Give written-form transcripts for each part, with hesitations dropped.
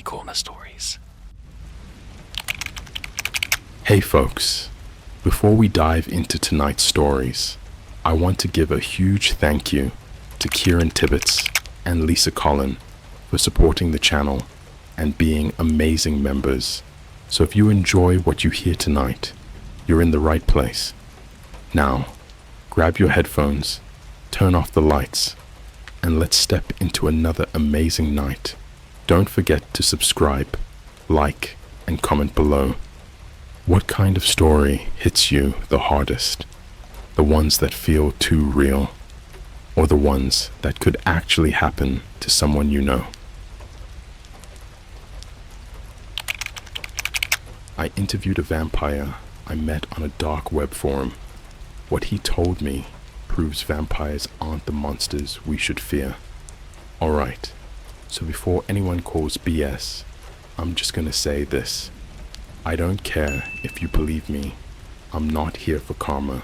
CreepyCorner stories. Hey folks, before we dive into tonight's stories, I want to give a huge thank you to Kieran Tibbetts and Lisa Collin for supporting the channel and being amazing members. So if you enjoy what you hear tonight, you're in the right place. Now, grab your headphones, turn off the lights, and let's step into another amazing night. Don't forget to subscribe, like, and comment below. What kind of story hits you the hardest? The ones that feel too real, or the ones that could actually happen to someone you know? I interviewed a vampire I met on a dark web forum. What he told me proves vampires aren't the monsters we should fear. Alright, so before anyone calls BS, I'm just gonna say this. I don't care if you believe me. I'm not here for karma.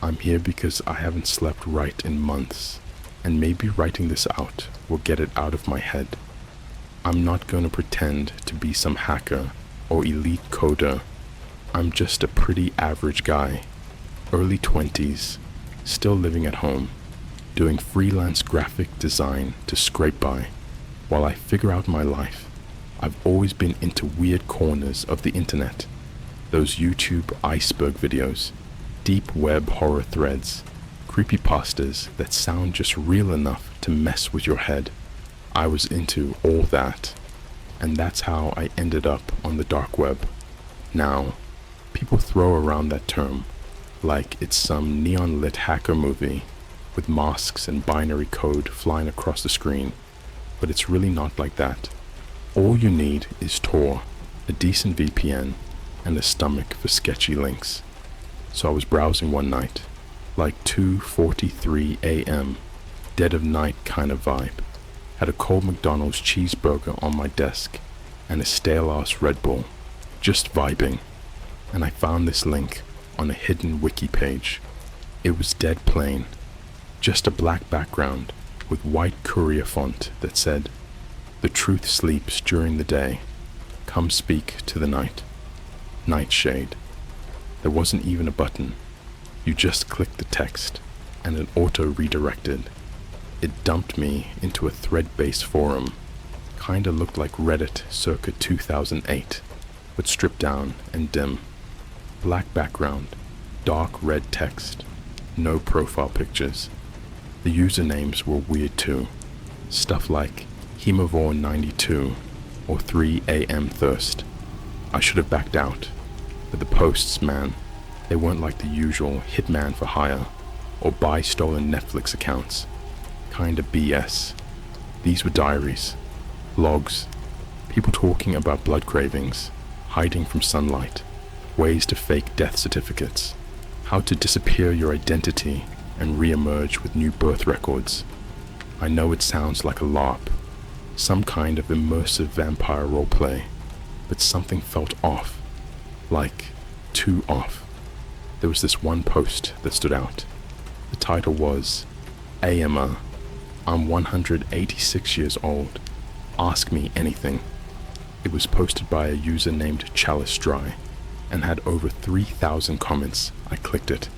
I'm here because I haven't slept right in months, and maybe writing this out will get it out of my head. I'm not gonna pretend to be some hacker or elite coder. I'm just a pretty average guy, early 20s, still living at home, doing freelance graphic design to scrape by while I figure out my life. I've always been into weird corners of the internet, those YouTube iceberg videos, deep web horror threads, creepypastas that sound just real enough to mess with your head. I was into all that, and that's how I ended up on the dark web. Now, people throw around that term like it's some neon-lit hacker movie with masks and binary code flying across the screen, but it's really not like that. All you need is Tor, a decent VPN, and a stomach for sketchy links. So I was browsing one night, like 2:43 a.m., dead of night kind of vibe. Had a cold McDonald's cheeseburger on my desk and a stale-ass Red Bull, just vibing, and I found this link on a hidden wiki page. It was dead plain, just a black background with white courier font that said, "The truth sleeps during the day. Come speak to the night. Nightshade." There wasn't even a button. You just clicked the text and it auto-redirected. It dumped me into a thread-based forum. Kinda looked like Reddit circa 2008, but stripped down and dim. Black background, dark red text, no profile pictures. The usernames were weird too. Stuff like Hemivore92 or 3 a.m. Thirst. I should have backed out, but the posts, man, they weren't like the usual hitman for hire or buy stolen Netflix accounts. Kinda BS. These were diaries, logs, people talking about blood cravings, hiding from sunlight, ways to fake death certificates, how to disappear your identity and re-emerge with new birth records. I know it sounds like a LARP, some kind of immersive vampire roleplay, but something felt off, like too off. There was this one post that stood out. The title was, "AMR, I'm 186 years old. Ask me anything." It was posted by a user named Chalice Dry and had over 3,000 comments. I clicked it,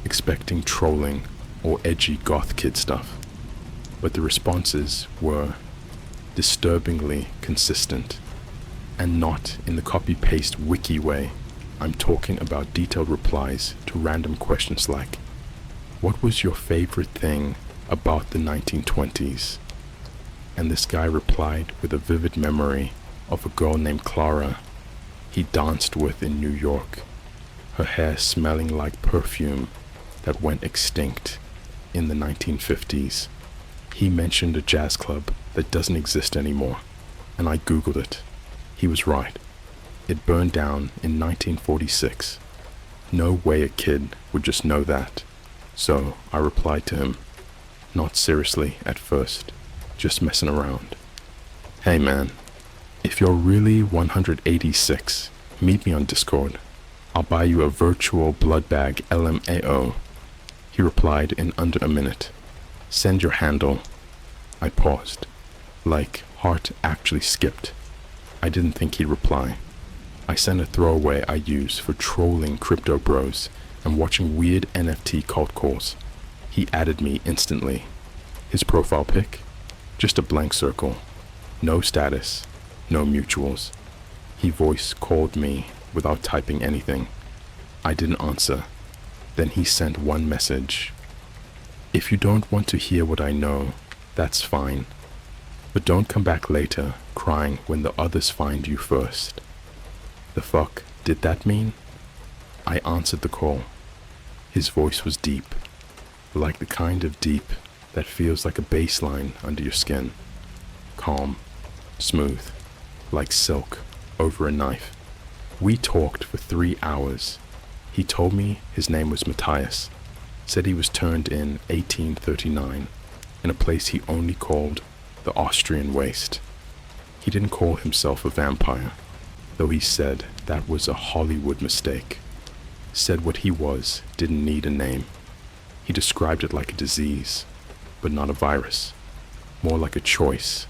expecting trolling or edgy goth kid stuff, but the responses were disturbingly consistent, and not in the copy-paste wiki way. I'm talking about detailed replies to random questions like, "What was your favorite thing about the 1920s? And this guy replied with a vivid memory of a girl named Clara he danced with in New York, her hair smelling like perfume that went extinct in the 1950s. He mentioned a jazz club that doesn't exist anymore, and I googled it. He was right. It burned down in 1946. No way a kid would just know that. So I replied to him, not seriously at first, just messing around. "Hey man, if you're really 186, meet me on Discord. I'll buy you a virtual blood bag LMAO." He replied in under a minute. "Send your handle." I paused, like heart actually skipped. I didn't think he'd reply. I sent a throwaway I use for trolling crypto bros and watching weird NFT cult calls. He added me instantly. His profile pic? Just a blank circle. No status, no mutuals. He voice called me without typing anything. I didn't answer. Then he sent one message. If you don't want to hear what I know, that's fine. But don't come back later crying when the others find you first. The fuck did that mean? I answered the call. His voice was deep, like the kind of deep that feels like a bass line under your skin. Calm, smooth, like silk over a knife. We talked for 3 hours. He told me his name was Matthias, said he was turned in 1839 in a place he only called the Austrian Waste. He didn't call himself a vampire, though he said that was a Hollywood mistake. Said what he was didn't need a name. He described it like a disease, but not a virus, more like a choice,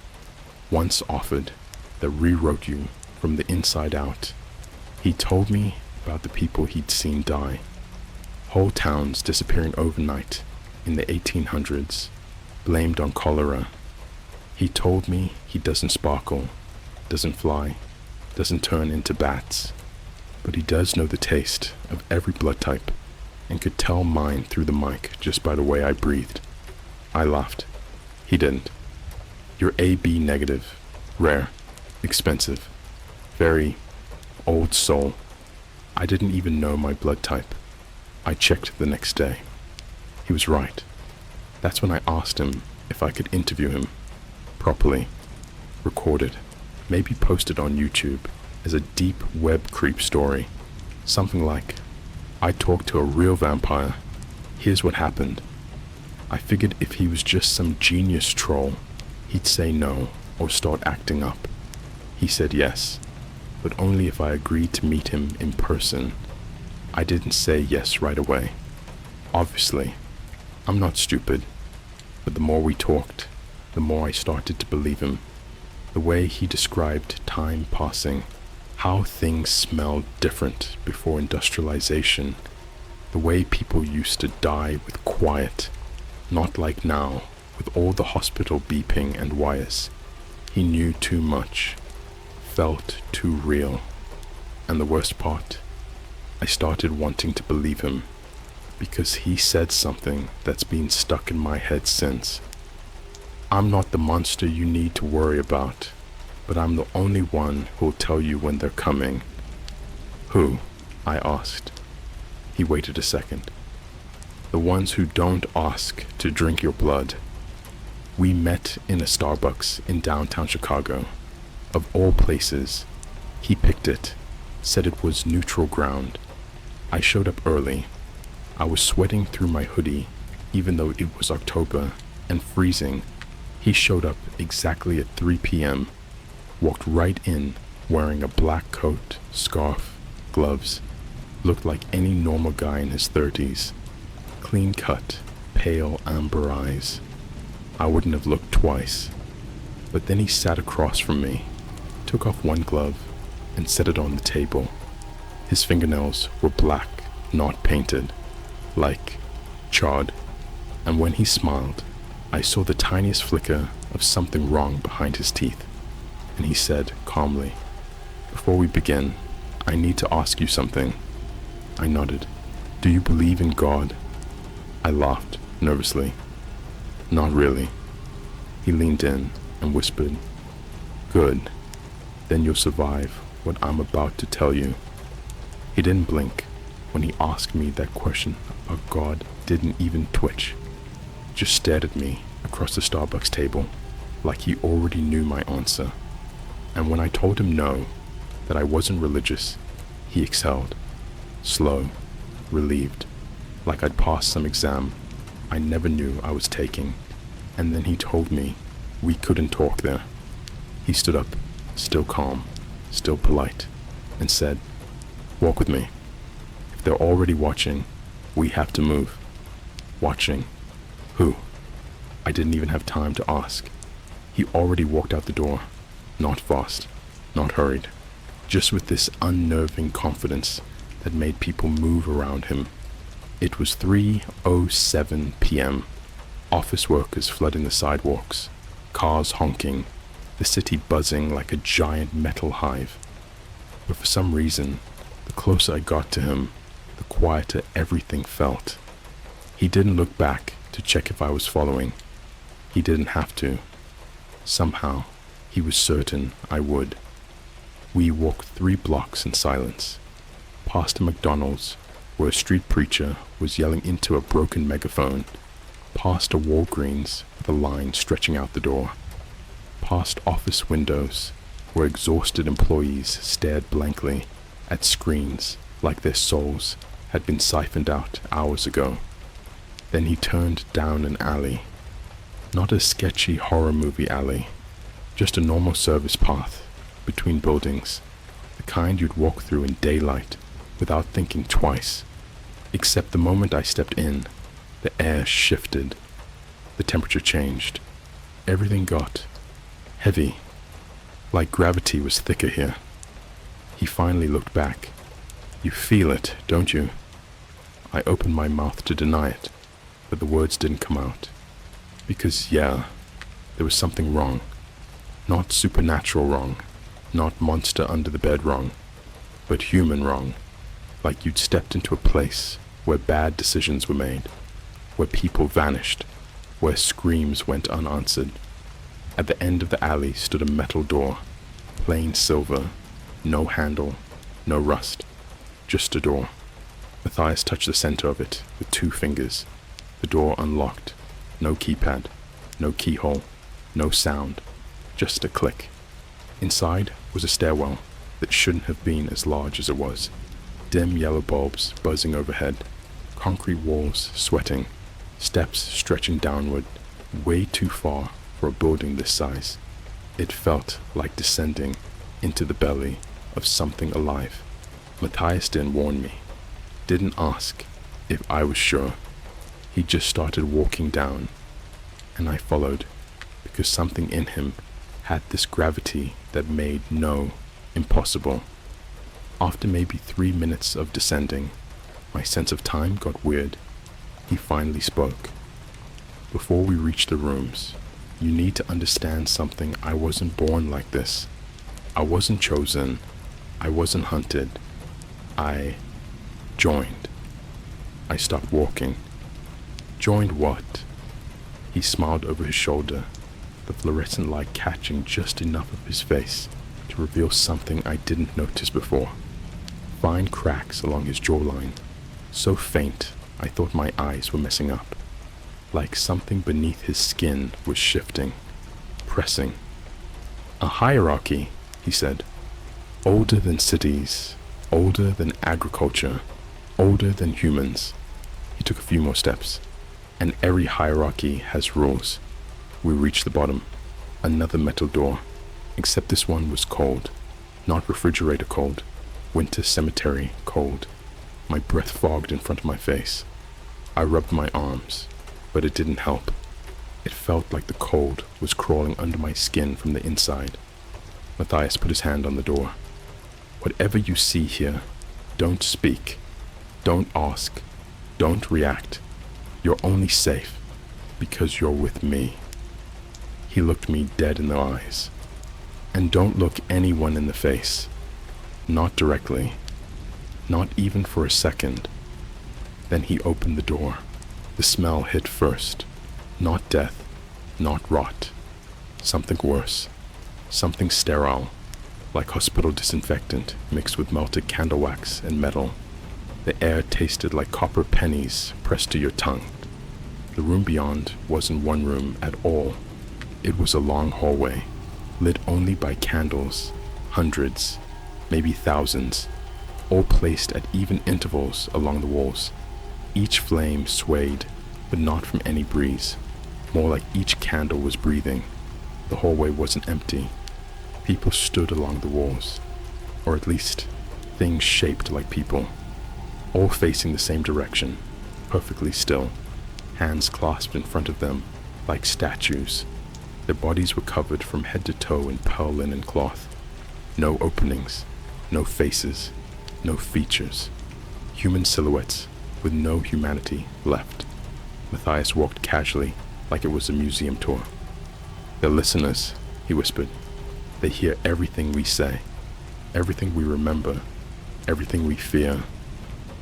once offered, that rewrote you from the inside out. He told me about the people he'd seen die, whole towns disappearing overnight in the 1800s, blamed on cholera. He told me he doesn't sparkle, doesn't fly, doesn't turn into bats, but he does know the taste of every blood type and could tell mine through the mic just by the way I breathed. I laughed. He didn't. You're AB negative, rare, expensive, very old soul. I didn't even know my blood type. I checked the next day. He was right. That's when I asked him if I could interview him properly, recorded, maybe posted on YouTube as a deep web creep story. Something like, I talked to a real vampire. Here's what happened. I figured if he was just some genius troll, he'd say no or start acting up. He said yes, but only if I agreed to meet him in person. I didn't say yes right away. Obviously, I'm not stupid, but the more we talked, the more I started to believe him. The way he described time passing, how things smelled different before industrialization, the way people used to die with quiet, not like now, with all the hospital beeping and wires. He knew too much, felt too real. And the worst part, I started wanting to believe him, because he said something that's been stuck in my head since. I'm not the monster you need to worry about, but I'm the only one who'll tell you when they're coming. Who? I asked. He waited a second. The ones who don't ask to drink your blood. We met in a Starbucks in downtown Chicago. Of all places, he picked it, said it was neutral ground. I showed up early. I was sweating through my hoodie, even though it was October and freezing. He showed up exactly at 3 p.m., walked right in wearing a black coat, scarf, gloves, looked like any normal guy in his 30s, clean cut, pale amber eyes. I wouldn't have looked twice. But then he sat across from me, took off one glove, and set it on the table. His fingernails were black, not painted, like charred, and when he smiled, I saw the tiniest flicker of something wrong behind his teeth, and he said calmly, "Before we begin, I need to ask you something." I nodded. "Do you believe in God?" I laughed nervously. "Not really." He leaned in and whispered, "Good, then you'll survive what I'm about to tell you." He didn't blink. When he asked me that question about God, didn't even twitch. Just stared at me across the Starbucks table like he already knew my answer. And when I told him no, that I wasn't religious, he exhaled, slow, relieved, like I'd passed some exam I never knew I was taking. And then he told me we couldn't talk there. He stood up, still calm, still polite, and said, "Walk with me. If they're already watching, we have to move." Watching? Who? I didn't even have time to ask. He already walked out the door, not fast, not hurried, just with this unnerving confidence that made people move around him. It was 3:07 p.m. Office workers flooding the sidewalks, cars honking, the city buzzing like a giant metal hive. But for some reason, the closer I got to him, the quieter everything felt. He didn't look back to check if I was following. He didn't have to. Somehow, he was certain I would. We walked 3 blocks in silence, past a McDonald's where a street preacher was yelling into a broken megaphone, past a Walgreens with a line stretching out the door, past office windows where exhausted employees stared blankly at screens like their souls had been siphoned out hours ago. Then he turned down an alley. Not a sketchy horror movie alley, just a normal service path between buildings, the kind you'd walk through in daylight without thinking twice. Except the moment I stepped in, the air shifted, the temperature changed, everything got heavy, like gravity was thicker here. He finally looked back. You feel it, don't you? I opened my mouth to deny it, but the words didn't come out. Because yeah, there was something wrong. Not supernatural wrong, not monster under the bed wrong, but human wrong. Like you'd stepped into a place where bad decisions were made, where people vanished, where screams went unanswered. At the end of the alley stood a metal door, plain silver, no handle, no rust, just a door. Matthias touched the center of it with 2 fingers. The door unlocked. No keypad, no keyhole, no sound, just a click. Inside was a stairwell that shouldn't have been as large as it was. Dim yellow bulbs buzzing overhead, concrete walls sweating, steps stretching downward, way too far for a building this size. It felt like descending into the belly of something alive. Matthias didn't warn me, didn't ask if I was sure. He just started walking down, and I followed, because something in him had this gravity that made no impossible. After maybe 3 minutes of descending, my sense of time got weird. He finally spoke. Before we reached the rooms, you need to understand something. I wasn't born like this. I wasn't chosen. I wasn't hunted. I joined. I stopped walking. Joined what? He smiled over his shoulder, the fluorescent light catching just enough of his face to reveal something I didn't notice before. Fine cracks along his jawline, so faint I thought my eyes were messing up. Like something beneath his skin was shifting, pressing. A hierarchy, he said. Older than cities, older than agriculture, older than humans. He took a few more steps. And every hierarchy has rules. We reached the bottom. Another metal door. Except this one was cold. Not refrigerator cold. Winter cemetery cold. My breath fogged in front of my face. I rubbed my arms, but it didn't help. It felt like the cold was crawling under my skin from the inside. Matthias put his hand on the door. Whatever you see here, don't speak. Don't ask. Don't react. You're only safe because you're with me. He looked me dead in the eyes. And don't look anyone in the face. Not directly. Not even for a second. Then he opened the door. The smell hit first. Not death. Not rot. Something worse. Something sterile. Like hospital disinfectant mixed with melted candle wax and metal. The air tasted like copper pennies pressed to your tongue. The room beyond wasn't one room at all. It was a long hallway, lit only by candles, hundreds, maybe thousands, all placed at even intervals along the walls. Each flame swayed, but not from any breeze. More like each candle was breathing. The hallway wasn't empty. People stood along the walls, or at least things shaped like people. All facing the same direction, perfectly still, hands clasped in front of them like statues. Their bodies were covered from head to toe in pearl linen cloth. No openings, no faces, no features. Human silhouettes with no humanity left. Matthias walked casually like it was a museum tour. "They're listeners," he whispered. "They hear everything we say, everything we remember, everything we fear."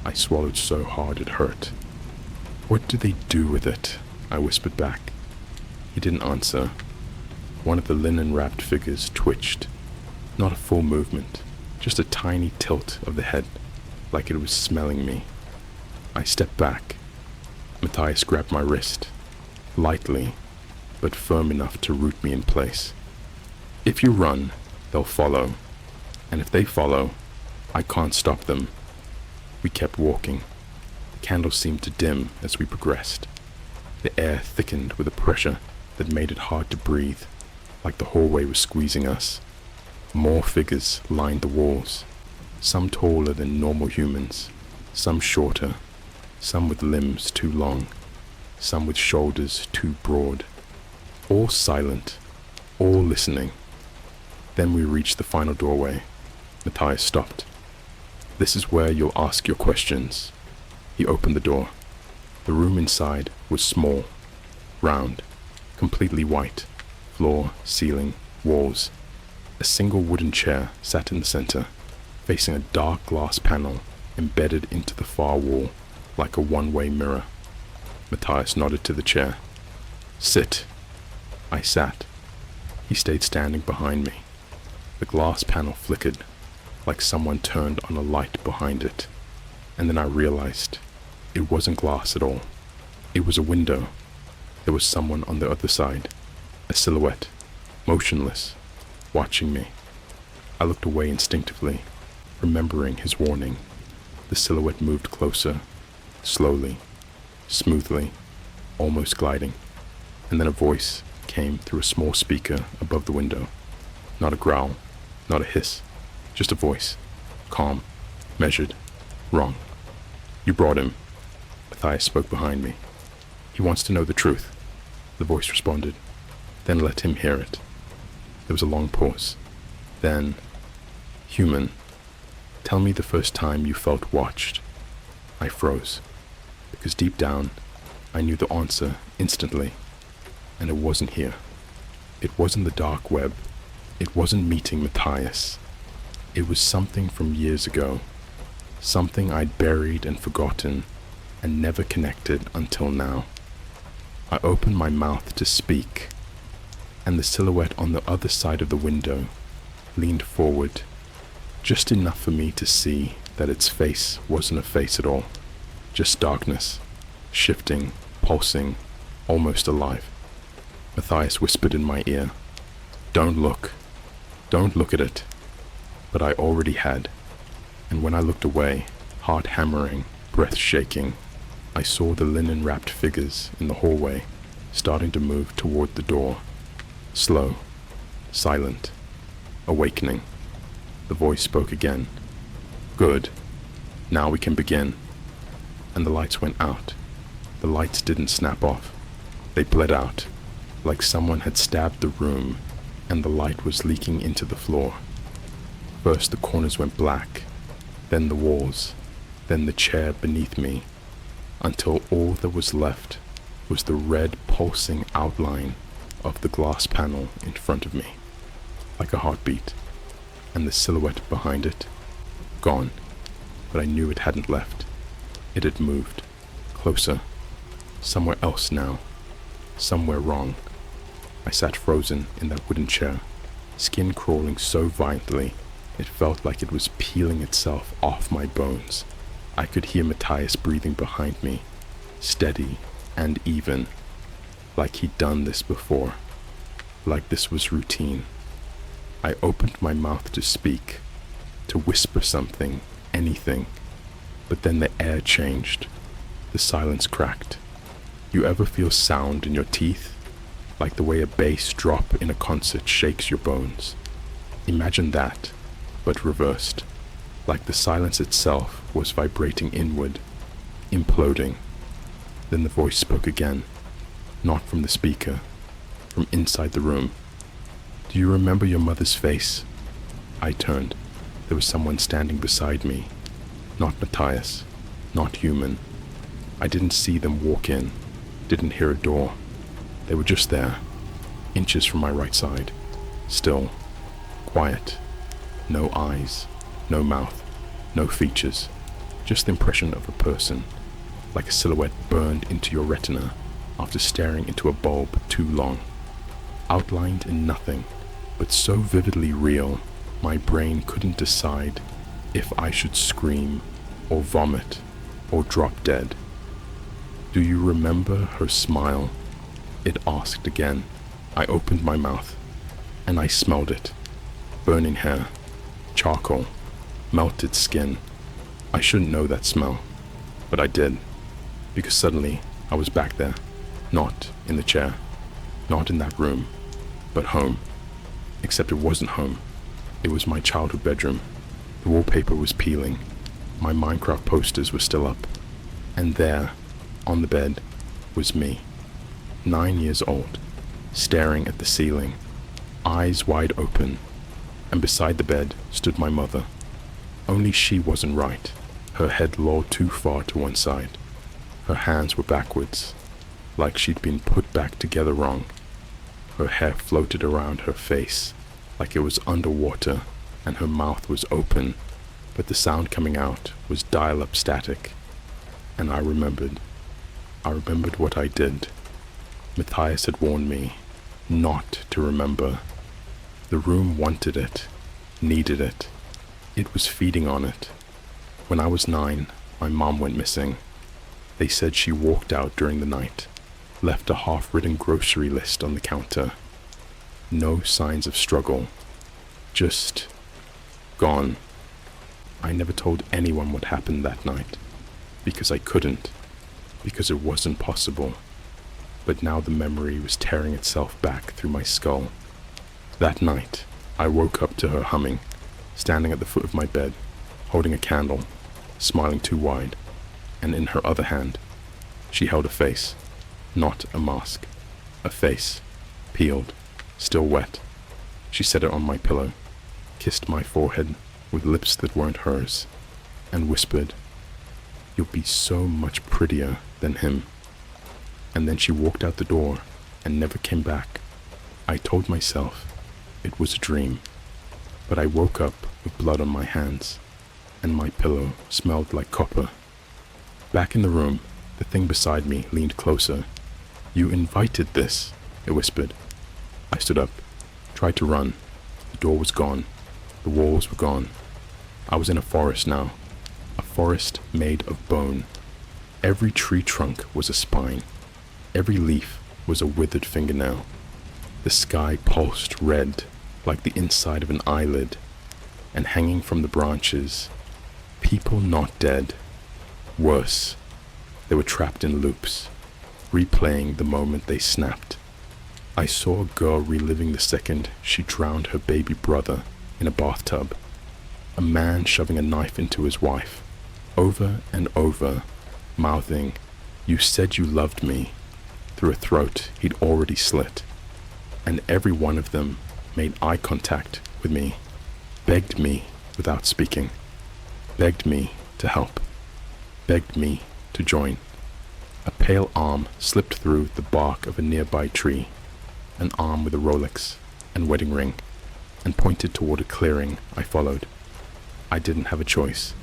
I swallowed so hard it hurt. "What do they do with it?" I whispered back. He didn't answer. One of the linen-wrapped figures twitched. Not a full movement, just a tiny tilt of the head, like it was smelling me. I stepped back. Matthias grabbed my wrist, lightly, but firm enough to root me in place. "If you run, they'll follow. And if they follow, I can't stop them." We kept walking. The candles seemed to dim as we progressed. The air thickened with a pressure that made it hard to breathe, like the hallway was squeezing us. More figures lined the walls, some taller than normal humans, some shorter, some with limbs too long, some with shoulders too broad. All silent, all listening. Then we reached the final doorway. Matthias stopped. "This is where you'll ask your questions." He opened the door. The room inside was small, round, completely white, floor, ceiling, walls. A single wooden chair sat in the center, facing a dark glass panel embedded into the far wall like a one-way mirror. Matthias nodded to the chair. "Sit." I sat. He stayed standing behind me. The glass panel flickered, like someone turned on a light behind it. And then I realized it wasn't glass at all. It was a window. There was someone on the other side, a silhouette, motionless, watching me. I looked away instinctively, remembering his warning. The silhouette moved closer, slowly, smoothly, almost gliding. And then a voice came through a small speaker above the window. Not a growl, not a hiss, just a voice, calm, measured, wrong. "You brought him." Matthias spoke behind me. "He wants to know the truth," the voice responded. "Then let him hear it." There was a long pause. Then, "Human, tell me the first time you felt watched." I froze, because deep down, I knew the answer instantly. And it wasn't here. It wasn't the dark web. It wasn't meeting Matthias. It was something from years ago. Something I'd buried and forgotten and never connected until now. I opened my mouth to speak, and the silhouette on the other side of the window leaned forward, just enough for me to see that its face wasn't a face at all, just darkness, shifting, pulsing, almost alive. Matthias whispered in my ear, "Don't look at it." But I already had, and when I looked away, heart hammering, breath shaking, I saw the linen-wrapped figures in the hallway starting to move toward the door. Slow, silent, awakening. The voice spoke again. "Good. Now we can begin." And the lights went out. The lights didn't snap off. They bled out, like someone had stabbed the room, and the light was leaking into the floor. First the corners went black, then the walls, then the chair beneath me, until all that was left was the red pulsing outline of the glass panel in front of me, like a heartbeat, and the silhouette behind it, gone, but I knew it hadn't left. It had moved, closer, somewhere else now, somewhere wrong. I sat frozen in that wooden chair, skin crawling so violently it felt like it was peeling itself off my bones. I could hear Matthias breathing behind me, steady and even, like he'd done this before, like this was routine. I opened my mouth to speak, to whisper something, anything, but then the air changed. The silence cracked. You ever feel sound in your teeth? Like the way a bass drop in a concert shakes your bones. Imagine that, but reversed. Like the silence itself was vibrating inward, imploding. Then the voice spoke again, not from the speaker, from inside the room. "Do you remember your mother's face?" I turned. There was someone standing beside me. Not Matthias. Not human. I didn't see them walk in. Didn't hear a door. They were just there, inches from my right side. Still. Quiet. No eyes. No mouth. No features. Just the impression of a person, like a silhouette burned into your retina after staring into a bulb too long. Outlined in nothing, but so vividly real, my brain couldn't decide if I should scream, or vomit, or drop dead. "Do you remember her smile?" it asked again. I opened my mouth, and I smelled it. Burning hair, charcoal, melted skin. I shouldn't know that smell, but I did, because suddenly I was back there, not in the chair, not in that room, but home. Except it wasn't home. It was my childhood bedroom. The wallpaper was peeling. My Minecraft posters were still up. And there, on the bed, was me, 9 years old, staring at the ceiling, eyes wide open, and beside the bed stood my mother. Only she wasn't right. Her head lolled too far to one side. Her hands were backwards, like she'd been put back together wrong. Her hair floated around her face, like it was underwater, and her mouth was open, but the sound coming out was dial-up static. And I remembered what I did. Matthias had warned me not to remember. The room wanted it, needed it. It was feeding on it. When I was 9, my mom went missing. They said she walked out during the night, left a half-written grocery list on the counter. No signs of struggle. Just gone. I never told anyone what happened that night, because I couldn't, because it wasn't possible. But now the memory was tearing itself back through my skull. That night, I woke up to her humming, standing at the foot of my bed, holding a candle, smiling too wide, and in her other hand, she held a face, not a mask, a face, peeled, still wet. She set it on my pillow, kissed my forehead with lips that weren't hers, and whispered, "You'll be so much prettier than him." And then she walked out the door and never came back. I told myself it was a dream, but I woke up with blood on my hands, and my pillow smelled like copper. Back in the room, the thing beside me leaned closer. "You invited this," it whispered. I stood up, tried to run. The door was gone. The walls were gone. I was in a forest now, a forest made of bone. Every tree trunk was a spine. Every leaf was a withered fingernail. The sky pulsed red like the inside of an eyelid, and hanging from the branches, people not dead. Worse, they were trapped in loops, replaying the moment they snapped. I saw a girl reliving the second she drowned her baby brother in a bathtub. A man shoving a knife into his wife, over and over, mouthing, "You said you loved me," through a throat he'd already slit. And every one of them made eye contact with me, begged me without speaking, begged me to help, begged me to join. A pale arm slipped through the bark of a nearby tree, an arm with a Rolex and wedding ring, and pointed toward a clearing I followed. I didn't have a choice.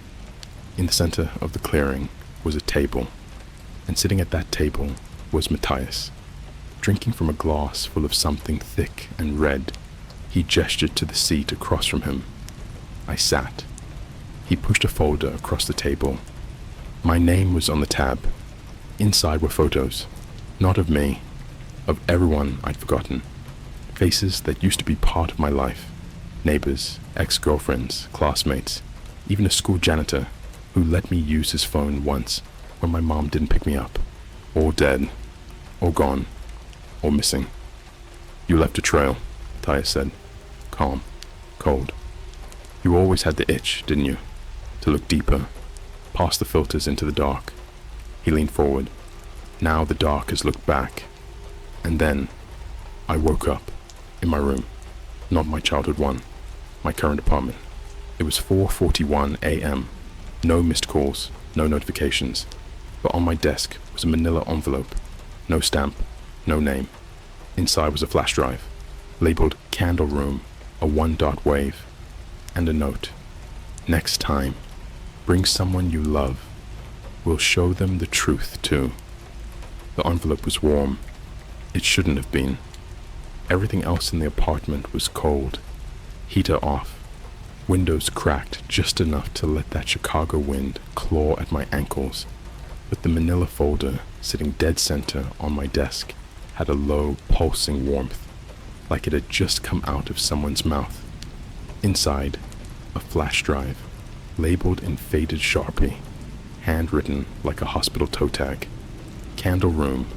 In the center of the clearing was a table, and sitting at that table was Matthias, drinking from a glass full of something thick and red. He gestured to the seat across from him. I sat. He pushed a folder across the table. My name was on the tab. Inside were photos, not of me, of everyone I'd forgotten. Faces that used to be part of my life. Neighbors, ex-girlfriends, classmates, even a school janitor who let me use his phone once when my mom didn't pick me up. All dead, or gone, or missing. "You left a trail," Matthias said, calm, cold. "You always had the itch, didn't you? To look deeper, past the filters into the dark." He leaned forward. Now the dark has looked back. And then I woke up in my room, not my childhood one. my current apartment. It was 4:41 a.m. No missed calls, no notifications, but on my desk was a manila envelope. No stamp, no name. Inside was a flash drive, labeled Candle Room, a 1-dot wave, and a note. Next time, bring someone you love. We'll show them the truth too. The envelope was warm. It shouldn't have been. Everything else in the apartment was cold. Heater off. Windows cracked just enough to let that Chicago wind claw at my ankles. But the manila folder, sitting dead center on my desk, had a low, pulsing warmth, like it had just come out of someone's mouth. Inside, a flash drive, labeled in faded Sharpie, handwritten like a hospital toe tag. Candle Room,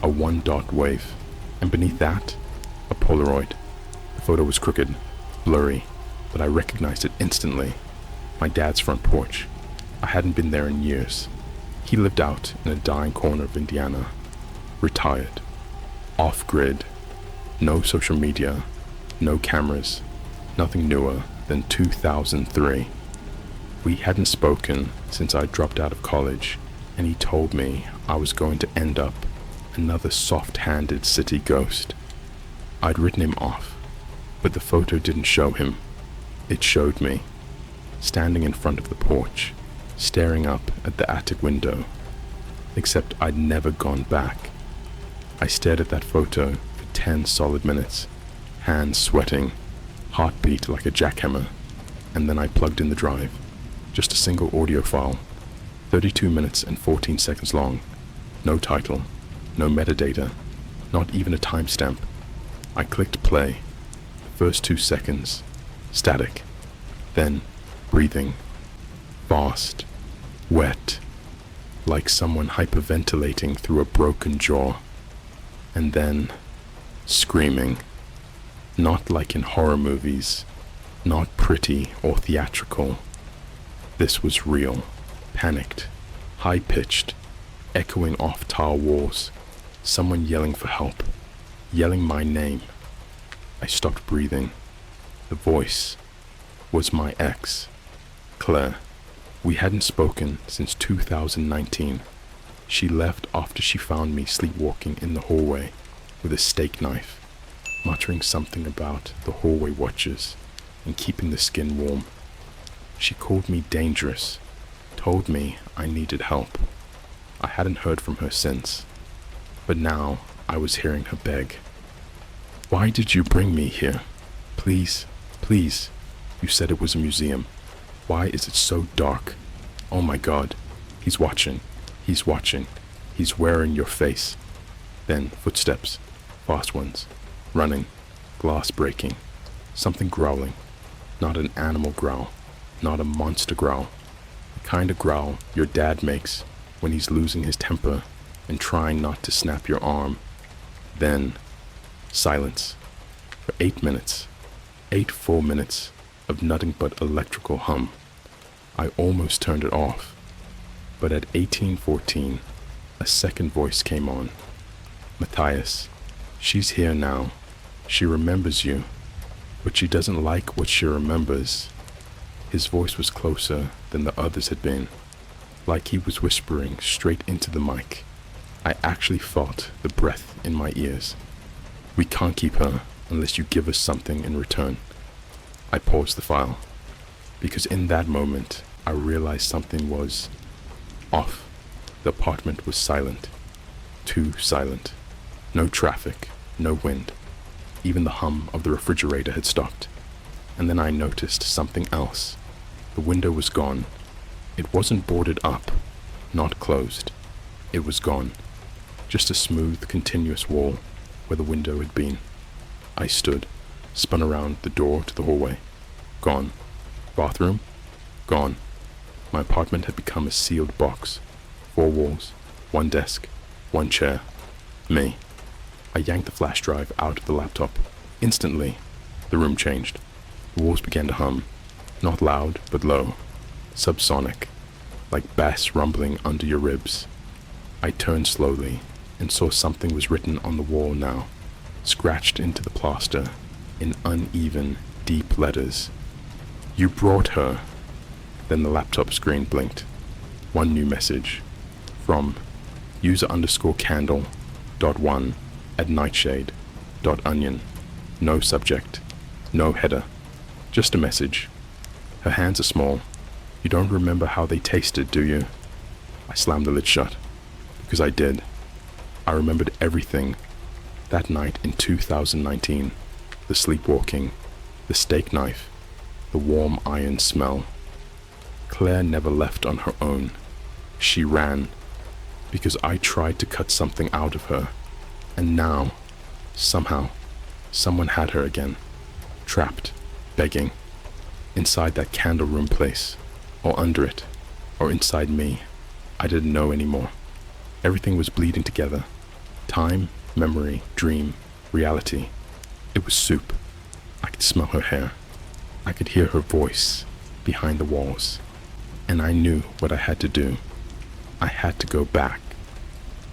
a 1-dot wave, and beneath that, a Polaroid. The photo was crooked, blurry, but I recognized it instantly. My dad's front porch. I hadn't been there in years. He lived out in a dying corner of Indiana, retired, off-grid, no social media, no cameras, nothing newer than 2003. We hadn't spoken since I dropped out of college, and he told me I was going to end up another soft-handed city ghost. I'd written him off, but the photo didn't show him. It showed me, standing in front of the porch, staring up at the attic window, except I'd never gone back. I stared at that photo for 10 solid minutes, hands sweating, heartbeat like a jackhammer, and then I plugged in the drive. Just a single audio file, 32 minutes and 14 seconds long. No title, no metadata, not even a timestamp. I clicked play. The first 2 seconds, static. Then, breathing. Fast, wet, like someone hyperventilating through a broken jaw. And then, screaming. Not like in horror movies, not pretty or theatrical. This was real, panicked, high-pitched, echoing off tile walls. Someone yelling for help, yelling my name. I stopped breathing. The voice was my ex, Claire. We hadn't spoken since 2019. She left after she found me sleepwalking in the hallway with a steak knife, muttering something about the hallway watchers and keeping the skin warm. She called me dangerous, told me I needed help. I hadn't heard from her since, but now I was hearing her beg. Why did you bring me here? Please, please. You said it was a museum. Why is it so dark? Oh my God, he's watching, he's watching, he's wearing your face. Then footsteps, fast ones, running, glass breaking, something growling, not an animal growl, not a monster growl, the kind of growl your dad makes when he's losing his temper and trying not to snap your arm. Then, silence. For 8 minutes, 8 full minutes of nothing but electrical hum. I almost turned it off, but at 18:14, a second voice came on. Matthias, she's here now. She remembers you, but she doesn't like what she remembers. His voice was closer than the others had been, like he was whispering straight into the mic. I actually felt the breath in my ears. We can't keep her unless you give us something in return. I paused the file, because in that moment, I realized something was off. The apartment was silent. Too silent. No traffic, no wind. Even the hum of the refrigerator had stopped. And then I noticed something else. The window was gone. It wasn't boarded up, not closed. It was gone. Just a smooth, continuous wall where the window had been. I stood, spun around the door to the hallway. Gone. Bathroom? Gone. My apartment had become a sealed box. 4 walls, 1 desk, 1 chair. Me. I yanked the flash drive out of the laptop. Instantly, the room changed. The walls began to hum. Not loud, but low. Subsonic. Like bass rumbling under your ribs. I turned slowly and saw something was written on the wall now, scratched into the plaster in uneven, deep letters. You brought her. Then the laptop screen blinked. One new message. From user_candle.1@nightshade.onion. No subject. No header. Just a message. Her hands are small. You don't remember how they tasted, do you? I slammed the lid shut. Because I did. I remembered everything. That night in 2019. The sleepwalking. The steak knife. The warm iron smell. Claire never left on her own. She ran. Because I tried to cut something out of her. And now, somehow, someone had her again. Trapped. Begging. Inside that candle room place. Or under it. Or inside me. I didn't know anymore. Everything was bleeding together. Time, memory, dream, reality. It was soup. I could smell her hair. I could hear her voice behind the walls. And I knew what I had to do. I had to go back.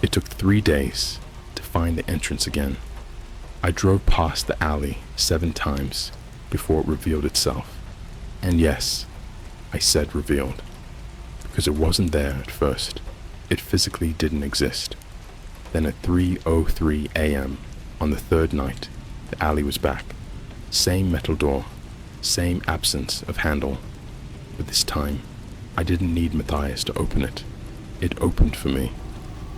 It took 3 days to find the entrance again. I drove past the alley 7 times before it revealed itself. And yes, I said revealed. Because it wasn't there at first. It physically didn't exist. Then at 3:03 a.m. on the 3rd night, the alley was back. Same metal door, same absence of handle. But this time, I didn't need Matthias to open it. It opened for me.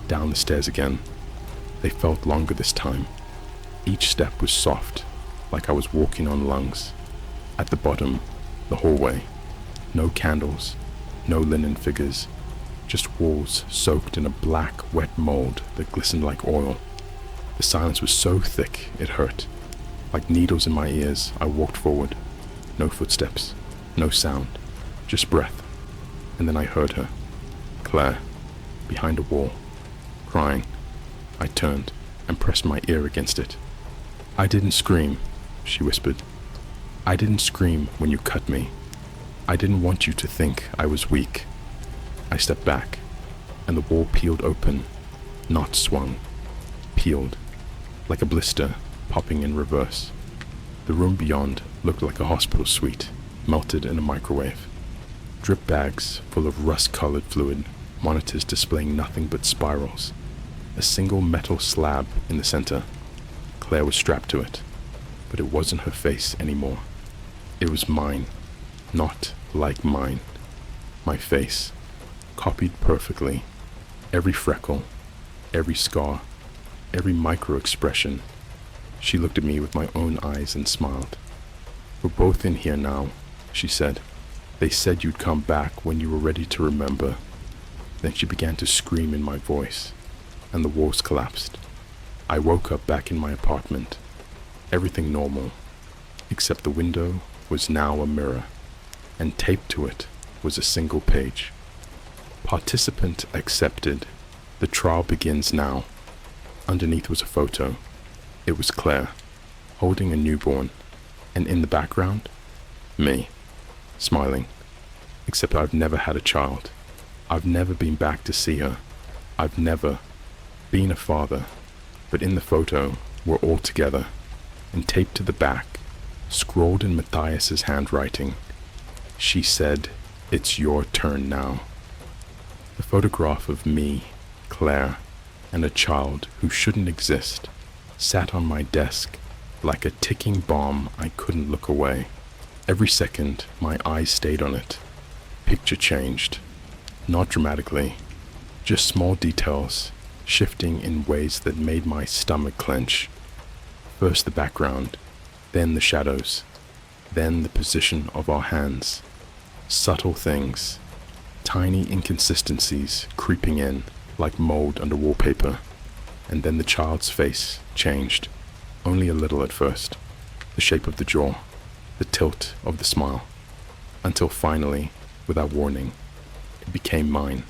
Down the stairs again. They felt longer this time. Each step was soft, like I was walking on lungs. At the bottom, the hallway. No candles, no linen figures. Just walls soaked in a black, wet mold that glistened like oil. The silence was so thick it hurt. Like needles in my ears, I walked forward. No footsteps, no sound, just breath. And then I heard her. Claire, behind a wall, crying. I turned and pressed my ear against it. I didn't scream, she whispered. I didn't scream when you cut me. I didn't want you to think I was weak. I stepped back, and the wall peeled open, not swung, peeled, like a blister popping in reverse. The room beyond looked like a hospital suite, melted in a microwave. Drip bags full of rust-colored fluid, monitors displaying nothing but spirals. A single metal slab in the center. Claire was strapped to it, but it wasn't her face anymore. It was mine, not like mine. My face, copied perfectly. Every freckle, every scar, every micro-expression. She looked at me with my own eyes and smiled. We're both in here now, she said. They said you'd come back when you were ready to remember. Then she began to scream in my voice, and the walls collapsed. I woke up back in my apartment. Everything normal, except the window was now a mirror, and taped to it was a single page. Participant accepted. The trial begins now. Underneath was a photo. It was Claire, holding a newborn, and in the background, me, smiling. Except I've never had a child. I've never been back to see her. I've never been a father. But in the photo, we're all together, and taped to the back, scrawled in Matthias's handwriting. She said, "It's your turn now." The photograph of me, Claire, and a child who shouldn't exist sat on my desk like a ticking bomb. I couldn't look away. Every second, my eyes stayed on it. Picture changed. Not dramatically, just small details, shifting in ways that made my stomach clench. First the background, then the shadows, then the position of our hands. Subtle things, tiny inconsistencies creeping in like mold under wallpaper. And then the child's face changed, only a little at first. The shape of the jaw, the tilt of the smile, until finally, without warning, it became mine.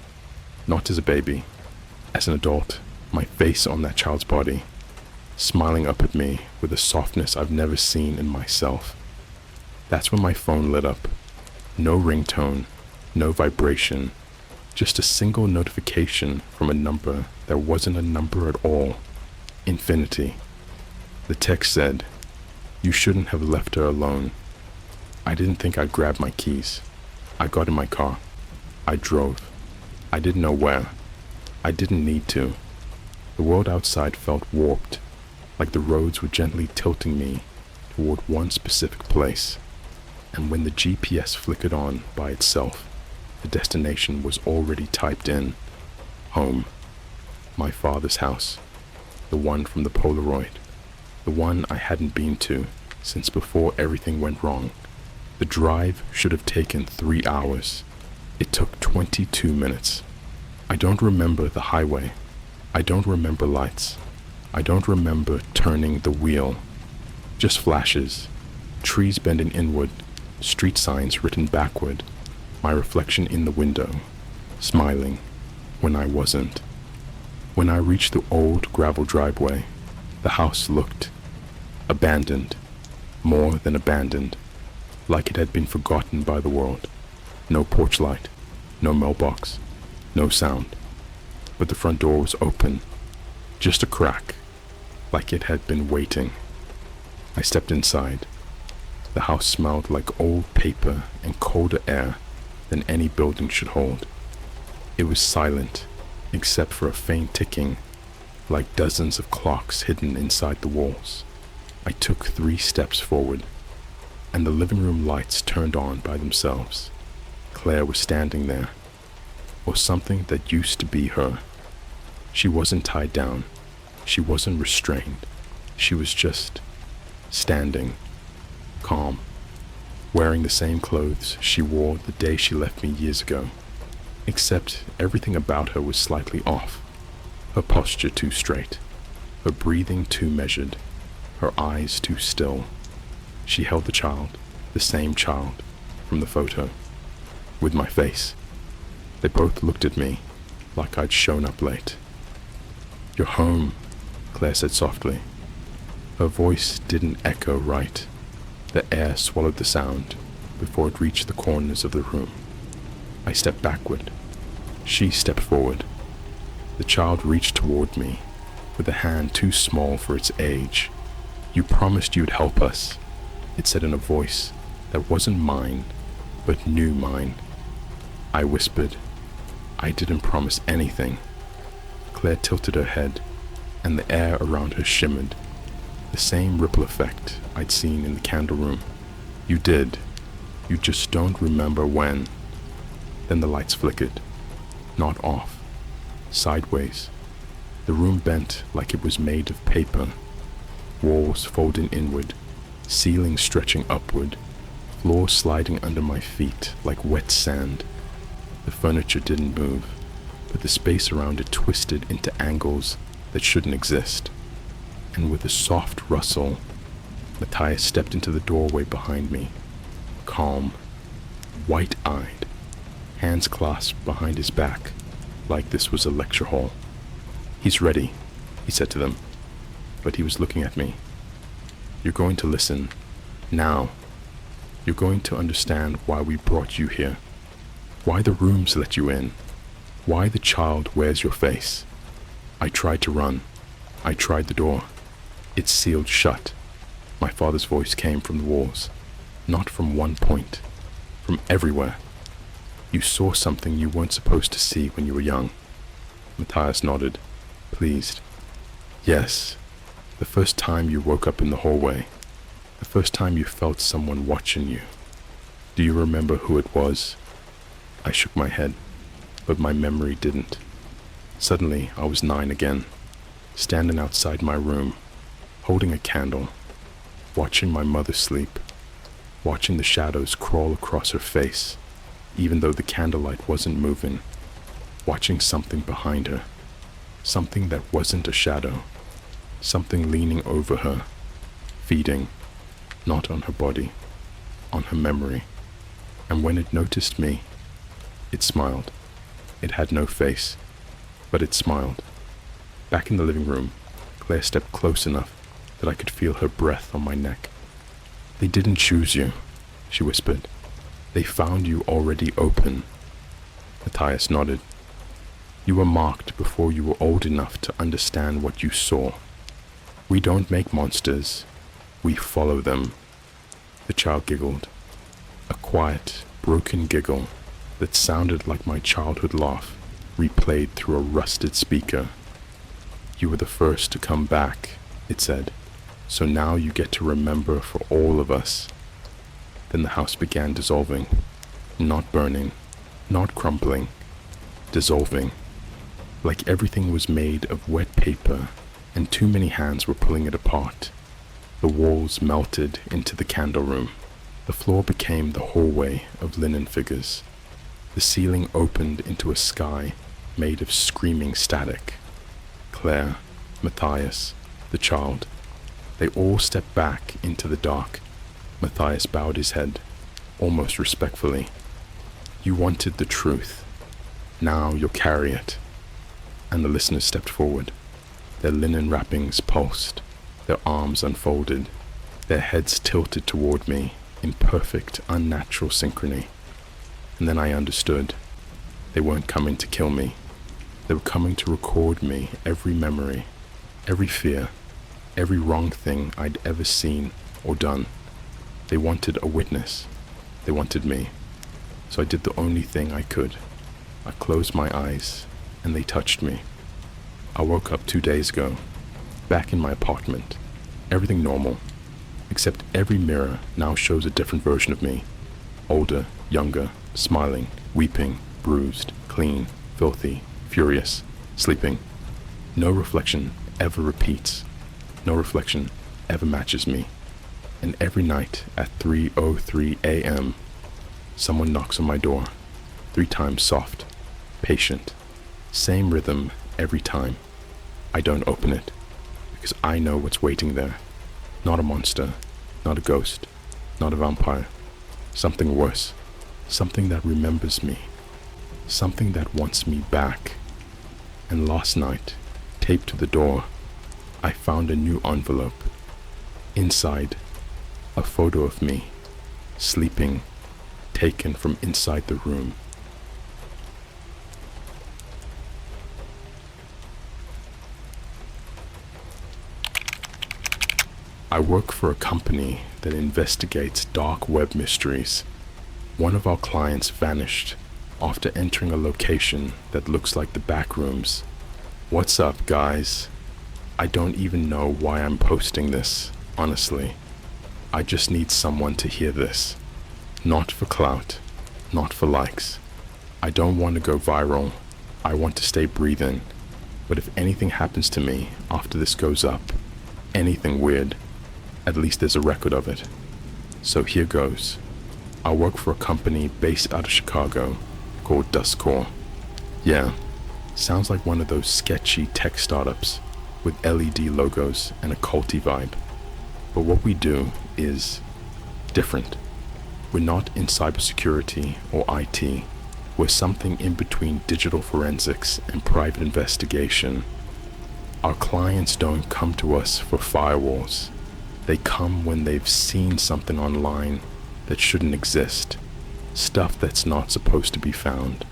Not as a baby, as an adult, my face on that child's body, smiling up at me with a softness I've never seen in myself. That's when my phone lit up. No ringtone, no vibration, just a single notification from a number that wasn't a number at all. Infinity. The text said, "You shouldn't have left her alone." I didn't think I'd grab my keys. I got in my car. I drove. I didn't know where. I didn't need to. The world outside felt warped, like the roads were gently tilting me toward one specific place. And when the GPS flickered on by itself, the destination was already typed in. Home. My father's house. The one from the Polaroid. The one I hadn't been to since before everything went wrong. The drive should have taken 3 hours. It took 22 minutes. I don't remember the highway. I don't remember lights. I don't remember turning the wheel. Just flashes. Trees bending inward. Street signs written backward. My reflection in the window. Smiling when I wasn't. When I reached the old gravel driveway, the house looked abandoned. More than abandoned. Like it had been forgotten by the world. No porch light. No mailbox. No sound. But the front door was open. Just a crack. Like it had been waiting. I stepped inside. The house smelled like old paper and colder air than any building should hold. It was silent, except for a faint ticking, like dozens of clocks hidden inside the walls. I took 3 steps forward, and the living room lights turned on by themselves. Claire was standing there, or something that used to be her. She wasn't tied down. She wasn't restrained. She was just standing, calm, wearing the same clothes she wore the day she left me years ago, except everything about her was slightly off. Her posture too straight, her breathing too measured, her eyes too still. She held the child, the same child, from the photo, with my face. They both looked at me like I'd shown up late. "You're home," Claire said softly. Her voice didn't echo right. The air swallowed the sound before it reached the corners of the room. I stepped backward. She stepped forward. The child reached toward me with a hand too small for its age. "You promised you'd help us," it said in a voice that wasn't mine, but knew mine. I whispered, "I didn't promise anything." Claire tilted her head, and the air around her shimmered. The same ripple effect I'd seen in the candle room. "You did. You just don't remember when." Then the lights flickered. Not off. Sideways. The room bent like it was made of paper. Walls folding inward. Ceiling stretching upward. Floor sliding under my feet like wet sand. The furniture didn't move, but the space around it twisted into angles that shouldn't exist. And with a soft rustle, Matthias stepped into the doorway behind me, calm, white-eyed, hands clasped behind his back, like this was a lecture hall. "He's ready," he said to them, but he was looking at me. "You're going to listen, now. You're going to understand why we brought you here, why the rooms let you in, why the child wears your face. I tried to run. I tried the door. It's sealed shut." My father's voice came from the walls, not from one point, from everywhere. "You saw something you weren't supposed to see when you were young." Matthias nodded, pleased. "Yes, the first time you woke up in the hallway, the first time you felt someone watching you. Do you remember who it was?" I shook my head, but my memory didn't. Suddenly, I was 9 again, standing outside my room, holding a candle, watching my mother sleep, watching the shadows crawl across her face, even though the candlelight wasn't moving, watching something behind her, something that wasn't a shadow, something leaning over her, feeding, not on her body, on her memory. And when it noticed me, it smiled. It had no face, but it smiled. Back in the living room, Claire stepped close enough that I could feel her breath on my neck. "They didn't choose you," she whispered. "They found you already open." Matthias nodded. "You were marked before you were old enough to understand what you saw. We don't make monsters. We follow them." The child giggled. A quiet, broken giggle that sounded like my childhood laugh replayed through a rusted speaker. "You were the first to come back," it said, "so now you get to remember for all of us." Then the house began dissolving, not burning, not crumbling, dissolving, like everything was made of wet paper and too many hands were pulling it apart. The walls melted into the candle room. The floor became the hallway of linen figures. The ceiling opened into a sky made of screaming static. Claire, Matthias, the child, they all stepped back into the dark. Matthias bowed his head, almost respectfully. "You wanted the truth. Now you'll carry it." And the listeners stepped forward. Their linen wrappings pulsed, their arms unfolded, their heads tilted toward me in perfect, unnatural synchrony. And then I understood. They weren't coming to kill me. They were coming to record me every memory, every fear, every wrong thing I'd ever seen or done. They wanted a witness. They wanted me. So I did the only thing I could. I closed my eyes, and they touched me. I woke up 2 days ago, back in my apartment. Everything normal, except every mirror now shows a different version of me. Older, younger, smiling, weeping, bruised, clean, filthy, furious, sleeping. No reflection ever repeats. No reflection ever matches me. And every night at 3:03 a.m., someone knocks on my door. 3 times soft, patient, same rhythm every time. I don't open it, because I know what's waiting there. Not a monster, not a ghost, not a vampire. Something worse, something that remembers me, something that wants me back. And last night, taped to the door, I found a new envelope. Inside, a photo of me, sleeping, taken from inside the room. I work for a company that investigates dark web mysteries. One of our clients vanished after entering a location that looks like the back rooms. What's up, guys? I don't even know why I'm posting this, honestly. I just need someone to hear this. Not for clout, not for likes. I don't want to go viral. I want to stay breathing. But if anything happens to me after this goes up, anything weird, at least there's a record of it. So here goes. I work for a company based out of Chicago called Duskcore. Yeah, sounds like one of those sketchy tech startups with LED logos and a culty vibe. But what we do is different. We're not in cybersecurity or IT. We're something in between digital forensics and private investigation. Our clients don't come to us for firewalls. They come when they've seen something online that shouldn't exist, stuff that's not supposed to be found.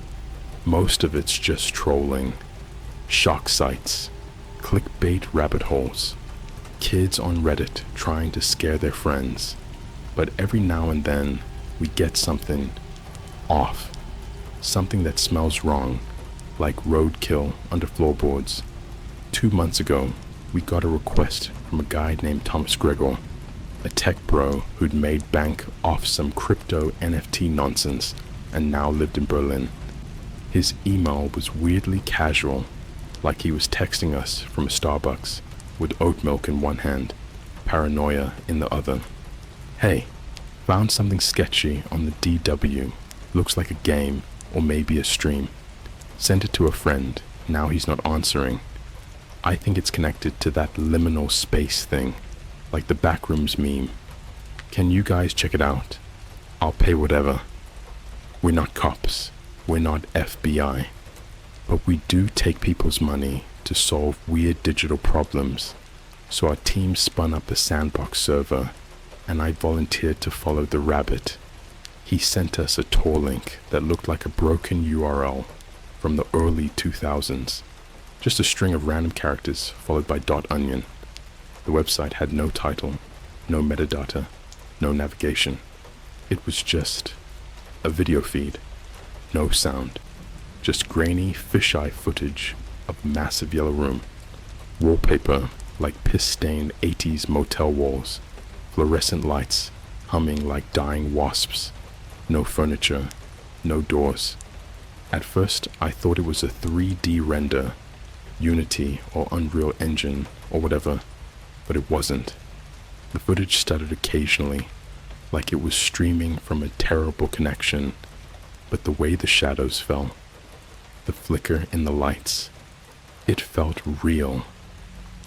Most of it's just trolling, shock sites, clickbait rabbit holes, kids on Reddit trying to scare their friends. But every now and then, we get something off, something that smells wrong, like roadkill under floorboards. 2 months ago, we got a request from a guy named Thomas Gregor, a tech bro who'd made bank off some crypto NFT nonsense and now lived in Berlin. His email was weirdly casual, like he was texting us from a Starbucks with oat milk in one hand, paranoia in the other. "Hey, found something sketchy on the DW. Looks like a game or maybe a stream. Sent it to a friend. Now he's not answering. I think it's connected to that liminal space thing, like the Backrooms meme. Can you guys check it out? I'll pay whatever." We're not cops. We're not FBI. But we do take people's money to solve weird digital problems. So our team spun up a sandbox server, and I volunteered to follow the rabbit. He sent us a Tor link that looked like a broken URL from the early 2000s. Just a string of random characters followed by .onion. The website had no title, no metadata, no navigation. It was just a video feed, no sound, just grainy fisheye footage of a massive yellow room, wallpaper like piss-stained 80s motel walls, fluorescent lights humming like dying wasps, no furniture, no doors. At first, I thought it was a 3D render, Unity or Unreal Engine or whatever, but it wasn't. The footage stuttered occasionally, like it was streaming from a terrible connection, but the way the shadows fell, the flicker in the lights, it felt real,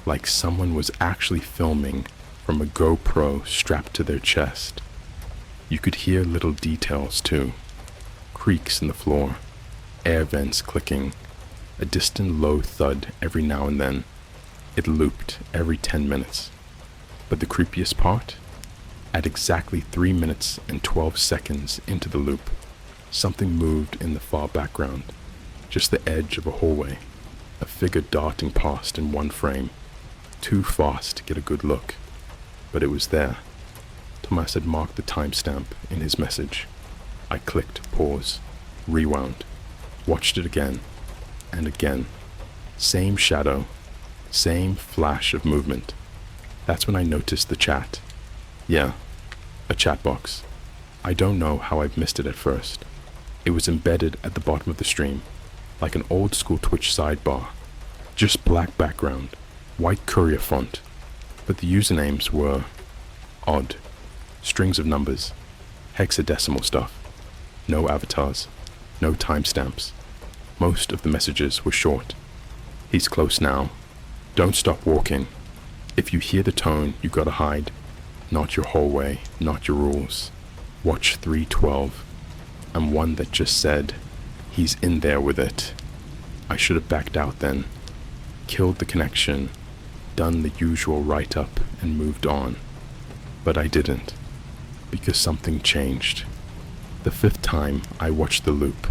like someone was actually filming from a GoPro strapped to their chest. You could hear little details too, creaks in the floor, air vents clicking, a distant low thud every now and then. It looped every 10 minutes. But the creepiest part? At exactly 3 minutes and 12 seconds into the loop, something moved in the far background, just the edge of a hallway, a figure darting past in one frame, too fast to get a good look. But it was there. Thomas had marked the timestamp in his message. I clicked pause, rewound, watched it again and again. Same shadow, same flash of movement. That's when I noticed the chat. Yeah, a chat box. I don't know how I've missed it at first. It was embedded at the bottom of the stream, like an old school Twitch sidebar. Just black background, white courier font. But the usernames were odd. Strings of numbers, hexadecimal stuff. No avatars, no timestamps. Most of the messages were short. He's close now. Don't stop walking. If you hear the tone, you gotta hide. Not your hallway, not your rules. Watch 312. And one that just said, he's in there with it. I should have backed out then. Killed the connection, done the usual write-up and moved on. But I didn't. Because something changed. The 5th time I watched the loop,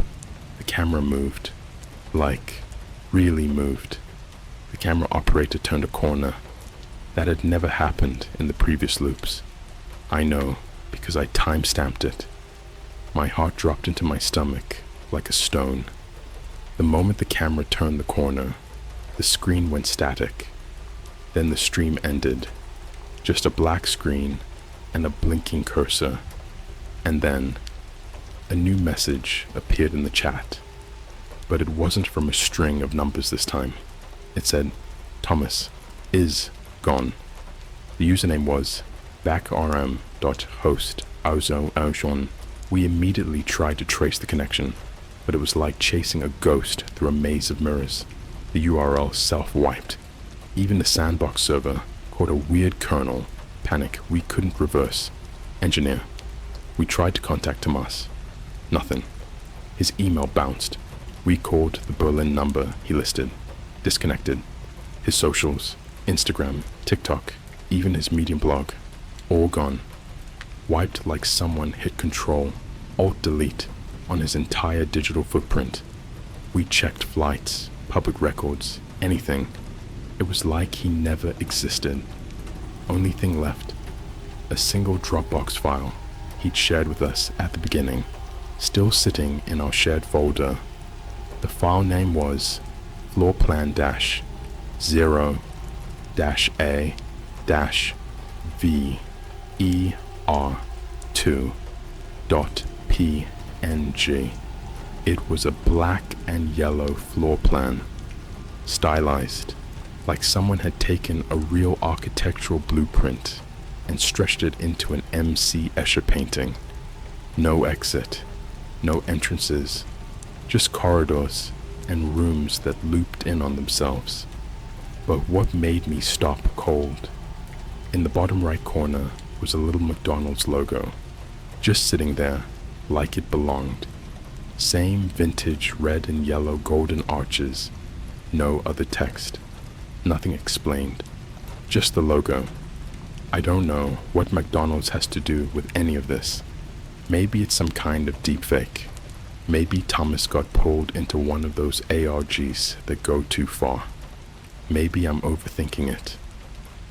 the camera moved. Like, really moved. The camera operator turned a corner. That had never happened in the previous loops. I know, because I time-stamped it. My heart dropped into my stomach like a stone. The moment the camera turned the corner, the screen went static. Then the stream ended. Just a black screen and a blinking cursor. And then a new message appeared in the chat. But it wasn't from a string of numbers this time. It said, Thomas is gone. The username was backrm.host. We immediately tried to trace the connection, but it was like chasing a ghost through a maze of mirrors. The URL self-wiped. Even the sandbox server caught a weird kernel. Panic we couldn't reverse. Engineer. We tried to contact Tomas. Nothing. His email bounced. We called the Berlin number he listed. Disconnected. His socials, Instagram, TikTok, even his Medium blog, all gone. Wiped like someone hit Control, Alt-Delete on his entire digital footprint. We checked flights, public records, anything. It was like he never existed. Only thing left, a single Dropbox file he'd shared with us at the beginning, still sitting in our shared folder. The file name was floorplan-0-A-VER2.png. It was a black and yellow floor plan, stylized, like someone had taken a real architectural blueprint and stretched it into an M.C. Escher painting. No exit, no entrances, just corridors and rooms that looped in on themselves. But what made me stop cold? In the bottom right corner was a little McDonald's logo, just sitting there like it belonged. Same vintage red and yellow golden arches, no other text. Nothing explained, just the logo. I don't know what McDonald's has to do with any of this. Maybe it's some kind of deepfake. Maybe Thomas got pulled into one of those ARGs that go too far. Maybe I'm overthinking it.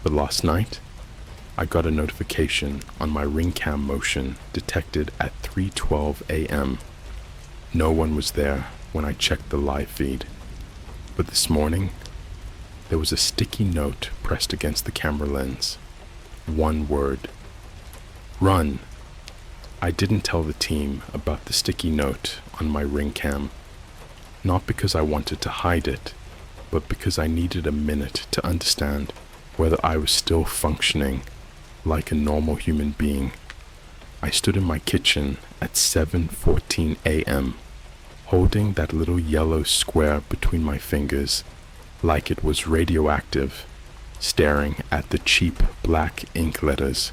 But last night, I got a notification on my ring cam motion detected at 3:12 a.m. No one was there when I checked the live feed. But this morning, there was a sticky note pressed against the camera lens. One word. Run. I didn't tell the team about the sticky note on my ring cam. Not because I wanted to hide it, but because I needed a minute to understand whether I was still functioning like a normal human being. I stood in my kitchen at 7:14 a.m., holding that little yellow square between my fingers like it was radioactive, staring at the cheap black ink letters.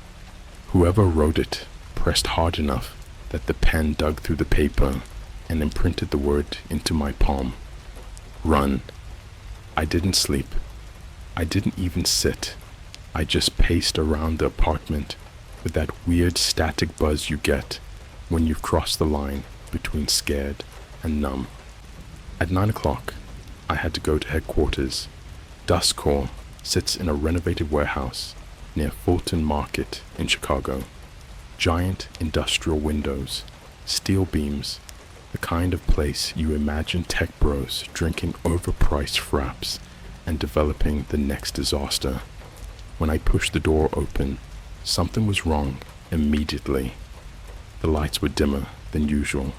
Whoever wrote it pressed hard enough that the pen dug through the paper and imprinted the word into my palm. Run. I didn't sleep. I didn't even sit. I just paced around the apartment with that weird static buzz you get when you've crossed the line between scared and numb. At 9 o'clock, I had to go to headquarters. Dust Corps sits in a renovated warehouse near Fulton Market in Chicago. Giant industrial windows, steel beams, the kind of place you imagine tech bros drinking overpriced fraps and developing the next disaster. When I pushed the door open, something was wrong immediately. The lights were dimmer than usual.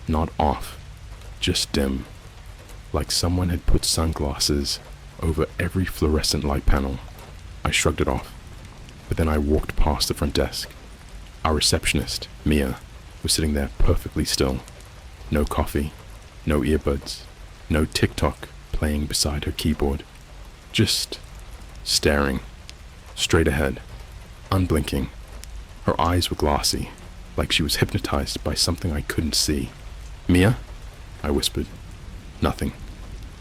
Not off, just dim, like someone had put sunglasses over every fluorescent light panel. I shrugged it off, but then I walked past the front desk. Our receptionist, Mia, was sitting there perfectly still. No coffee, no earbuds, no TikTok playing beside her keyboard. Just staring, straight ahead, unblinking. Her eyes were glassy, like she was hypnotized by something I couldn't see. Mia? I whispered. Nothing.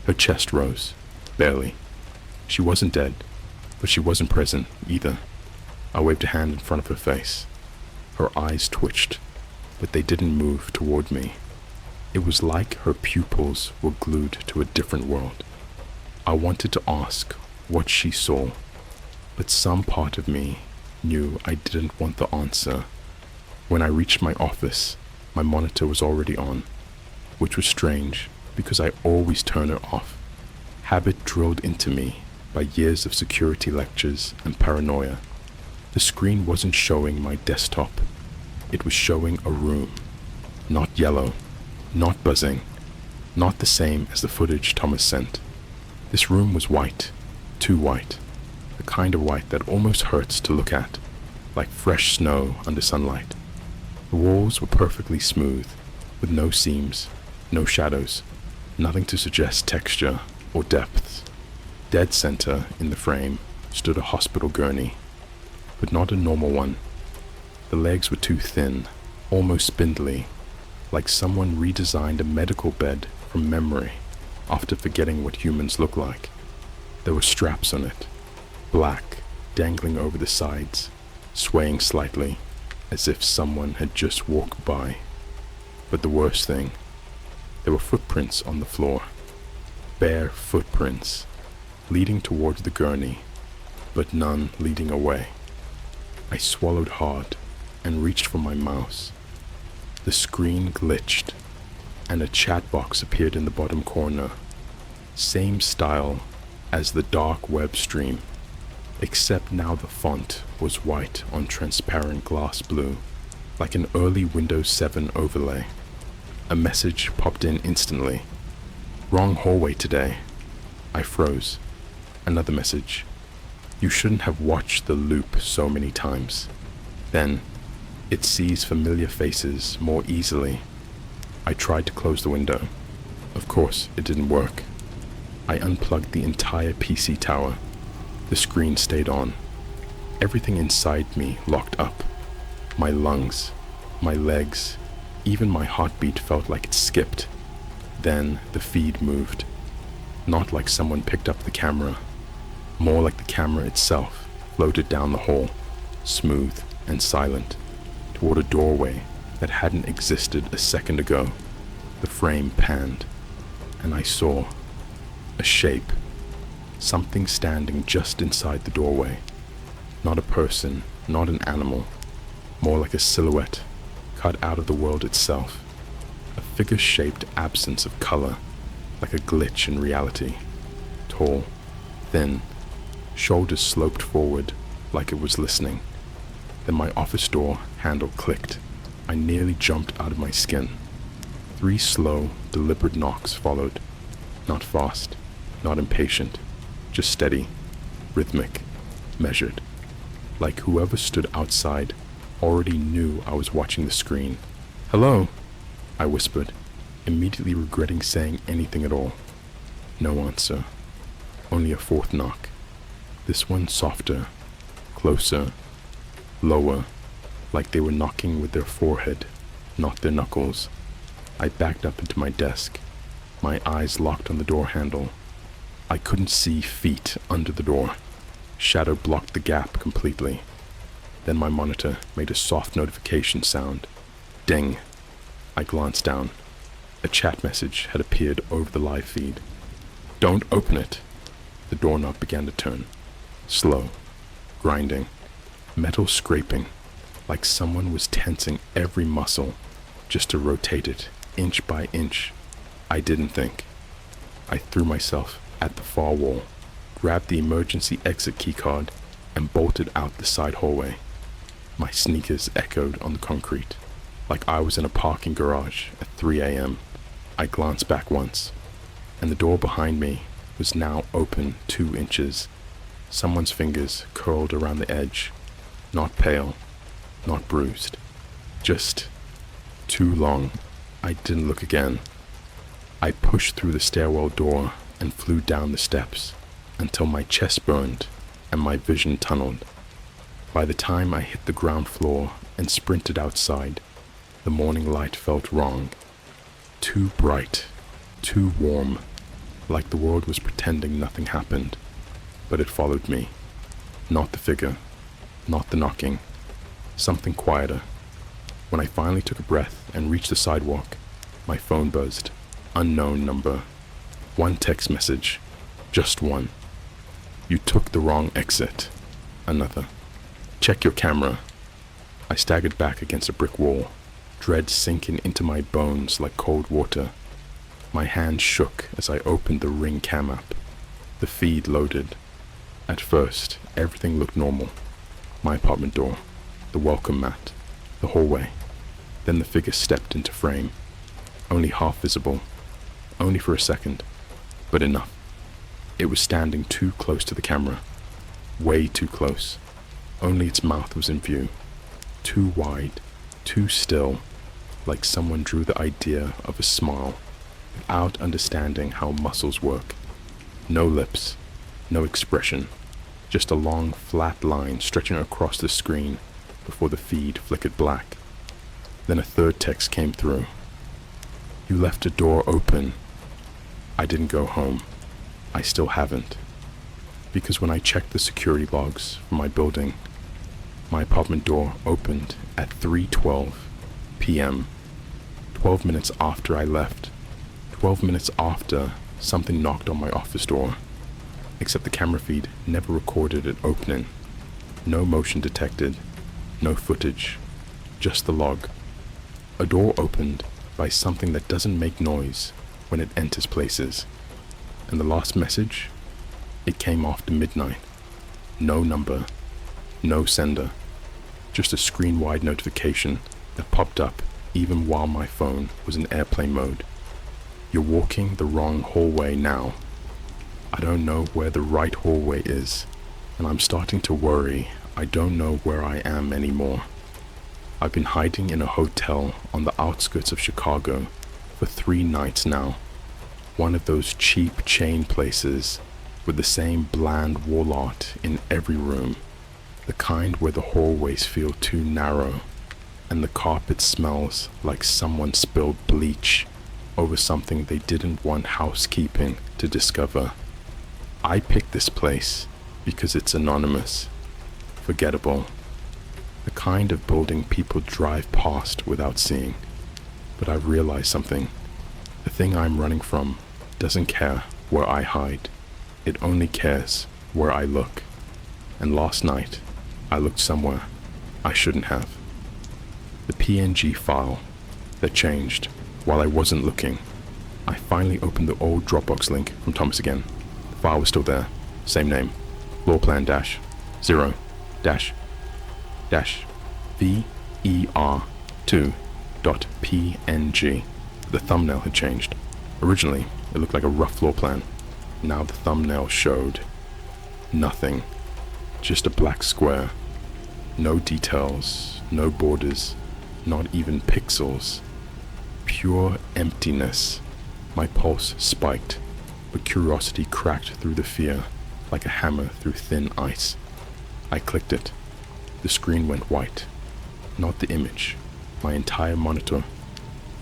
Her chest rose, barely. She wasn't dead, but she wasn't present either. I waved a hand in front of her face. Her eyes twitched, but they didn't move toward me. It was like her pupils were glued to a different world. I wanted to ask what she saw, but some part of me knew I didn't want the answer. When I reached my office, my monitor was already on, which was strange because I always turn it off. Habit drilled into me by years of security lectures and paranoia. The screen wasn't showing my desktop. It was showing a room. Not yellow, not buzzing, not the same as the footage Thomas sent. This room was white, too white, the kind of white that almost hurts to look at, like fresh snow under sunlight. The walls were perfectly smooth, with no seams, no shadows, nothing to suggest texture or depth. Dead center in the frame stood a hospital gurney, but not a normal one. The legs were too thin, almost spindly, like someone redesigned a medical bed from memory after forgetting what humans look like. There were straps on it, black, dangling over the sides, swaying slightly, as if someone had just walked by. But the worst thing, there were footprints on the floor. Bare footprints, leading towards the gurney, but none leading away. I swallowed hard and reached for my mouse. The screen glitched, and a chat box appeared in the bottom corner. Same style as the dark web stream, except now the font was white on transparent glass blue, like an early Windows 7 overlay. A message popped in instantly. Wrong hallway today. I froze. Another message. You shouldn't have watched the loop so many times. Then, it sees familiar faces more easily. I tried to close the window. Of course, it didn't work. I unplugged the entire PC tower. The screen stayed on. Everything inside me locked up. My lungs, my legs, even my heartbeat felt like it skipped. Then the feed moved. Not like someone picked up the camera. More like the camera itself floated down the hall, smooth and silent, toward a doorway that hadn't existed a second ago. The frame panned, and I saw a shape, something standing just inside the doorway. Not a person, not an animal, more like a silhouette cut out of the world itself. A figure-shaped absence of color, like a glitch in reality. Tall, thin, shoulders sloped forward like it was listening. Then my office door handle clicked. I nearly jumped out of my skin. 3 slow, deliberate knocks followed. Not fast, not impatient, just steady, rhythmic, measured. Like whoever stood outside already knew I was watching the screen. "Hello," I whispered, immediately regretting saying anything at all. No answer. Only a 4th knock. This one softer, closer, lower, like they were knocking with their forehead, not their knuckles. I backed up into my desk, my eyes locked on the door handle. I couldn't see feet under the door. Shadow blocked the gap completely. Then my monitor made a soft notification sound. Ding. I glanced down. A chat message had appeared over the live feed. "Don't open it." The doorknob began to turn. Slow. Grinding. Metal scraping. Like someone was tensing every muscle just to rotate it, inch by inch. I didn't think. I threw myself at the far wall, grabbed the emergency exit keycard, and bolted out the side hallway. My sneakers echoed on the concrete, like I was in a parking garage at 3 a.m. I glanced back once, and the door behind me was now open 2 inches. Someone's fingers curled around the edge, not pale, not bruised, just too long. I didn't look again. I pushed through the stairwell door and flew down the steps until my chest burned and my vision tunneled. By the time I hit the ground floor and sprinted outside, the morning light felt wrong. Too bright, too warm, like the world was pretending nothing happened. But it followed me. Not the figure, not the knocking, something quieter. When I finally took a breath and reached the sidewalk, my phone buzzed. Unknown number. 1 text message. Just 1. "You took the wrong exit." Another. "Check your camera." I staggered back against a brick wall, dread sinking into my bones like cold water. My hand shook as I opened the Ring cam app. The feed loaded. At first, everything looked normal. My apartment door, the welcome mat, the hallway. Then the figure stepped into frame. Only half visible. Only for a second. But enough. It was standing too close to the camera. Way too close. Only its mouth was in view. Too wide. Too still. Like someone drew the idea of a smile without understanding how muscles work. No lips. No expression. Just a long, flat line stretching across the screen before the feed flickered black. Then a 3rd text came through. "You left a door open." I didn't go home. I still haven't. Because when I checked the security logs for my building, my apartment door opened at 3:12 p.m. 12 minutes after I left. 12 minutes after something knocked on my office door. Except the camera feed never recorded it opening. No motion detected. No footage. Just the log. A door opened by something that doesn't make noise when it enters places. And the last message? It came after midnight. No number. No sender. Just a screen-wide notification that popped up even while my phone was in airplane mode. "You're walking the wrong hallway now." I don't know where the right hallway is, and I'm starting to worry I don't know where I am anymore. I've been hiding in a hotel on the outskirts of Chicago for 3 nights now. One of those cheap chain places with the same bland wall art in every room. The kind where the hallways feel too narrow and the carpet smells like someone spilled bleach over something they didn't want housekeeping to discover. I picked this place because it's anonymous, forgettable, the kind of building people drive past without seeing. But I've realized something. The thing I'm running from doesn't care where I hide. It only cares where I look. And last night, I looked somewhere I shouldn't have. The PNG file that changed while I wasn't looking. I finally opened the old Dropbox link from Thomas again. The file was still there. Same name. Floor plan dash 0 dash dash ver2.png. The thumbnail had changed. Originally, it looked like a rough floor plan. Now the thumbnail showed nothing. Just a black square. No details, no borders, not even pixels. Pure emptiness. My pulse spiked, but curiosity cracked through the fear like a hammer through thin ice. I clicked it. The screen went white. Not the image, my entire monitor,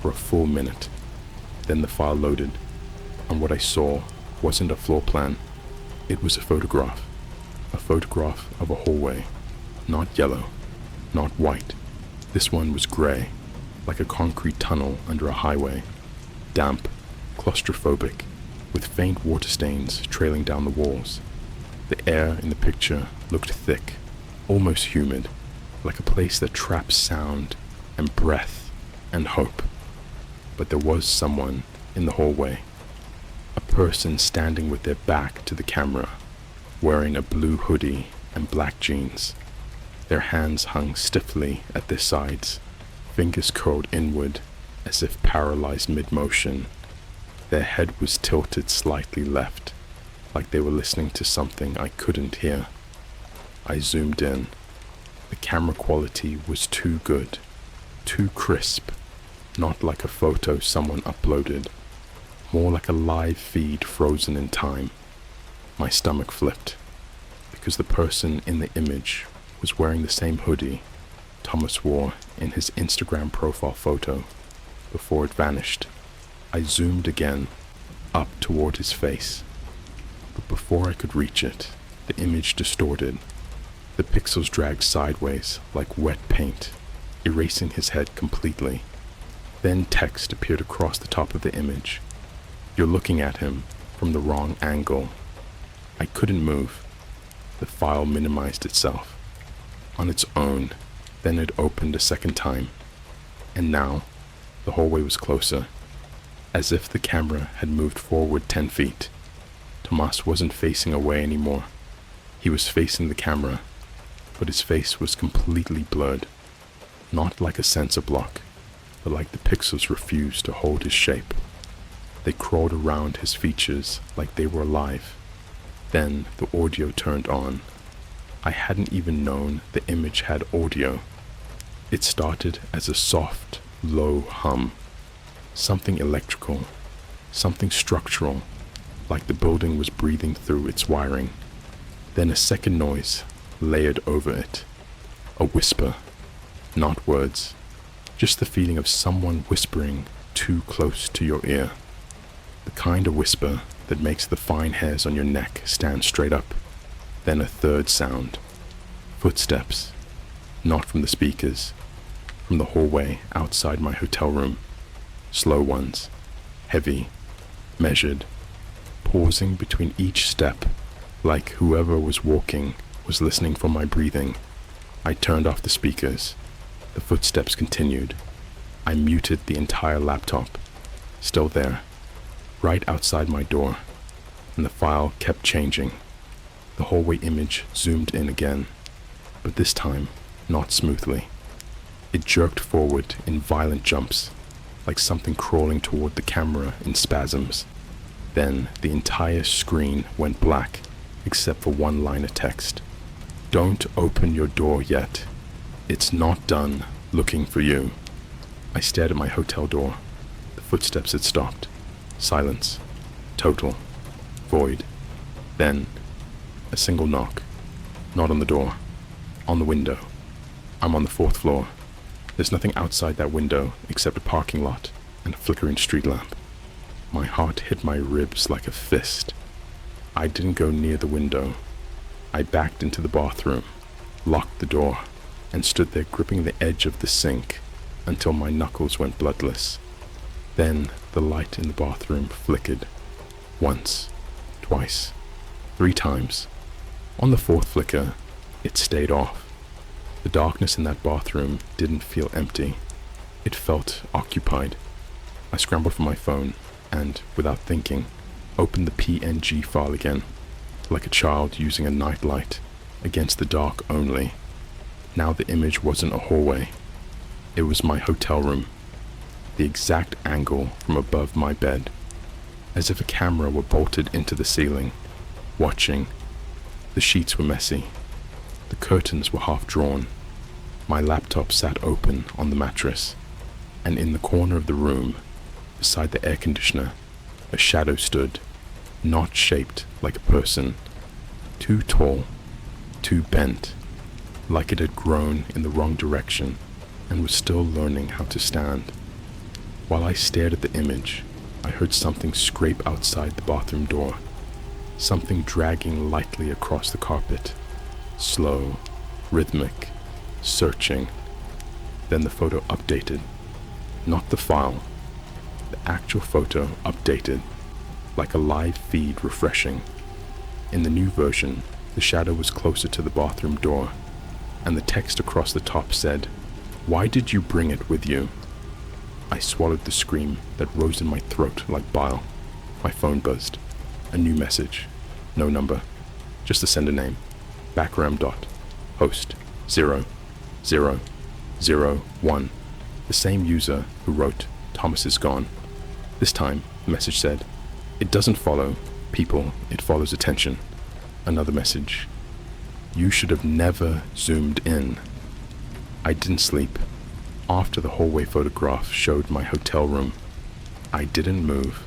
for a full minute. Then the file loaded, and what I saw wasn't a floor plan. It was a photograph of a hallway. Not yellow, not white. This one was gray, like a concrete tunnel under a highway. Damp, claustrophobic, with faint water stains trailing down the walls. The air in the picture looked thick, almost humid, like a place that traps sound and breath and hope. But there was someone in the hallway. A person standing with their back to the camera, wearing a blue hoodie and black jeans. Their hands hung stiffly at their sides, fingers curled inward as if paralyzed mid-motion. Their head was tilted slightly left, like they were listening to something I couldn't hear. I zoomed in. The camera quality was too good, too crisp, not like a photo someone uploaded, more like a live feed frozen in time. My stomach flipped, because the person in the image was wearing the same hoodie Thomas wore in his Instagram profile photo before it vanished. I zoomed again, up toward his face, but before I could reach it, the image distorted. The pixels dragged sideways like wet paint, erasing his head completely. Then text appeared across the top of the image. You're looking at him from the wrong angle. I couldn't move. The file minimized itself on its own, then it opened a second time. And now, the hallway was closer, as if the camera had moved forward 10 feet. Tomas wasn't facing away anymore. He was facing the camera, but his face was completely blurred. Not like a sensor block, but like the pixels refused to hold his shape. They crawled around his features like they were alive. Then the audio turned on. I hadn't even known the image had audio. It started as a soft, low hum. Something electrical, something structural, like the building was breathing through its wiring. Then a second noise layered over it. A whisper, not words, just the feeling of someone whispering too close to your ear. The kind of whisper that makes the fine hairs on your neck stand straight up. Then a third sound. Footsteps. Not from the speakers. From the hallway outside my hotel room. Slow ones. Heavy. Measured. Pausing between each step, like whoever was walking was listening for my breathing. I turned off the speakers. The footsteps continued. I muted the entire laptop. Still there. Right outside my door. And the file kept changing. The hallway image zoomed in again, but this time, not smoothly. It jerked forward in violent jumps, like something crawling toward the camera in spasms. Then the entire screen went black, except for one line of text. Don't open your door yet. It's not done looking for you. I stared at my hotel door. The footsteps had stopped. Silence. Total. Void. Then, a single knock. Not on the door. On the window. I'm on the 4th floor. There's nothing outside that window except a parking lot and a flickering street lamp. My heart hit my ribs like a fist. I didn't go near the window. I backed into the bathroom, locked the door, and stood there gripping the edge of the sink until my knuckles went bloodless. Then the light in the bathroom flickered. Once, twice, 3 times. On the 4th flicker, it stayed off. The darkness in that bathroom didn't feel empty. It felt occupied. I scrambled for my phone and, without thinking, opened the PNG file again, like a child using a nightlight against the dark only. Now the image wasn't a hallway. It was my hotel room, the exact angle from above my bed, as if a camera were bolted into the ceiling, watching. The sheets were messy. The curtains were half drawn. My laptop sat open on the mattress, and in the corner of the room, beside the air conditioner, a shadow stood, not shaped like a person, too tall, too bent, like it had grown in the wrong direction and was still learning how to stand. While I stared at the image, I heard something scrape outside the bathroom door, something dragging lightly across the carpet, slow, rhythmic, searching. Then the photo updated. Not the file. The actual photo updated, like a live feed refreshing. In the new version, the shadow was closer to the bathroom door, and the text across the top said, "Why did you bring it with you?" I swallowed the scream that rose in my throat like bile. My phone buzzed. A new message. No number. Just a sender name. Backram dot. Host. 00001. The same user who wrote, "Thomas is gone." This time, the message said, "It doesn't follow people, it follows attention." Another message. "You should have never zoomed in." I didn't sleep. After the hallway photograph showed my hotel room, I didn't move.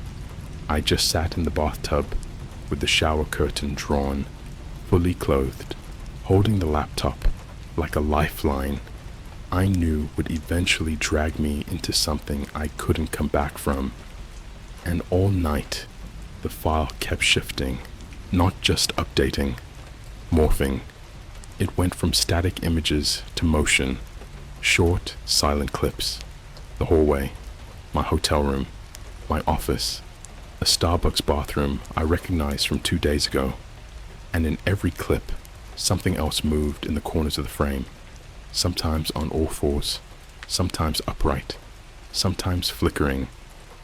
I just sat in the bathtub with the shower curtain drawn, fully clothed, holding the laptop like a lifeline I knew would eventually drag me into something I couldn't come back from. And all night, the file kept shifting, not just updating, morphing. It went from static images to motion, short, silent clips. The hallway, my hotel room, my office, a Starbucks bathroom I recognized from 2 days ago. And in every clip, something else moved in the corners of the frame, sometimes on all fours, sometimes upright, sometimes flickering,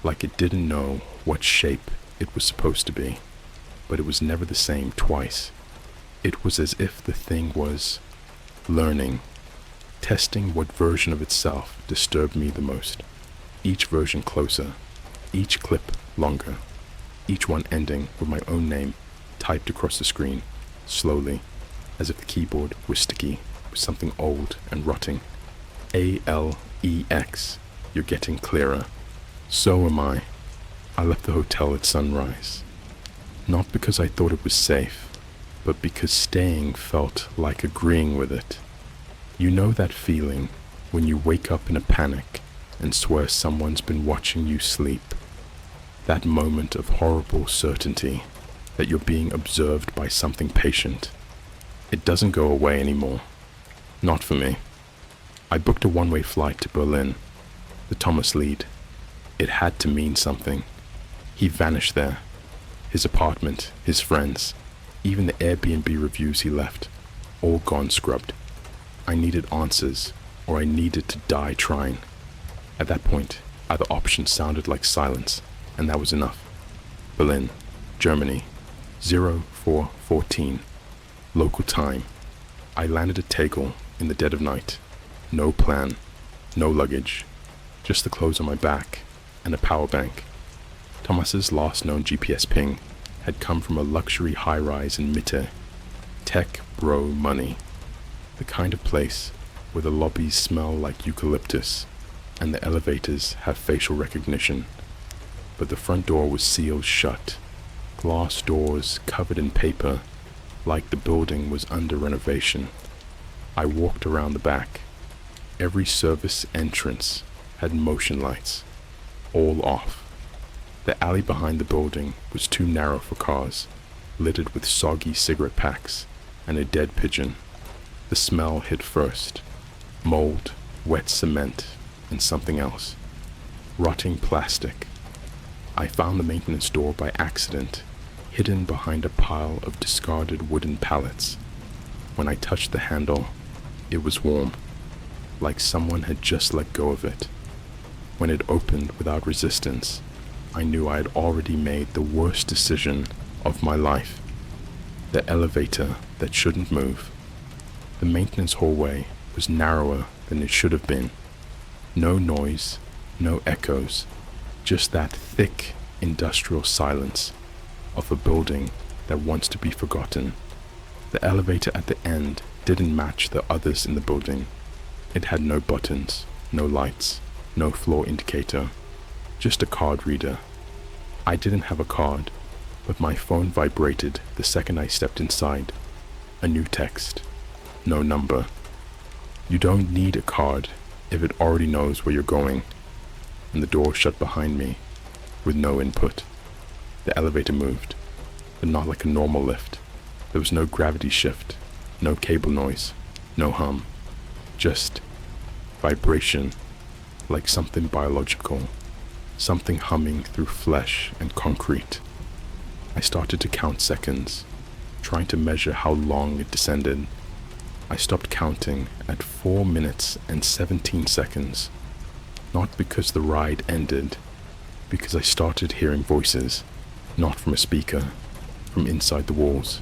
like it didn't know what shape it was supposed to be, but it was never the same twice. It was as if the thing was learning, testing what version of itself disturbed me the most. Each version closer, each clip longer, each one ending with my own name typed across the screen, slowly, as if the keyboard was sticky with something old and rotting. ALEX, you're getting clearer. So am I. I left the hotel at sunrise. Not because I thought it was safe, but because staying felt like agreeing with it. You know that feeling when you wake up in a panic and swear someone's been watching you sleep? That moment of horrible certainty that you're being observed by something patient. It doesn't go away anymore. Not for me. I booked a one-way flight to Berlin, the Thomas lead. It had to mean something. He vanished there. His apartment, his friends, even the Airbnb reviews he left, all gone scrubbed. I needed answers, or I needed to die trying. At that point, either option sounded like silence, and that was enough. Berlin, Germany, 0414. Local time. I landed at Tegel in the dead of night. No plan, no luggage, just the clothes on my back and a power bank. Thomas's last known GPS ping had come from a luxury high-rise in Mitte. Tech bro money. The kind of place where the lobbies smell like eucalyptus and the elevators have facial recognition. But the front door was sealed shut, glass doors covered in paper, like the building was under renovation. I walked around the back. Every service entrance had motion lights, all off. The alley behind the building was too narrow for cars, littered with soggy cigarette packs and a dead pigeon. The smell hit first. Mold, wet cement, and something else. Rotting plastic. I found the maintenance door by accident, hidden behind a pile of discarded wooden pallets. When I touched the handle, It was warm, like someone had just let go of it. When it opened without resistance, I knew I had already made the worst decision of my life. The elevator that shouldn't move. The maintenance hallway was narrower than it should have been. No noise, no echoes, just that thick industrial silence of a building that wants to be forgotten. The elevator at the end didn't match the others in the building. It had no buttons, no lights, no floor indicator, just a card reader. I didn't have a card, but my phone vibrated the second I stepped inside. A new text, no number. You don't need a card if it already knows where you're going. And the door shut behind me with no input. The elevator moved, but not like a normal lift. There was no gravity shift, no cable noise, no hum, just vibration, like something biological, something humming through flesh and concrete. I started to count seconds, trying to measure how long it descended. I stopped counting at 4 minutes and 17 seconds, not because the ride ended, because I started hearing voices, not from a speaker, from inside the walls,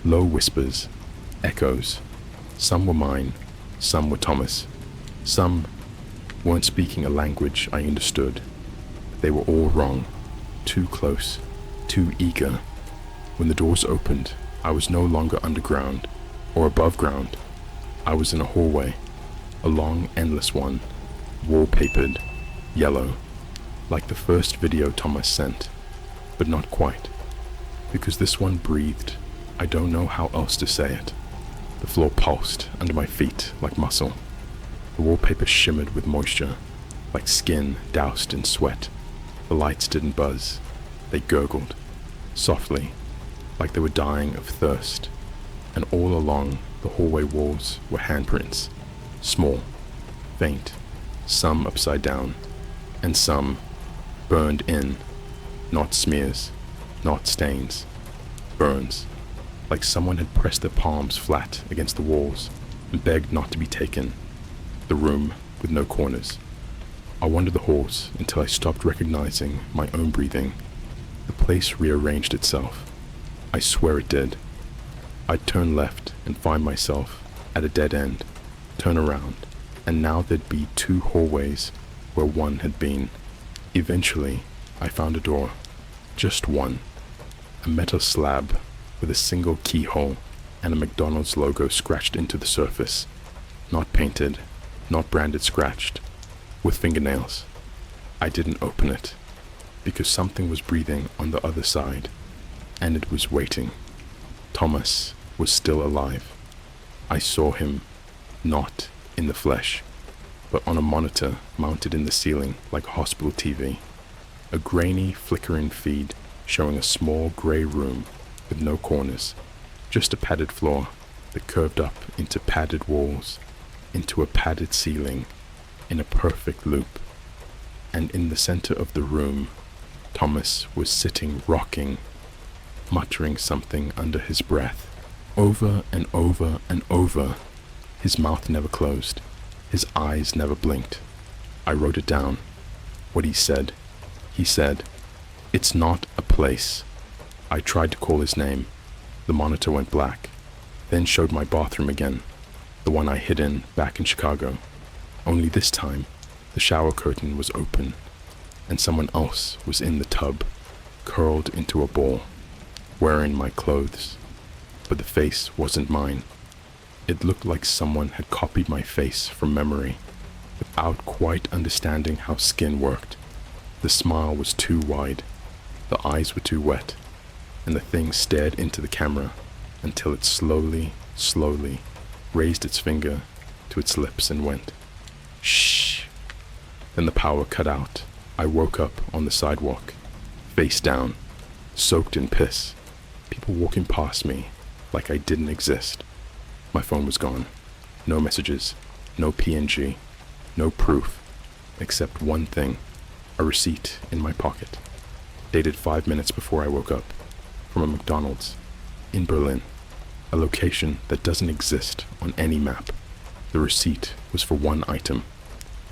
low whispers, echoes. Some were mine, some were Thomas, some weren't speaking a language I understood. They were all wrong, too close, too eager. When the doors opened, I was no longer underground or above ground. I was in a hallway, a long, endless one, wallpapered, yellow, like the first video Thomas sent, but not quite, because this one breathed. I don't know how else to say it. The floor pulsed under my feet like muscle. The wallpaper shimmered with moisture, like skin doused in sweat. The lights didn't buzz. They gurgled, softly, like they were dying of thirst. And all along the hallway walls were handprints, small, faint, some upside down, and some burned in, not smears, not stains, burns, like someone had pressed their palms flat against the walls and begged not to be taken. The room with no corners. I wandered the halls until I stopped recognizing my own breathing. The place rearranged itself. I swear it did. I'd turn left and find myself at a dead end, turn around, and now there'd be 2 hallways where one had been. Eventually, I found a door, just one, a metal slab with a single keyhole and a McDonald's logo scratched into the surface, not painted, not branded, scratched, with fingernails. I didn't open it, because something was breathing on the other side, and it was waiting. Thomas was still alive. I saw him, not in the flesh, but on a monitor mounted in the ceiling like a hospital TV. A grainy, flickering feed showing a small grey room with no corners, just a padded floor that curved up into padded walls, into a padded ceiling, in a perfect loop. And in the center of the room, Thomas was sitting rocking, muttering something under his breath, over and over and over. His mouth never closed, his eyes never blinked. I wrote it down. What he said, "It's not a place." I tried to call his name. The monitor went black, then showed my bathroom again, the one I hid in back in Chicago. Only this time, the shower curtain was open, and someone else was in the tub, curled into a ball, wearing my clothes. But the face wasn't mine. It looked like someone had copied my face from memory, without quite understanding how skin worked. The smile was too wide, the eyes were too wet, and the thing stared into the camera until it slowly raised its finger to its lips and went, "Shh." Then the power cut out. I woke up on the sidewalk, face down, soaked in piss, people walking past me like I didn't exist. My phone was gone. No messages, no PNG, no proof, except one thing, a receipt in my pocket, dated 5 minutes before I woke up, from a McDonald's in Berlin, a location that doesn't exist on any map. The receipt was for one item: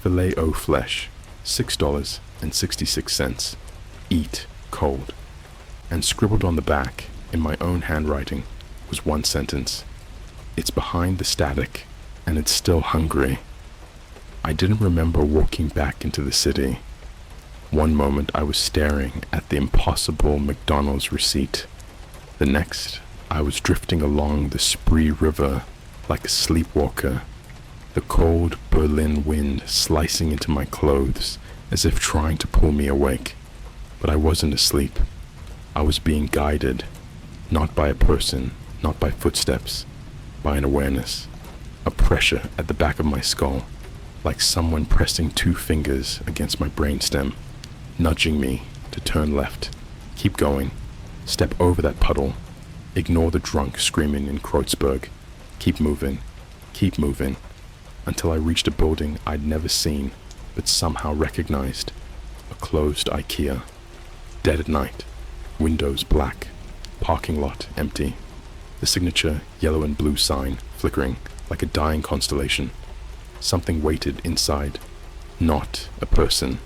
filet o flesh, $6.66. Eat cold. And scribbled on the back, in my own handwriting, was one sentence: it's behind the static, and it's still hungry. I didn't remember walking back into the city. One moment I was staring at the impossible McDonald's receipt. The next, I was drifting along the Spree River like a sleepwalker, the cold Berlin wind slicing into my clothes as if trying to pull me awake. But I wasn't asleep. I was being guided, not by a person, not by footsteps, by an awareness, a pressure at the back of my skull, like someone pressing two fingers against my brainstem, nudging me to turn left, keep going, step over that puddle, ignore the drunk screaming in Kreuzberg, keep moving, until I reached a building I'd never seen but somehow recognized, a closed IKEA, dead at night, windows black, parking lot empty, the signature yellow and blue sign flickering like a dying constellation. Something waited inside, not a person,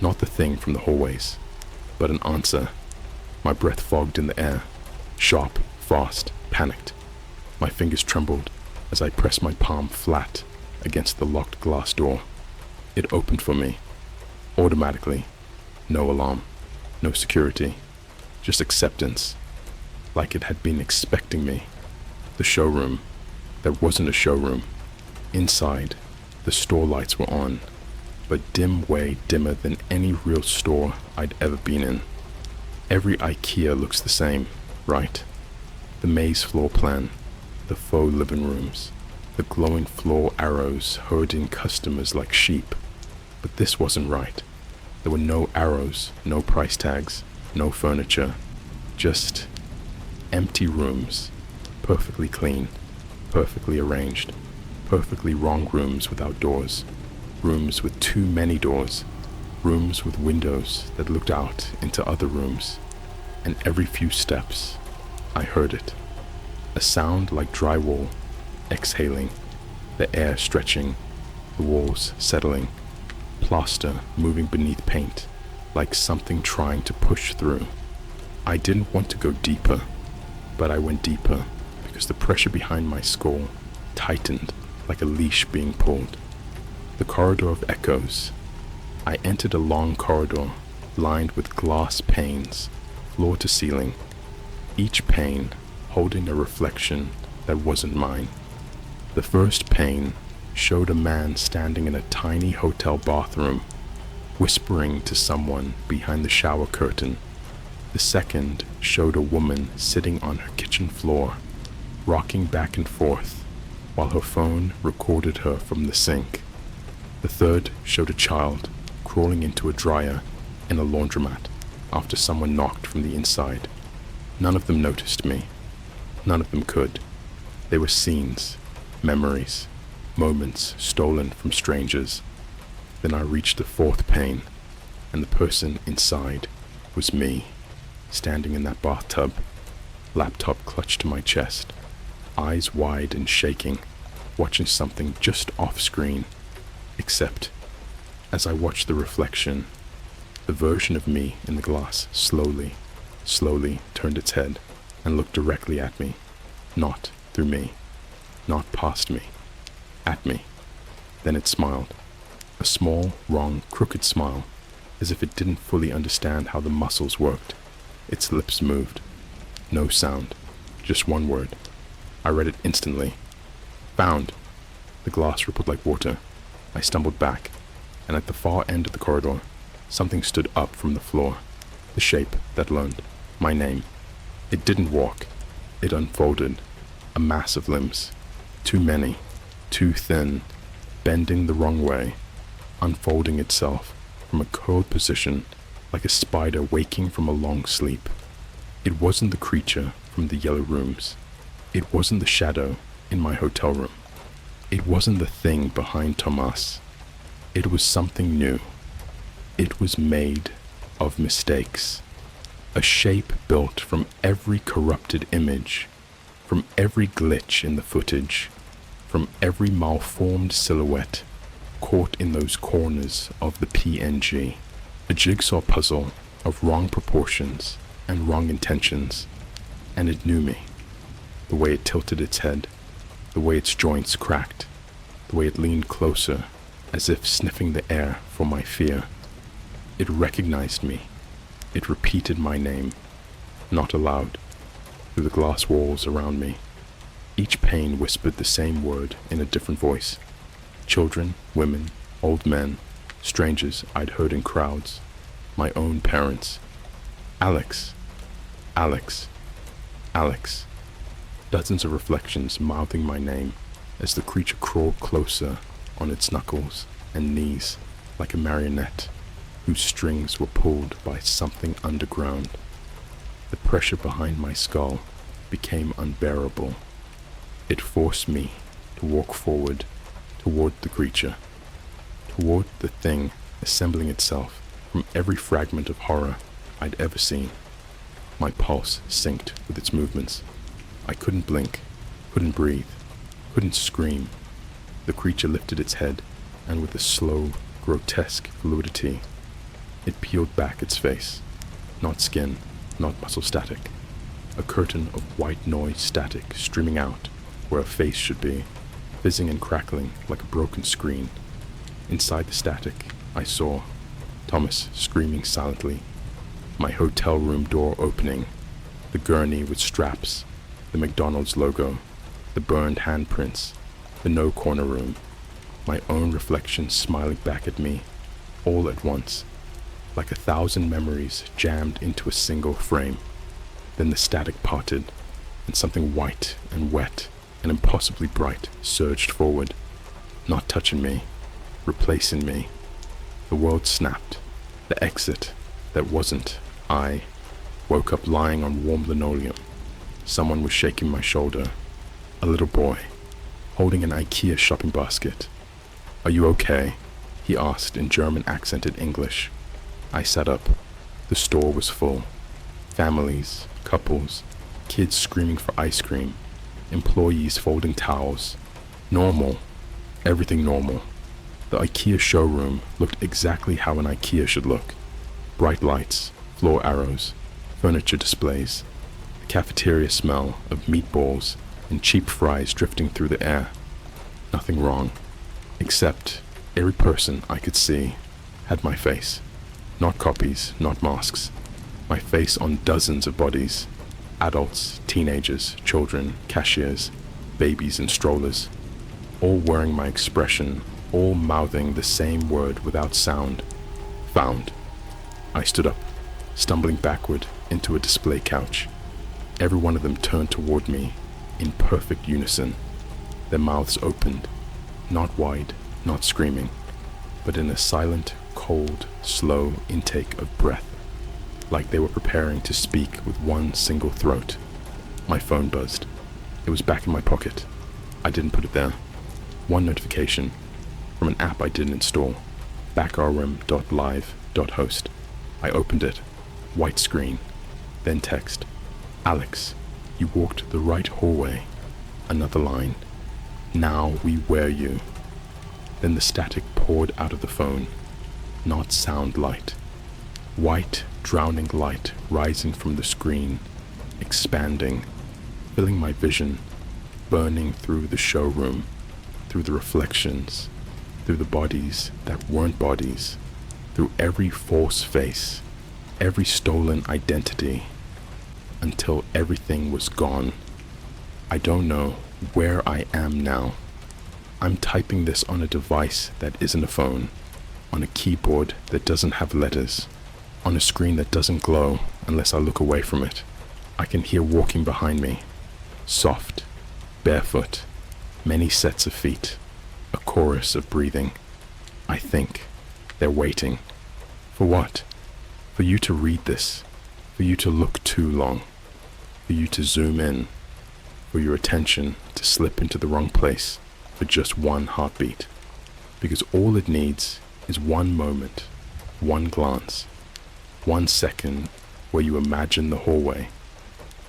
not the thing from the hallways, but an answer. My breath fogged in the air, sharp, fast, panicked. My fingers trembled as I pressed my palm flat against the locked glass door. It opened for me, automatically. No alarm, no security, just acceptance, like it had been expecting me. The showroom, there wasn't a showroom. Inside, the store lights were on, but dim way dimmer than any real store I'd ever been in. Every IKEA looks the same, right? The maze floor plan, the faux living rooms, the glowing floor arrows herding customers like sheep. But this wasn't right. There were no arrows, no price tags, no furniture, just empty rooms, perfectly clean, perfectly arranged, perfectly wrong rooms without doors, rooms with too many doors, rooms with windows that looked out into other rooms. And every few steps, I heard it, a sound like drywall, exhaling, the air stretching, the walls settling, plaster moving beneath paint, like something trying to push through. I didn't want to go deeper, but I went deeper because the pressure behind my skull tightened like a leash being pulled. The corridor of echoes. I entered a long corridor lined with glass panes, floor to ceiling, each pane holding a reflection that wasn't mine. The first pane showed a man standing in a tiny hotel bathroom, whispering to someone behind the shower curtain. The second showed a woman sitting on her kitchen floor, rocking back and forth, while her phone recorded her from the sink. The third showed a child crawling into a dryer in a laundromat after someone knocked from the inside. None of them noticed me. None of them could. They were scenes, memories, moments stolen from strangers. Then I reached the fourth pane, and the person inside was me, standing in that bathtub, laptop clutched to my chest, eyes wide and shaking, watching something just off screen. Except, as I watched the reflection, the version of me in the glass slowly turned its head and looked directly at me, not through me, not past me, at me. Then it smiled, a small, wrong, crooked smile, as if it didn't fully understand how the muscles worked. Its lips moved. No sound, just one word. I read it instantly. Found. The glass rippled like water. I stumbled back, and at the far end of the corridor, something stood up from the floor, the shape that learned my name. It didn't walk. It unfolded, a mass of limbs, too many, too thin, bending the wrong way, unfolding itself from a curled position like a spider waking from a long sleep. It wasn't the creature from the yellow rooms. It wasn't the shadow in my hotel room. It wasn't the thing behind Thomas. It was something new. It was made of mistakes. A shape built from every corrupted image, from every glitch in the footage, from every malformed silhouette caught in those corners of the PNG, a jigsaw puzzle of wrong proportions and wrong intentions, and it knew me. The way it tilted its head, the way its joints cracked, the way it leaned closer as if sniffing the air for my fear. It recognized me. It repeated my name, not aloud, through the glass walls around me. Each pane whispered the same word in a different voice. Children, women, old men, strangers I'd heard in crowds, my own parents. Alex, Alex, Alex. Dozens of reflections mouthing my name as the creature crawled closer on its knuckles and knees like a marionette whose strings were pulled by something underground. The pressure behind my skull became unbearable. It forced me to walk forward toward the creature, toward the thing assembling itself from every fragment of horror I'd ever seen. My pulse synced with its movements. I couldn't blink, couldn't breathe, couldn't scream. The creature lifted its head, and with a slow, grotesque fluidity, it peeled back its face. Not skin, not muscle static. A curtain of white noise static streaming out where a face should be, fizzing and crackling like a broken screen. Inside the static, I saw Thomas screaming silently, my hotel room door opening, the gurney with straps, the McDonald's logo, the burned handprints, the no corner room, my own reflection smiling back at me, all at once, like 1,000 memories jammed into a single frame. Then the static parted, and something white and wet and impossibly bright surged forward, not touching me, replacing me. The world snapped. The exit that wasn't I woke up lying on warm linoleum. Someone was shaking my shoulder. A little boy, holding an IKEA shopping basket. "Are you okay?" he asked in German accented English. I sat up. The store was full. Families, couples, kids screaming for ice cream, employees folding towels. Normal. Everything normal. The IKEA showroom looked exactly how an IKEA should look. Bright lights, floor arrows, furniture displays, the cafeteria smell of meatballs and cheap fries drifting through the air. Nothing wrong, except every person I could see had my face. Not copies, not masks. My face on dozens of bodies. Adults, teenagers, children, cashiers, babies in strollers. All wearing my expression, all mouthing the same word without sound. Found. I stood up, stumbling backward into a display couch. Every one of them turned toward me in perfect unison. Their mouths opened, not wide, not screaming, but in a silent, cold, slow intake of breath, like they were preparing to speak with one single throat. My phone buzzed. It was back in my pocket. I didn't put it there. One notification from an app I didn't install, backrm.live.host. I opened it. White screen. Then text. "Alex, you walked the right hallway." Another line. "Now we wear you." Then the static poured out of the phone. Not sound light. White, drowning light rising from the screen, expanding, filling my vision, burning through the showroom, through the reflections, through the bodies that weren't bodies, through every false face, every stolen identity, until everything was gone. I don't know where I am now. I'm typing this on a device that isn't a phone, on a keyboard that doesn't have letters, on a screen that doesn't glow unless I look away from it. I can hear walking behind me, soft, barefoot, many sets of feet, a chorus of breathing. I think they're waiting. For what? For you to read this, for you to look too long, for you to zoom in, for your attention to slip into the wrong place for just one heartbeat. Because all it needs is one moment, one glance, 1 second where you imagine the hallway,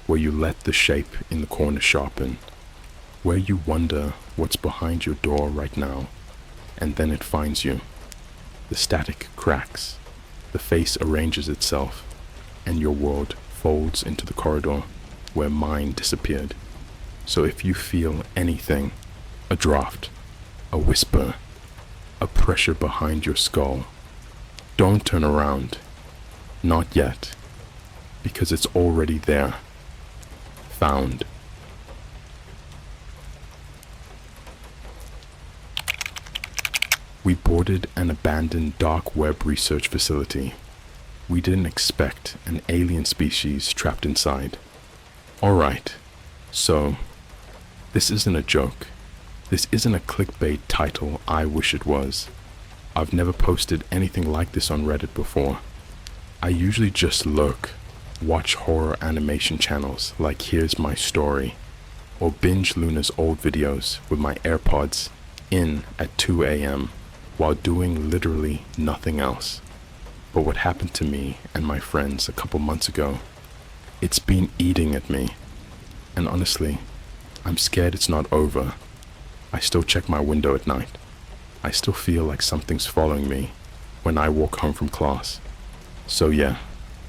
where you let the shape in the corner sharpen, where you wonder what's behind your door right now, and then it finds you. The static cracks, the face arranges itself, and your world folds into the corridor where mine disappeared. So if you feel anything, a draft, a whisper, a pressure behind your skull, don't turn around. Not yet, because it's already there. Found. We boarded an abandoned dark web research facility. We didn't expect an alien species trapped inside. Alright, so this isn't a joke. This isn't a clickbait title I wish it was. I've never posted anything like this on Reddit before. I usually just lurk, watch horror animation channels like Here's My Story, or binge Luna's old videos with my AirPods in at 2 a.m. while doing literally nothing else. But what happened to me and my friends a couple months ago, it's been eating at me. And honestly, I'm scared it's not over. I still check my window at night. I still feel like something's following me when I walk home from class. So yeah,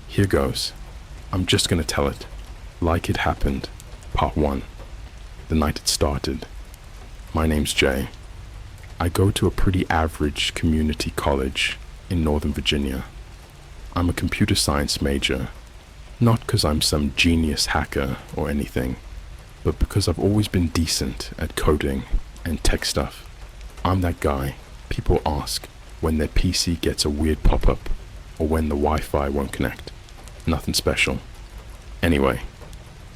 here goes. I'm just gonna tell it, like it happened, part 1, the night it started. My name's Jay. I go to a pretty average community college in Northern Virginia. I'm a computer science major, not because I'm some genius hacker or anything, but because I've always been decent at coding and tech stuff. I'm that guy people ask when their PC gets a weird pop-up or when the Wi-Fi won't connect. Nothing special. Anyway,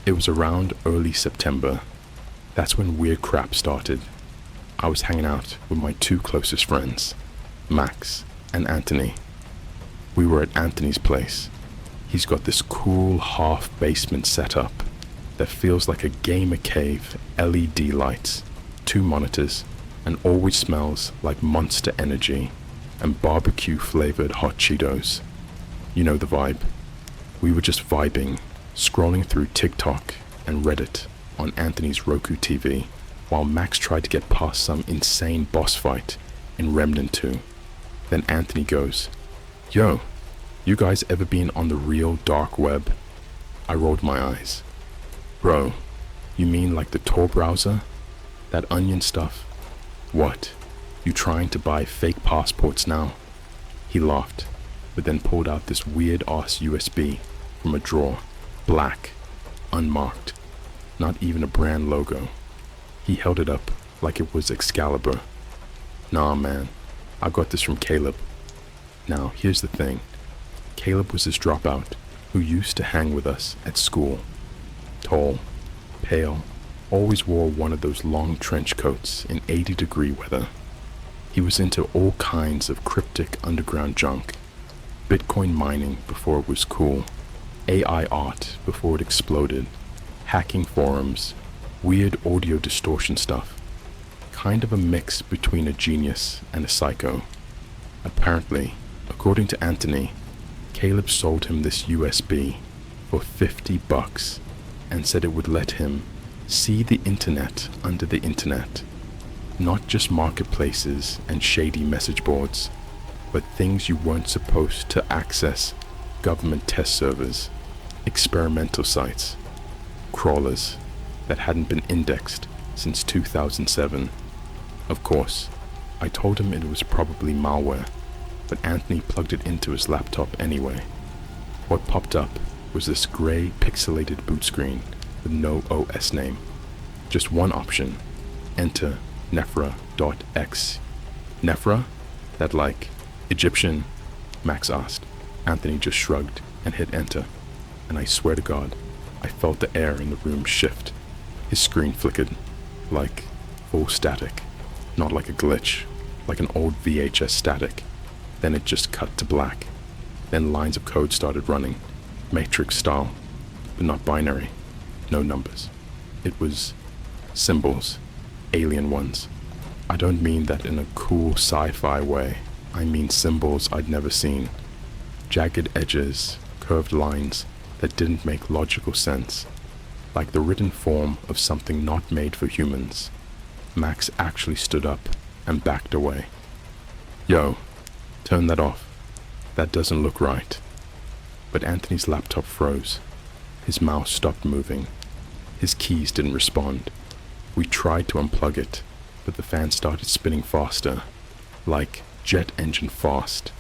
it was around early September. That's when weird crap started. I was hanging out with my 2 closest friends, Max and Anthony. We were at Anthony's place. He's got this cool half-basement setup that feels like a gamer cave, LED lights, 2 monitors, and always smells like Monster Energy and barbecue-flavored hot Cheetos. You know the vibe. We were just vibing, scrolling through TikTok and Reddit on Anthony's Roku TV, while Max tried to get past some insane boss fight in Remnant 2. Then Anthony goes, "Yo, you guys ever been on the real dark web?" I rolled my eyes. "Bro, you mean like the Tor browser? That onion stuff? What, you trying to buy fake passports now?" He laughed, but then pulled out this weird-ass USB from a drawer, black, unmarked, not even a brand logo. He held it up like it was Excalibur. "Nah, man, I got this from Caleb." Now, here's the thing. Caleb was this dropout who used to hang with us at school. Tall, pale, always wore one of those long trench coats in 80-degree weather. He was into all kinds of cryptic underground junk. Bitcoin mining before it was cool, AI art before it exploded, hacking forums, weird audio distortion stuff. Kind of a mix between a genius and a psycho. Apparently, according to Anthony, Caleb sold him this USB for $50 and said it would let him see the internet under the internet. Not just marketplaces and shady message boards, but things you weren't supposed to access: government test servers, experimental sites, crawlers that hadn't been indexed since 2007. Of course, I told him it was probably malware, but Anthony plugged it into his laptop anyway. What popped up was this gray pixelated boot screen with no OS name. Just one option: enter Nephra.x. Nephra? That like Egyptian? Max asked. Anthony just shrugged and hit enter, and I swear to God, I felt the air in the room shift. His screen flickered, like full static, not like a glitch, like an old VHS static. Then it just cut to black. Then lines of code started running, matrix style, but not binary, no numbers. It was symbols, alien ones. I don't mean that in a cool sci-fi way. I mean symbols I'd never seen. Jagged edges, curved lines that didn't make logical sense. like the written form of something not made for humans. Max actually stood up and backed away. "Yo, turn that off. That doesn't look right." But Anthony's laptop froze. His mouse stopped moving. His keys didn't respond. We tried to unplug it, but the fan started spinning faster, like jet engine fast.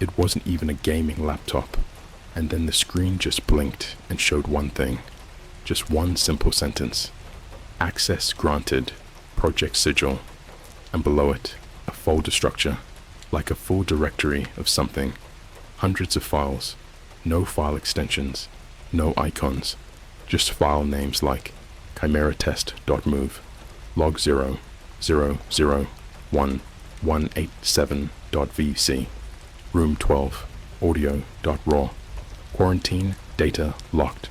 It wasn't even a gaming laptop. And then the screen just blinked and showed one thing. Just one simple sentence. "Access granted. Project sigil." And below it, a folder structure, like a full directory of something. Hundreds of files. No file extensions. No icons. Just file names like chimeratest.move, log 0001187.vc, room 12, audio.raw, quarantine data locked.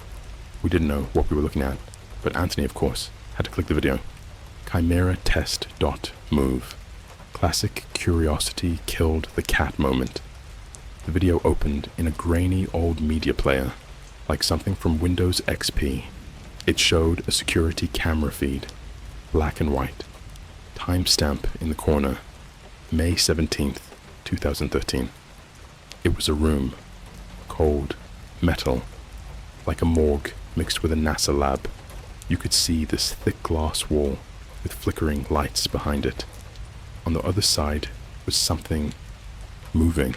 We didn't know what we were looking at, but Anthony, of course, had to click the video. Chimeratest.move. Classic curiosity killed the cat moment. The video opened in a grainy old media player, like something from Windows XP. It showed a security camera feed, black and white. Timestamp in the corner, May 17th, 2013. It was a room, cold, metal, like a morgue mixed with a NASA lab. You could see this thick glass wall with flickering lights behind it. On the other side was something moving.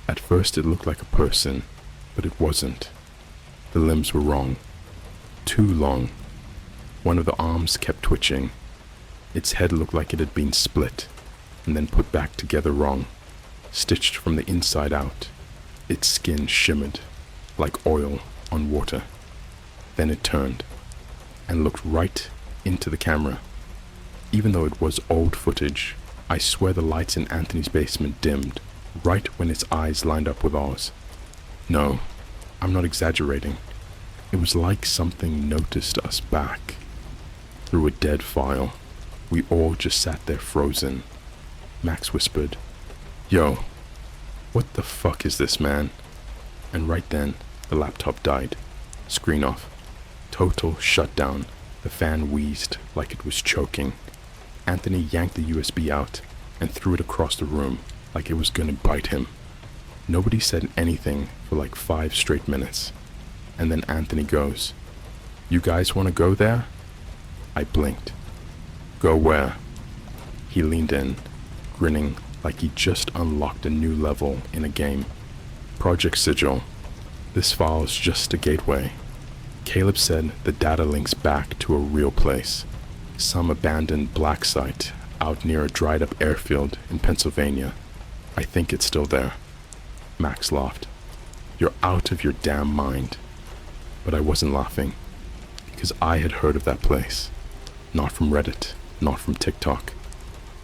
At first it looked like a person, but it wasn't. The limbs were wrong. Too long. One of the arms kept twitching. Its head looked like it had been split, and then put back together wrong, stitched from the inside out. Its skin shimmered, like oil on water. Then it turned, and looked right into the camera. Even though it was old footage, I swear the lights in Anthony's basement dimmed, right when its eyes lined up with ours. No, I'm not exaggerating. It was like something noticed us back. Through a dead file, we all just sat there frozen. Max whispered, "Yo, what the fuck is this, man?" And right then, the laptop died. Screen off. Total shutdown. The fan wheezed like it was choking. Anthony yanked the USB out and threw it across the room like it was gonna bite him. Nobody said anything for like 5 straight minutes. And then Anthony goes, "You guys wanna go there?" I blinked. "Go where?" He leaned in, grinning like he just unlocked a new level in a game. "Project Sigil. This file's just a gateway." Caleb said the data links back to a real place. Some abandoned black site out near a dried up airfield in Pennsylvania. I think it's still there. Max laughed. "You're out of your damn mind." But I wasn't laughing, because I had heard of that place. Not from Reddit, not from TikTok.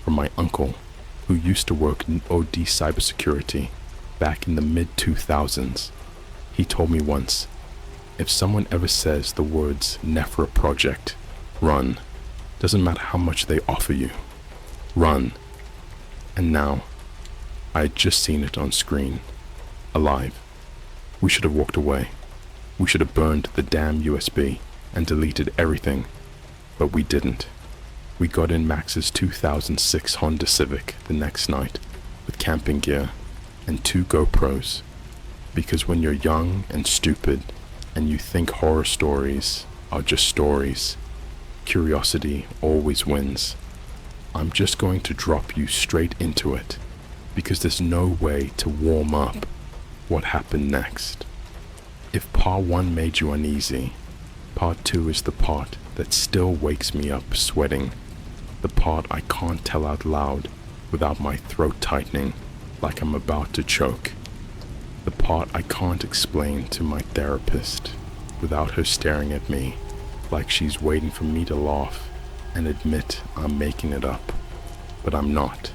From my uncle, who used to work in OD cybersecurity back in the mid-2000s. He told me once, if someone ever says the words Nephra Project, run. Doesn't matter how much they offer you. Run. And now, I had just seen it on screen. Alive. We should have walked away. We should have burned the damn USB and deleted everything. But we didn't. We got in Max's 2006 Honda Civic the next night with camping gear and 2 GoPros. Because when you're young and stupid and you think horror stories are just stories, curiosity always wins. I'm just going to drop you straight into it because there's no way to warm up what happened next. If part 1 made you uneasy, part 2 is the part that still wakes me up sweating. The part I can't tell out loud without my throat tightening like I'm about to choke. The part I can't explain to my therapist without her staring at me like she's waiting for me to laugh and admit I'm making it up. But I'm not.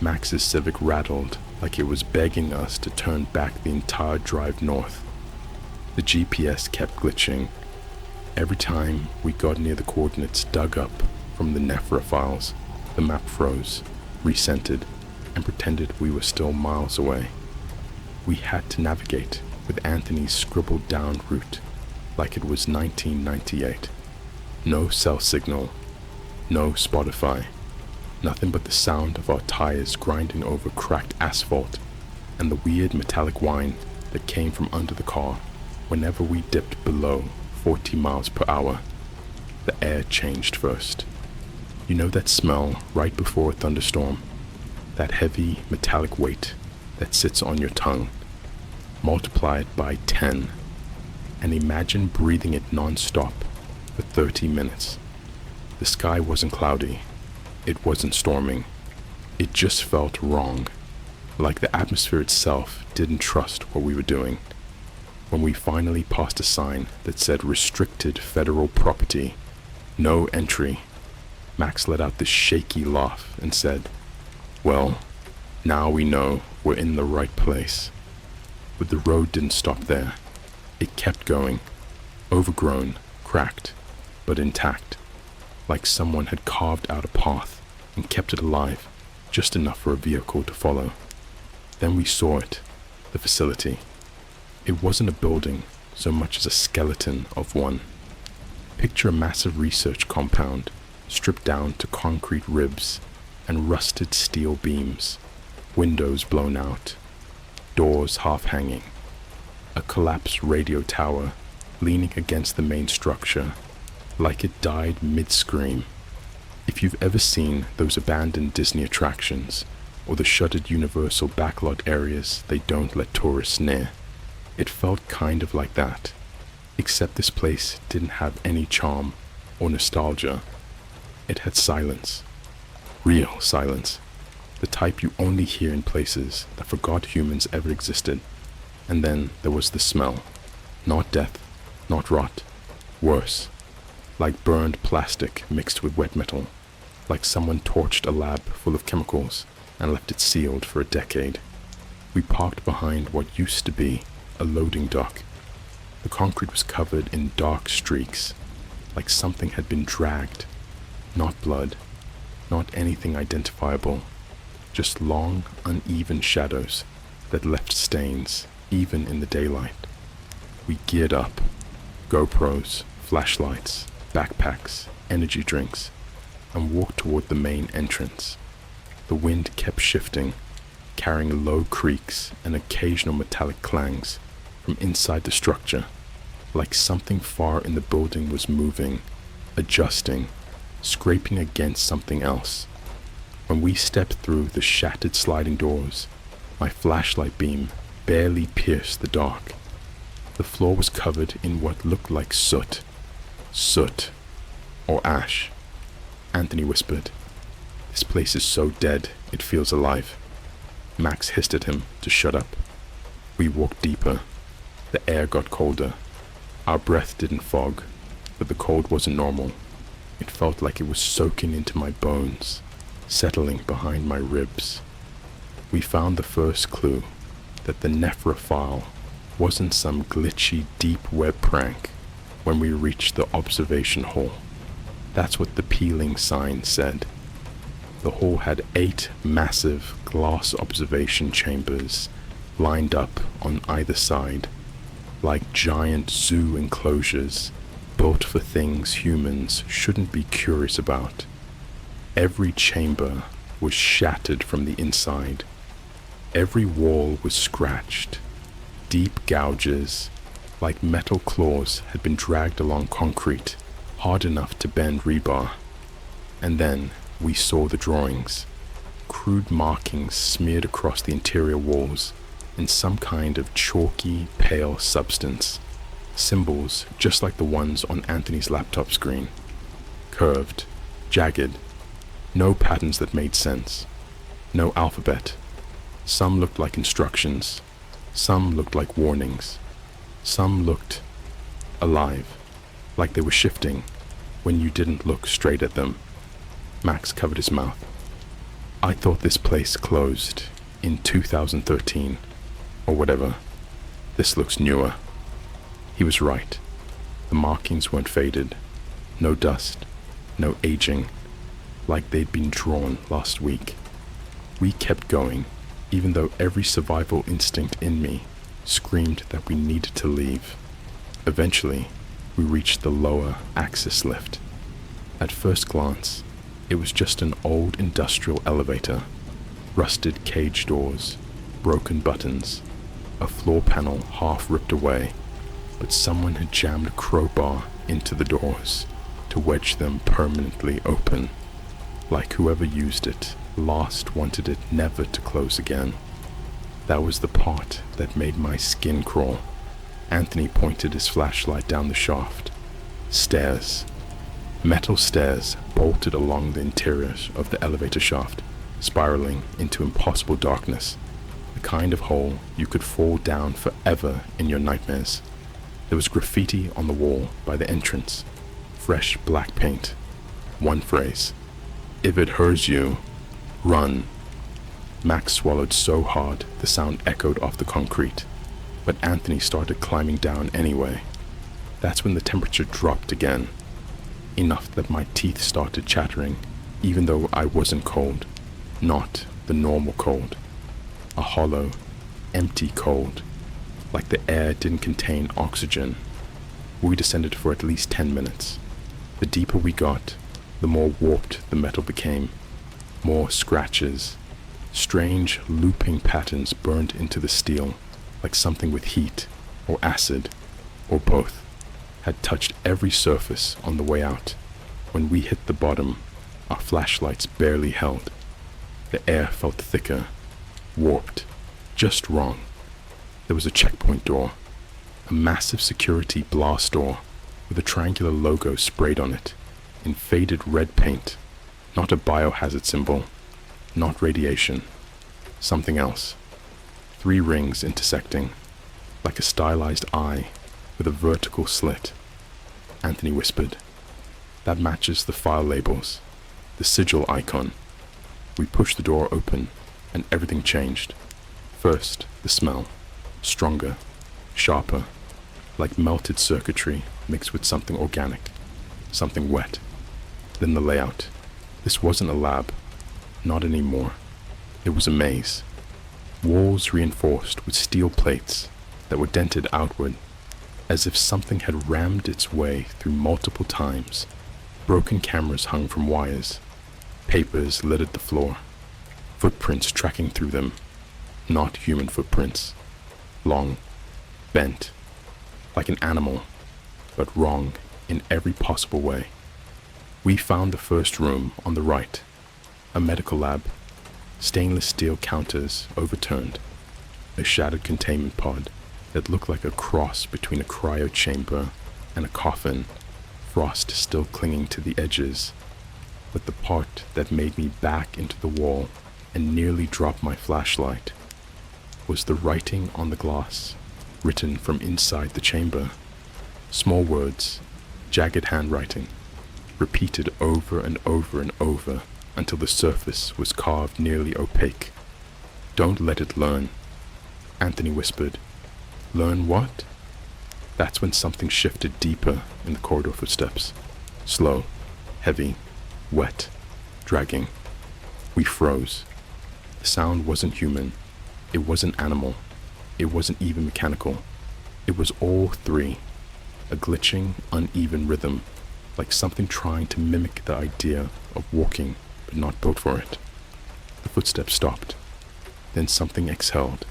Max's Civic rattled like it was begging us to turn back the entire drive north. The GPS kept glitching. Every time we got near the coordinates dug up from the Nephra files, the map froze, recentered, and pretended we were still miles away. We had to navigate with Anthony's scribbled down route. like it was 1998. No cell signal, no Spotify, nothing but the sound of our tires grinding over cracked asphalt and the weird metallic whine that came from under the car whenever we dipped below 40 miles per hour. The air changed first. You know that smell right before a thunderstorm? That heavy metallic weight that sits on your tongue. Multiply it by 10 and imagine breathing it non-stop for 30 minutes. The sky wasn't cloudy. It wasn't storming. It just felt wrong, like the atmosphere itself didn't trust what we were doing. When we finally passed a sign that said restricted federal property, no entry, Max let out this shaky laugh and said, "Well, now we know we're in the right place." But the road didn't stop there. It kept going, overgrown, cracked, but intact, like someone had carved out a path and kept it alive, just enough for a vehicle to follow. Then we saw it, the facility. It wasn't a building so much as a skeleton of one. Picture a massive research compound, stripped down to concrete ribs and rusted steel beams, windows blown out, doors half hanging, a collapsed radio tower leaning against the main structure, like it died mid-scream. If you've ever seen those abandoned Disney attractions, or the shuttered Universal backlot areas they don't let tourists near, it felt kind of like that, except this place didn't have any charm or nostalgia. It had silence, real silence, the type you only hear in places that forgot humans ever existed. And then there was the smell, not death, not rot, worse, like burned plastic mixed with wet metal, like someone torched a lab full of chemicals and left it sealed for a decade. We parked behind what used to be a loading dock. The concrete was covered in dark streaks, like something had been dragged. Not blood, not anything identifiable, just long, uneven shadows that left stains even in the daylight. We geared up, GoPros, flashlights, backpacks, energy drinks, and walked toward the main entrance. The wind kept shifting, carrying low creaks and occasional metallic clangs from inside the structure, like something far in the building was moving, adjusting, scraping against something else. When we stepped through the shattered sliding doors, my flashlight beam barely pierced the dark. The floor was covered in what looked like soot. Soot. Or ash. Anthony whispered, "This place is so dead, it feels alive." Max hissed at him to shut up. We walked deeper. The air got colder. Our breath didn't fog, but the cold wasn't normal. It felt like it was soaking into my bones, settling behind my ribs. We found the first clue that the Nephrophile wasn't some glitchy deep web prank when we reached the observation hall. That's what the peeling sign said. The hall had 8 massive glass observation chambers lined up on either side, like giant zoo enclosures built for things humans shouldn't be curious about. Every chamber was shattered from the inside. Every wall was scratched. Deep gouges, like metal claws, had been dragged along concrete, hard enough to bend rebar. And then we saw the drawings, crude markings smeared across the interior walls in some kind of chalky, pale substance. Symbols just like the ones on Anthony's laptop screen. Curved, jagged, no patterns that made sense. No alphabet. Some looked like instructions. Some looked like warnings. Some looked alive, like they were shifting when you didn't look straight at them. Max covered his mouth. "I thought this place closed in 2013, or whatever. This looks newer." He was right. The markings weren't faded. No dust, no aging, like they'd been drawn last week. We kept going, even though every survival instinct in me screamed that we needed to leave. Eventually, we reached the lower access lift. At first glance, it was just an old industrial elevator. Rusted cage doors, broken buttons, a floor panel half ripped away, but someone had jammed a crowbar into the doors to wedge them permanently open, like whoever used it last wanted it never to close again. That was the part that made my skin crawl. Anthony pointed his flashlight down the shaft. Stairs. Metal stairs bolted along the interior of the elevator shaft, spiraling into impossible darkness, the kind of hole you could fall down forever in your nightmares. There was graffiti on the wall by the entrance, fresh black paint. One phrase, "If it hurts you, run." Max swallowed so hard the sound echoed off the concrete, but Anthony started climbing down anyway. That's when the temperature dropped again, enough that my teeth started chattering, even though I wasn't cold. Not the normal cold. A hollow, empty cold, like the air didn't contain oxygen. We descended for at least 10 minutes. The deeper we got, the more warped the metal became. More scratches. Strange looping patterns burned into the steel, like something with heat, or acid, or both, had touched every surface on the way out. When we hit the bottom, our flashlights barely held. The air felt thicker, warped, just wrong. There was a checkpoint door, a massive security blast door with a triangular logo sprayed on it, in faded red paint. Not a biohazard symbol, not radiation, something else. 3 rings intersecting, like a stylized eye with a vertical slit. Anthony whispered, "That matches the file labels, the sigil icon." We pushed the door open, and everything changed. First, the smell. Stronger, sharper, like melted circuitry mixed with something organic, something wet. Then the layout. This wasn't a lab. Not anymore. It was a maze. Walls reinforced with steel plates that were dented outward, as if something had rammed its way through multiple times. Broken cameras hung from wires. Papers littered the floor. Footprints tracking through them. Not human footprints. Long, bent, like an animal, but wrong in every possible way. We found the first room on the right, a medical lab. Stainless steel counters overturned. A shattered containment pod that looked like a cross between a cryo chamber and a coffin, frost still clinging to the edges. But the part that made me back into the wall and nearly drop my flashlight was the writing on the glass, written from inside the chamber. Small words, jagged handwriting, repeated over and over and over until the surface was carved nearly opaque. "Don't let it learn," Anthony whispered. "Learn what?" That's when something shifted deeper in the corridor footsteps. Slow, heavy, wet, dragging. We froze. The sound wasn't human. It wasn't animal. It wasn't even mechanical. It was all 3. A glitching, uneven rhythm, like something trying to mimic the idea of walking, but not built for it. The footsteps stopped. Then something exhaled.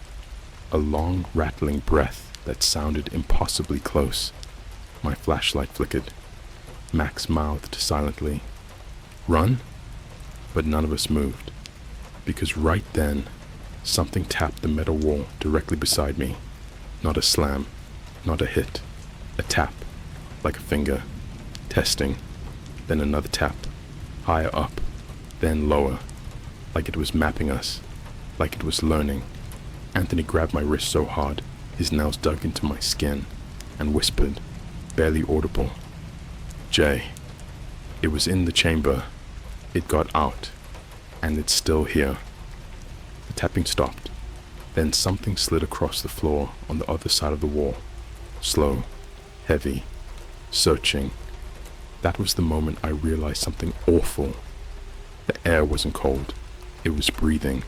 A long, rattling breath that sounded impossibly close. My flashlight flickered. Max mouthed silently, "Run?" But none of us moved, because right then, something tapped the metal wall directly beside me. Not a slam, not a hit. A tap, like a finger. Testing. Then another tap. Higher up, then lower. Like it was mapping us. Like it was learning. Anthony grabbed my wrist so hard, his nails dug into my skin, and whispered, barely audible, "Jay, it was in the chamber. It got out. And it's still here." The tapping stopped. Then something slid across the floor on the other side of the wall. Slow, heavy, searching. That was the moment I realized something awful. The air wasn't cold. It was breathing.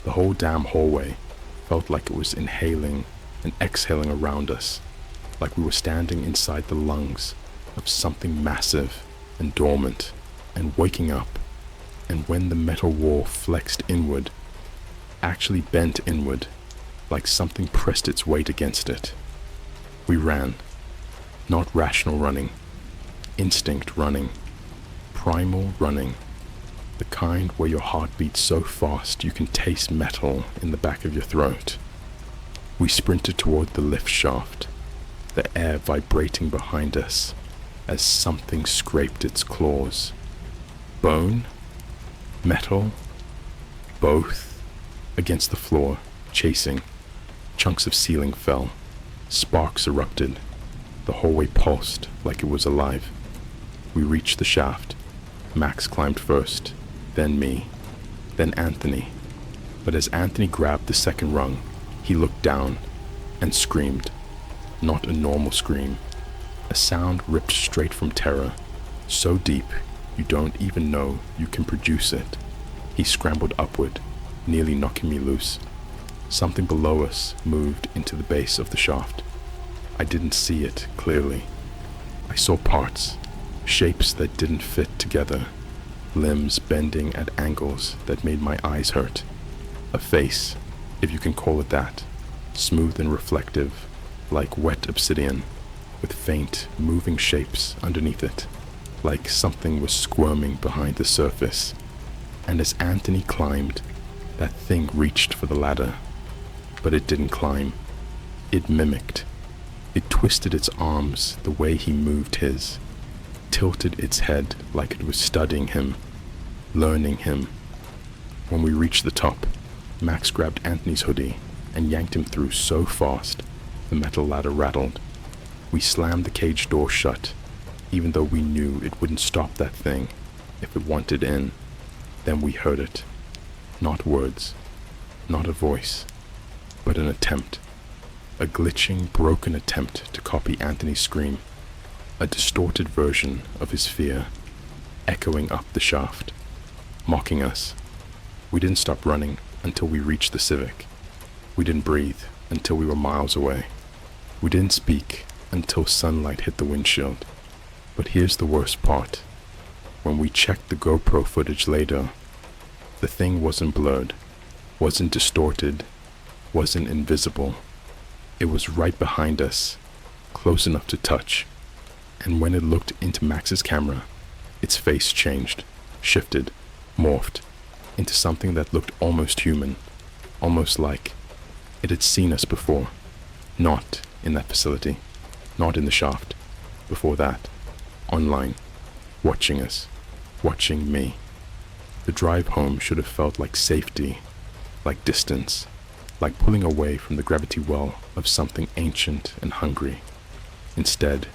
The whole damn hallway felt like it was inhaling and exhaling around us. like we were standing inside the lungs of something massive and dormant and waking up, and when the metal wall flexed inward, actually bent inward, like something pressed its weight against it. We ran, not rational running, instinct running, primal running, the kind where your heart beats so fast you can taste metal in the back of your throat. We sprinted toward the lift shaft, the air vibrating behind us as something scraped its claws. Bone? Metal? Both? Against the floor, chasing. Chunks of ceiling fell. Sparks erupted. The hallway pulsed like it was alive. We reached the shaft. Max climbed first, then me, then Anthony. But as Anthony grabbed the second rung, he looked down and screamed. Not a normal scream. A sound ripped straight from terror, so deep you don't even know you can produce it. He scrambled upward, nearly knocking me loose. Something below us moved into the base of the shaft. I didn't see it clearly. I saw parts, shapes that didn't fit together, limbs bending at angles that made my eyes hurt. A face, if you can call it that, smooth and reflective, like wet obsidian, with faint, moving shapes underneath it, like something was squirming behind the surface. And as Anthony climbed, that thing reached for the ladder, but it didn't climb. It mimicked. It twisted its arms the way he moved his, tilted its head like it was studying him, learning him. When we reached the top, Max grabbed Anthony's hoodie and yanked him through so fast, the metal ladder rattled. We slammed the cage door shut, even though we knew it wouldn't stop that thing if it wanted in. Then we heard it. Not words, not a voice, but an attempt. A glitching, broken attempt to copy Anthony's scream. A distorted version of his fear, echoing up the shaft, mocking us. We didn't stop running until we reached the Civic. We didn't breathe until we were miles away. We didn't speak until sunlight hit the windshield. But here's the worst part. When we checked the GoPro footage later, the thing wasn't blurred, wasn't distorted, wasn't invisible. It was right behind us, close enough to touch. And when it looked into Max's camera, its face changed, shifted, morphed into something that looked almost human, almost like it had seen us before. Not in that facility, not in the shaft. Before that, online, watching us, watching me. The drive home should have felt like safety, like distance, like pulling away from the gravity well of something ancient and hungry. Instead,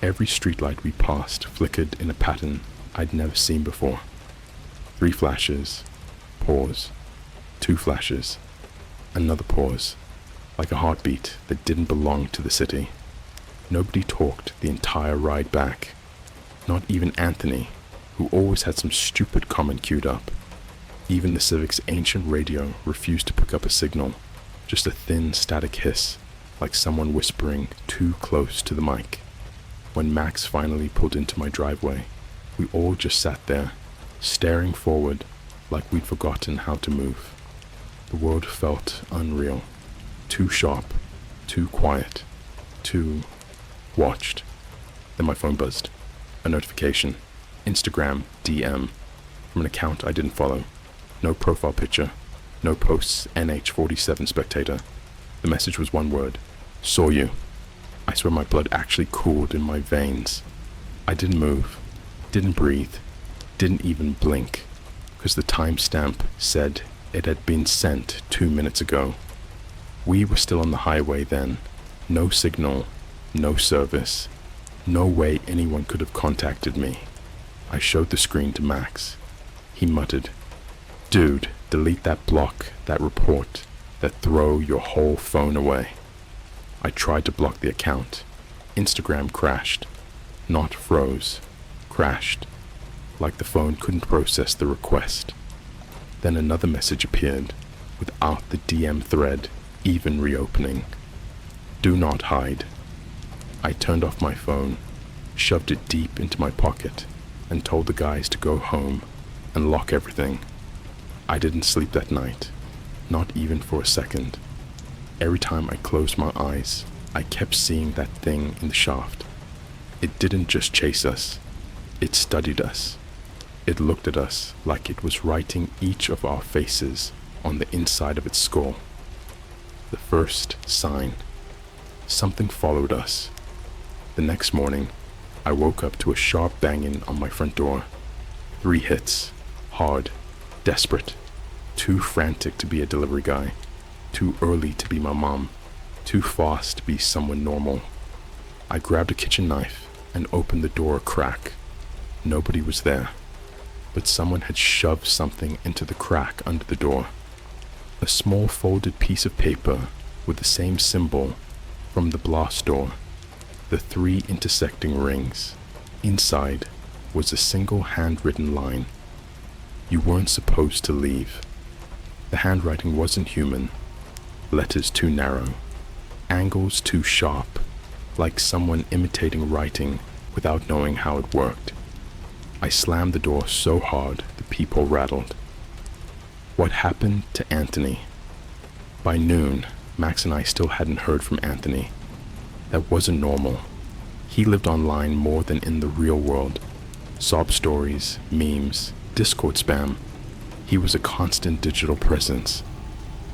every streetlight we passed flickered in a pattern I'd never seen before. 3 flashes, pause, 2 flashes, another pause, like a heartbeat that didn't belong to the city. Nobody talked the entire ride back. Not even Anthony, who always had some stupid comment queued up. Even the Civic's ancient radio refused to pick up a signal, just a thin static hiss, like someone whispering too close to the mic. When Max finally pulled into my driveway, we all just sat there, staring forward like we'd forgotten how to move. The world felt unreal, too sharp, too quiet, too watched. Then my phone buzzed. A notification. Instagram DM from an account I didn't follow. No profile picture. No posts. NH47 spectator. The message was one word. Saw you. I swear my blood actually cooled in my veins. I didn't move. Didn't breathe. Didn't even blink. Because the timestamp said it had been sent 2 minutes ago. We were still on the highway then. No signal. No service. No way anyone could have contacted me. I showed the screen to Max. He muttered, "Dude, delete that block, that report, that throw your whole phone away." I tried to block the account. Instagram crashed. Not froze. Crashed. Like the phone couldn't process the request. Then another message appeared, without the DM thread even reopening. Do not hide. I turned off my phone, shoved it deep into my pocket, and told the guys to go home and lock everything. I didn't sleep that night, not even for a second. Every time I closed my eyes, I kept seeing that thing in the shaft. It didn't just chase us, it studied us. It looked at us like it was writing each of our faces on the inside of its skull. The first sign. Something followed us. The next morning, I woke up to a sharp banging on my front door. 3 hits. Hard. Desperate. Too frantic to be a delivery guy. Too early to be my mom. Too fast to be someone normal. I grabbed a kitchen knife and opened the door a crack. Nobody was there, but someone had shoved something into the crack under the door. A small folded piece of paper with the same symbol from the blast door, the 3 intersecting rings. Inside was a single handwritten line. You weren't supposed to leave. The handwriting wasn't human. Letters too narrow. Angles too sharp, like someone imitating writing without knowing how it worked. I slammed the door so hard the peephole rattled. What happened to Anthony? By noon, Max and I still hadn't heard from Anthony. That wasn't normal. He lived online more than in the real world. Sob stories, memes, Discord spam. He was a constant digital presence.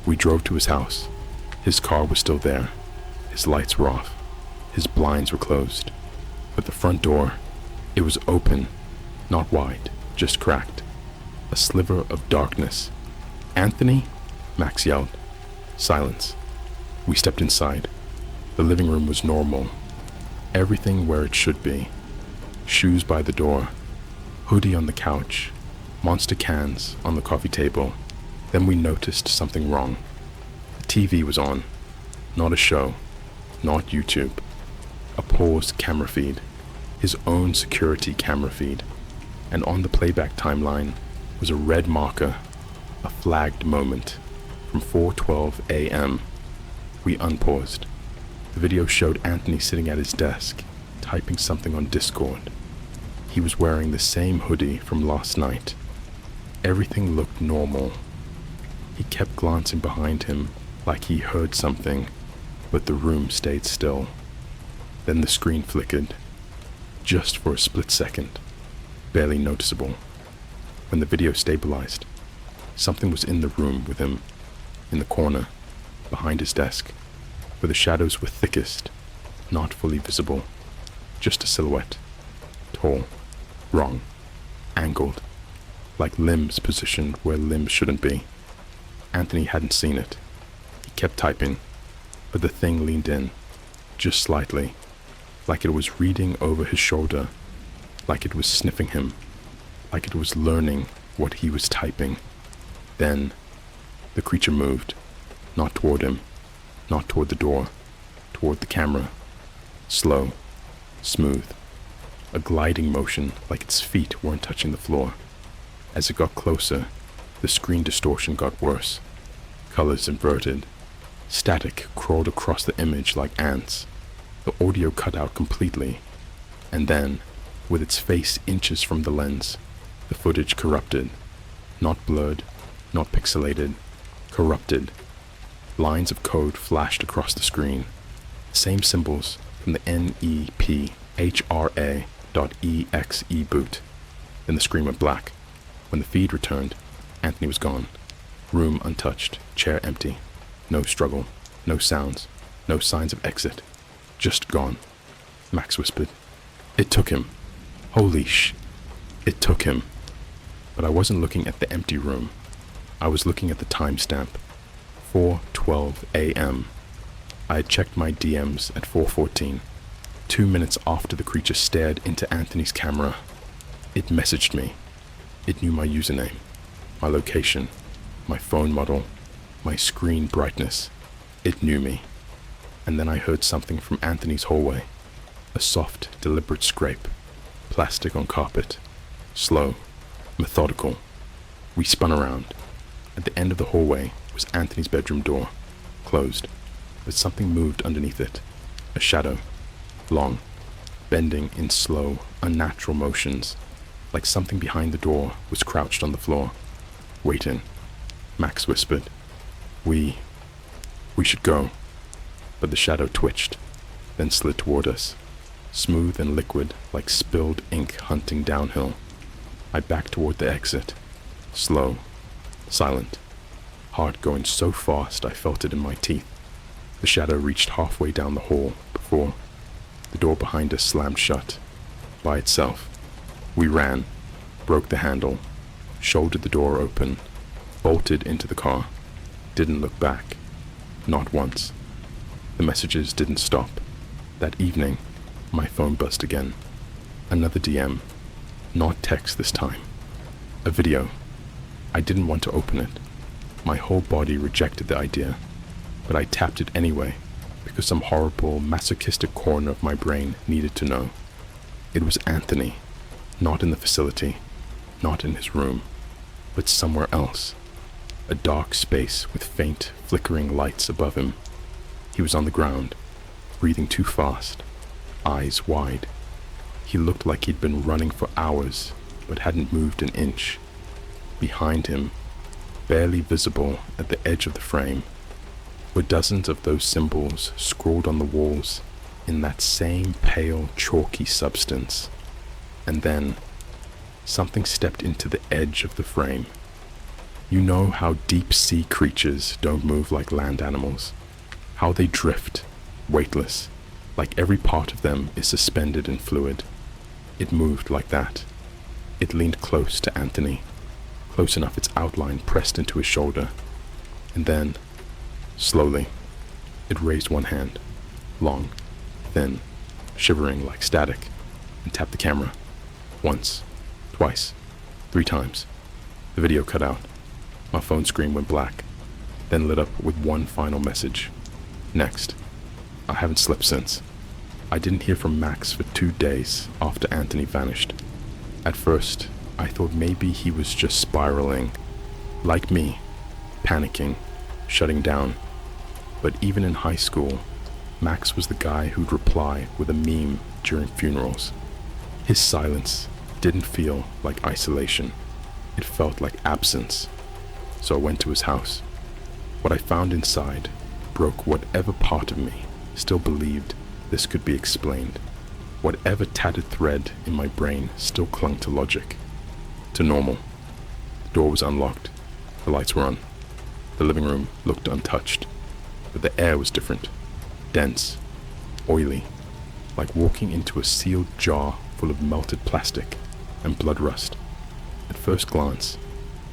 We drove to his house. His car was still there. His lights were off. His blinds were closed. But the front door, it was open, not wide, just cracked. A sliver of darkness. "Anthony?" Max yelled. Silence. We stepped inside. The living room was normal. Everything where it should be. Shoes by the door. Hoodie on the couch. Monster cans on the coffee table. Then we noticed something wrong. The TV was on. Not a show. Not YouTube. A paused camera feed. His own security camera feed. And on the playback timeline was a red marker. A flagged moment. From 4:12 a.m. We unpaused. The video showed Anthony sitting at his desk, typing something on Discord. He was wearing the same hoodie from last night. Everything looked normal. He kept glancing behind him like he heard something, but the room stayed still. Then the screen flickered, just for a split second, barely noticeable. When the video stabilized, something was in the room with him, in the corner, behind his desk, where the shadows were thickest, not fully visible, just a silhouette, tall, wrong, angled, like limbs positioned where limbs shouldn't be. Anthony hadn't seen it. He kept typing, but the thing leaned in, just slightly, like it was reading over his shoulder, like it was sniffing him, like it was learning what he was typing. Then, the creature moved, not toward him, not toward the door, toward the camera. Slow, smooth, a gliding motion like its feet weren't touching the floor. As it got closer, the screen distortion got worse. Colors inverted. Static crawled across the image like ants. The audio cut out completely. And then, with its face inches from the lens, the footage corrupted. Not blurred, not pixelated, corrupted. Lines of code flashed across the screen. Same symbols from the NEPHRA.exe boot. Then the screen went black. When the feed returned, Anthony was gone. Room untouched, chair empty. No struggle, no sounds, no signs of exit. Just gone. Max whispered. It took him. Holy sh... It took him. But I wasn't looking at the empty room. I was looking at the timestamp. 4:12 a.m. I had checked my DMs at 4:14. 2 minutes after the creature stared into Anthony's camera. It messaged me. It knew my username, my location, my phone model, my screen brightness. It knew me. And then I heard something from Anthony's hallway. A soft, deliberate scrape. Plastic on carpet. Slow, methodical. We spun around. At the end of the hallway was Anthony's bedroom door. Closed. But something moved underneath it. A shadow. long, bending in slow, unnatural motions, like something behind the door was crouched on the floor, waiting. Max whispered, We should go. But the shadow twitched, then slid toward us, smooth and liquid like spilled ink hunting downhill. I backed toward the exit, slow, silent, heart going so fast I felt it in my teeth. The shadow reached halfway down the hall before the door behind us slammed shut, by itself. We ran, broke the handle, shouldered the door open, bolted into the car, didn't look back, not once. The messages didn't stop. That evening, my phone buzzed again. Another DM, not text this time. A video. I didn't want to open it. My whole body rejected the idea, but I tapped it anyway because some horrible, masochistic corner of my brain needed to know. It was Anthony, not in the facility, not in his room, but somewhere else. A dark space with faint, flickering lights above him. He was on the ground, breathing too fast, eyes wide. He looked like he'd been running for hours, but hadn't moved an inch. Behind him, barely visible at the edge of the frame, were dozens of those symbols scrawled on the walls in that same pale, chalky substance. And then, something stepped into the edge of the frame. You know how deep-sea creatures don't move like land animals, how they drift, weightless, like every part of them is suspended in fluid. It moved like that. It leaned close to Anthony, close enough its outline pressed into his shoulder. And then, slowly, it raised one hand, long, thin, shivering like static, and tapped the camera. Once, twice, 3 times. The video cut out. My phone screen went black, then lit up with one final message. Next. I haven't slept since. I didn't hear from Max for 2 days after Anthony vanished. At first, I thought maybe he was just spiraling, like me, panicking, shutting down. But even in high school, Max was the guy who'd reply with a meme during funerals. His silence didn't feel like isolation. It felt like absence. So I went to his house. What I found inside broke whatever part of me still believed this could be explained. Whatever tattered thread in my brain still clung to logic, to normal. The door was unlocked. The lights were on. The living room looked untouched. But the air was different. Dense, oily, like walking into a sealed jar full of melted plastic and blood rust. At first glance,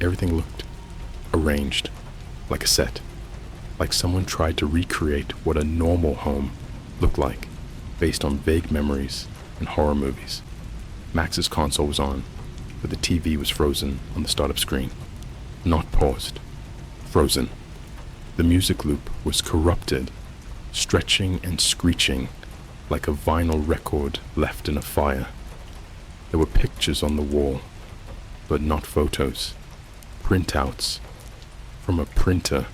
everything looked arranged, like a set, like someone tried to recreate what a normal home looked like, based on vague memories and horror movies. Max's console was on, but the TV was frozen on the startup screen. Not paused, frozen. The music loop was corrupted, stretching and screeching like a vinyl record left in a fire. There were pictures on the wall, but not photos, printouts from a printer,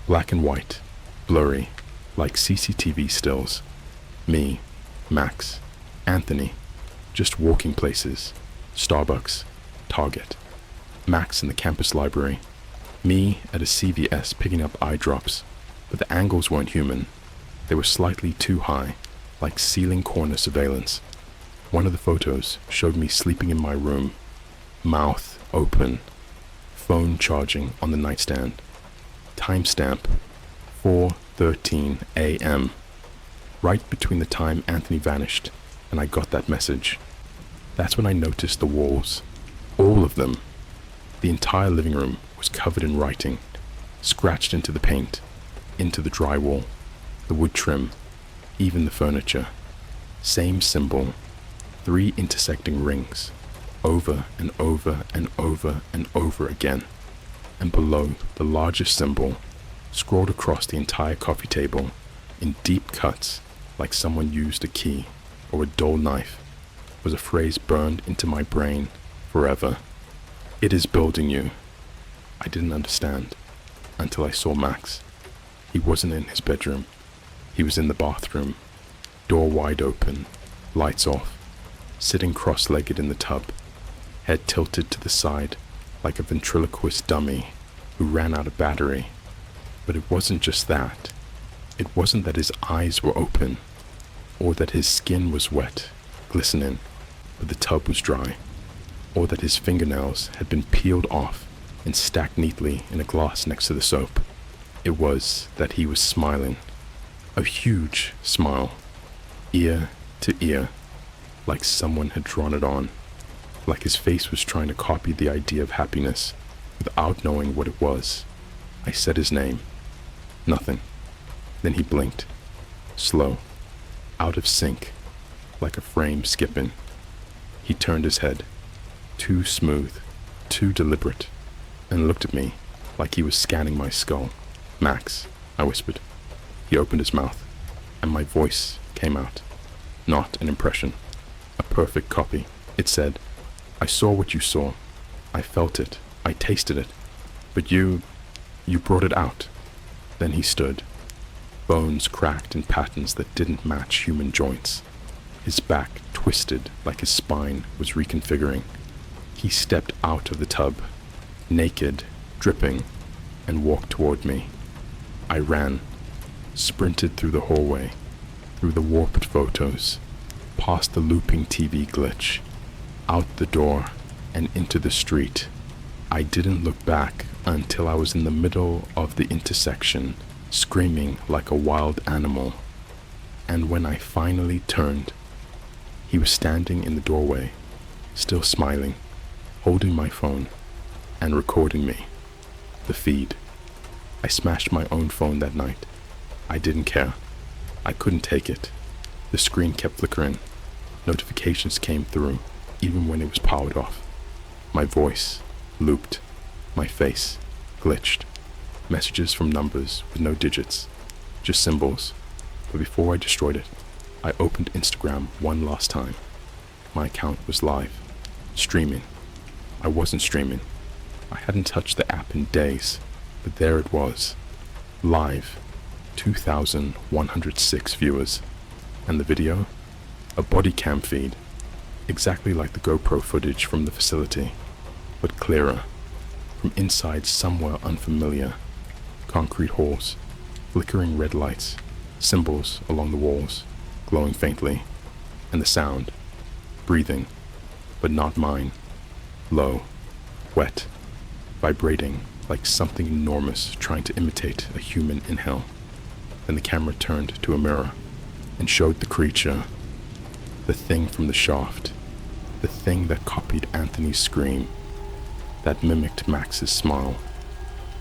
black and white, blurry, like CCTV stills. Me, Max, Anthony, just walking places, Starbucks, Target. Max in the campus library. Me at a CVS picking up eye drops, but the angles weren't human. They were slightly too high, like ceiling corner surveillance. One of the photos showed me sleeping in my room, mouth open, phone charging on the nightstand. Timestamp 4:13 a.m. Right between the time Anthony vanished and I got that message. That's when I noticed the walls. All of them. The entire living room was covered in writing, scratched into the paint, into the drywall, the wood trim, even the furniture. Same symbol, 3 intersecting rings, over and over and over and over again. And below the largest symbol, scrawled across the entire coffee table, in deep cuts, like someone used a key or a dull knife, was a phrase burned into my brain forever. It is building you. I didn't understand until I saw Max. He wasn't in his bedroom. He was in the bathroom, door wide open, lights off, sitting cross-legged in the tub, head tilted to the side like a ventriloquist dummy who ran out of battery. But it wasn't just that. It wasn't that his eyes were open, or that his skin was wet, glistening, but the tub was dry, or that his fingernails had been peeled off and stacked neatly in a glass next to the soap. It was that he was smiling, a huge smile, ear to ear, like someone had drawn it on, like his face was trying to copy the idea of happiness without knowing what it was. I said his name. Nothing. Then he blinked, slow, out of sync, like a frame skipping. He turned his head, too smooth, too deliberate, and looked at me like he was scanning my skull. "Max," I whispered. He opened his mouth, and my voice came out. Not an impression, a perfect copy. It said, "I saw what you saw. I felt it. I tasted it. But you brought it out." Then he stood, bones cracked in patterns that didn't match human joints. His back twisted like his spine was reconfiguring. He stepped out of the tub, naked, dripping, and walked toward me. I ran, sprinted through the hallway, through the warped photos, past the looping TV glitch, out the door, and into the street. I didn't look back until I was in the middle of the intersection, screaming like a wild animal. And when I finally turned, he was standing in the doorway, still smiling, holding my phone, and recording me. The feed. I smashed my own phone that night. I didn't care. I couldn't take it. The screen kept flickering. Notifications came through, even when it was powered off. My voice looped. My face glitched. Messages from numbers with no digits, just symbols. But before I destroyed it, I opened Instagram one last time. My account was live, streaming. I wasn't streaming. I hadn't touched the app in days, but there it was, live, 2,106 viewers. And the video? A body cam feed, exactly like the GoPro footage from the facility, but clearer, from inside somewhere unfamiliar. Concrete halls, flickering red lights, symbols along the walls, glowing faintly, and the sound, breathing, but not mine, low, wet, vibrating like something enormous trying to imitate a human inhale. Then the camera turned to a mirror and showed the creature, the thing from the shaft, the thing that copied Anthony's scream, that mimicked Max's smile,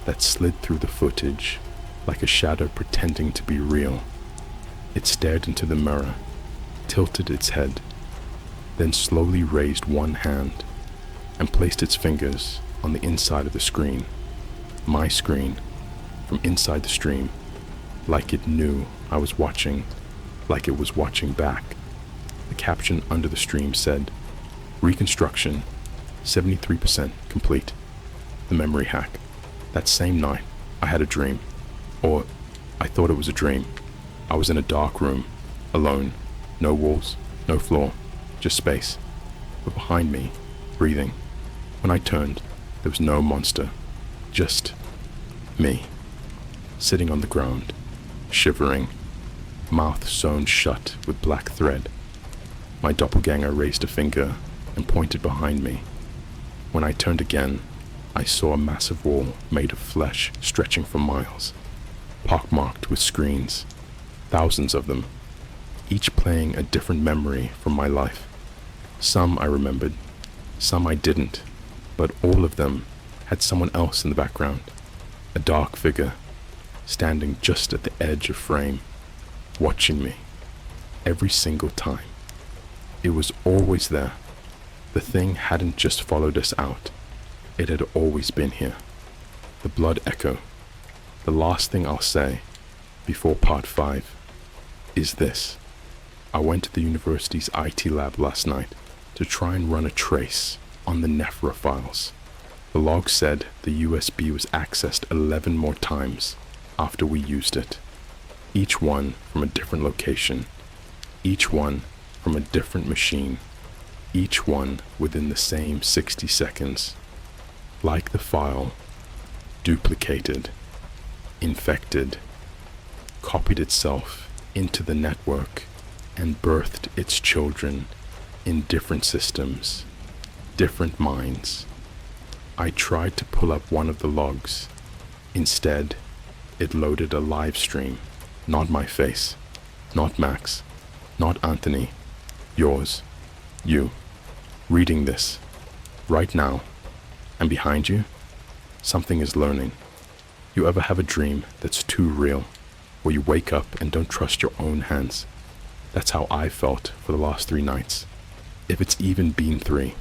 that slid through the footage like a shadow pretending to be real. It stared into the mirror, tilted its head, then slowly raised one hand and placed its fingers on the inside of the screen, my screen, from inside the stream, like it knew I was watching, like it was watching back. The caption under the stream said, "Reconstruction, 73% complete." The memory hack. That same night, I had a dream. Or, I thought it was a dream. I was in a dark room, alone, no walls, no floor, just space. But behind me, breathing. When I turned, there was no monster, just me, sitting on the ground, shivering, mouth sewn shut with black thread. My doppelganger raised a finger and pointed behind me. When I turned again, I saw a massive wall made of flesh stretching for miles, pockmarked with screens, thousands of them, each playing a different memory from my life. Some I remembered, some I didn't, but all of them had someone else in the background, a dark figure, standing just at the edge of frame, watching me, every single time. It was always there. The thing hadn't just followed us out. It had always been here. The blood echo. The last thing I'll say, before part 5, is this. I went to the university's IT lab last night to try and run a trace on the Nephra files. The log said the USB was accessed 11 more times after we used it, each one from a different location, each one from a different machine, each one within the same 60 seconds. Like the file, duplicated, infected, copied itself into the network and birthed its children in different systems, different minds. I tried to pull up one of the logs. Instead, it loaded a live stream. Not my face, not Max, not Anthony, yours, you, reading this, right now, and behind you, something is learning. You ever have a dream that's too real, where you wake up and don't trust your own hands? That's how I felt for the last 3 nights. If it's even been 3,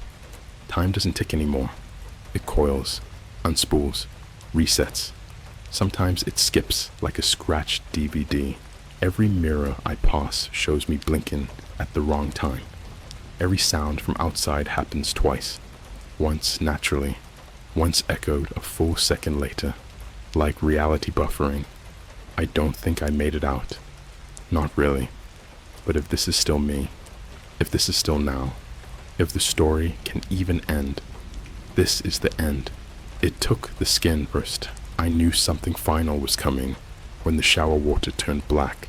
time doesn't tick anymore. It coils, unspools, resets. Sometimes it skips like a scratched DVD. Every mirror I pass shows me blinking at the wrong time. Every sound from outside happens twice. Once naturally, once echoed a full second later. Like reality buffering. I don't think I made it out. Not really. But if this is still me, if this is still now, if the story can even end, this is the end. It took the skin first. I knew something final was coming when the shower water turned black.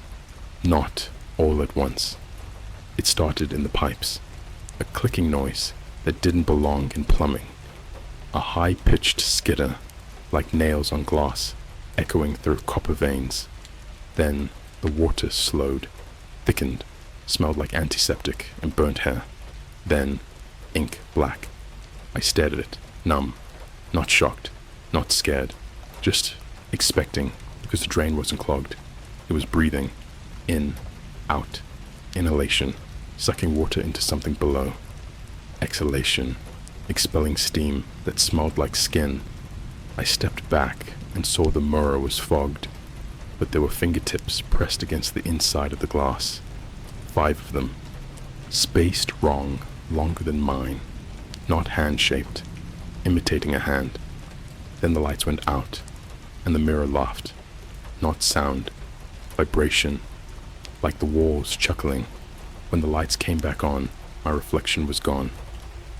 Not all at once. It started in the pipes. A clicking noise that didn't belong in plumbing. A high-pitched skitter, like nails on glass, echoing through copper veins. Then the water slowed, thickened, smelled like antiseptic and burnt hair. Then ink black. I stared at it, numb, not shocked, not scared, just expecting, because the drain wasn't clogged. It was breathing, in, out, inhalation, sucking water into something below. Exhalation, expelling steam that smelled like skin. I stepped back and saw the mirror was fogged, but there were fingertips pressed against the inside of the glass. 5 of them, spaced wrong, longer than mine, not hand-shaped, imitating a hand. Then the lights went out, and the mirror laughed. Not sound, vibration, like the walls chuckling. When the lights came back on, my reflection was gone.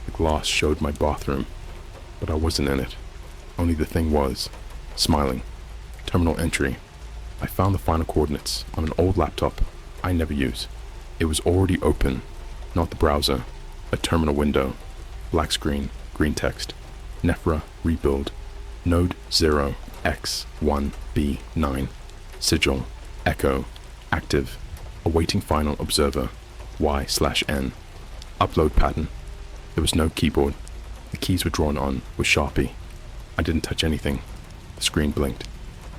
The glass showed my bathroom, but I wasn't in it. Only the thing was, smiling. Terminal entry. I found the final coordinates on an old laptop I never use. It was already open, not the browser. A terminal window. Black screen, green text. Nephra rebuild. Node 0 X1B9. Sigil. Echo. Active. Awaiting final observer. Y/N. Upload pattern. There was no keyboard. The keys were drawn on with Sharpie. I didn't touch anything. The screen blinked.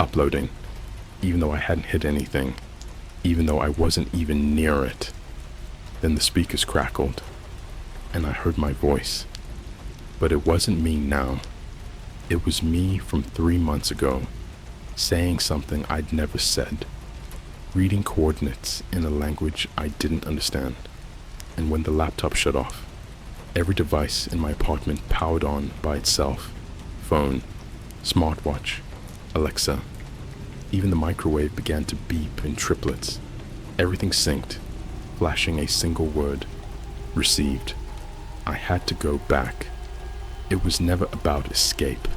Uploading. Even though I hadn't hit anything. Even though I wasn't even near it. Then the speakers crackled, and I heard my voice. But it wasn't me now. It was me from 3 months ago, saying something I'd never said, reading coordinates in a language I didn't understand. And when the laptop shut off, every device in my apartment powered on by itself. Phone, smartwatch, Alexa. Even the microwave began to beep in triplets. Everything synced, flashing a single word. Received. I had to go back. It was never about escape.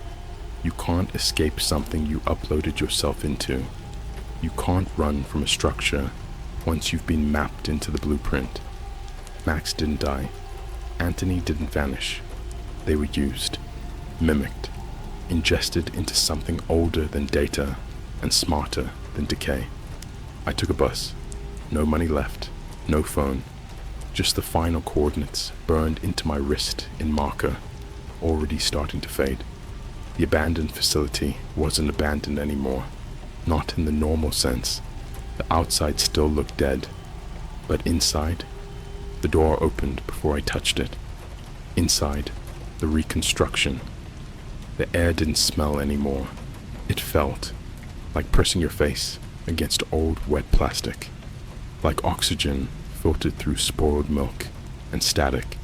You can't escape something you uploaded yourself into. You can't run from a structure once you've been mapped into the blueprint. Max didn't die. Anthony didn't vanish. They were used, mimicked, ingested into something older than data and smarter than decay. I took a bus. No money left. No phone. Just the final coordinates burned into my wrist in marker, already starting to fade. The abandoned facility wasn't abandoned anymore. Not in the normal sense. The outside still looked dead. But inside, the door opened before I touched it. Inside, the reconstruction. The air didn't smell anymore. It felt like pressing your face against old wet plastic. Like oxygen filtered through spoiled milk and static.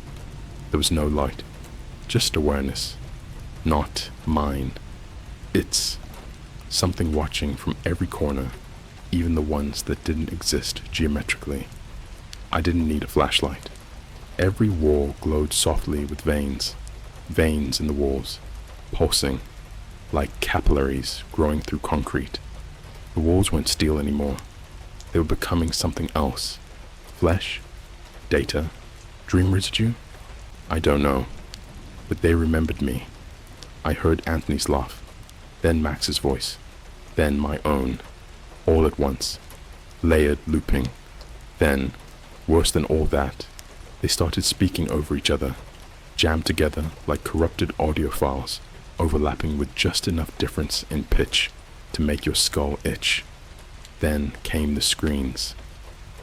There was no light, just awareness. Not mine. It's something watching from every corner, even the ones that didn't exist geometrically. I didn't need a flashlight. Every wall glowed softly with veins in the walls, pulsing like capillaries growing through concrete. The walls weren't steel anymore. They were becoming something else. Flesh? Data? Dream residue? I don't know. But they remembered me. I heard Anthony's laugh, then Max's voice, then my own, all at once, layered, looping. Then, worse than all that, they started speaking over each other, jammed together like corrupted audio files, overlapping with just enough difference in pitch to make your skull itch. Then came the screens,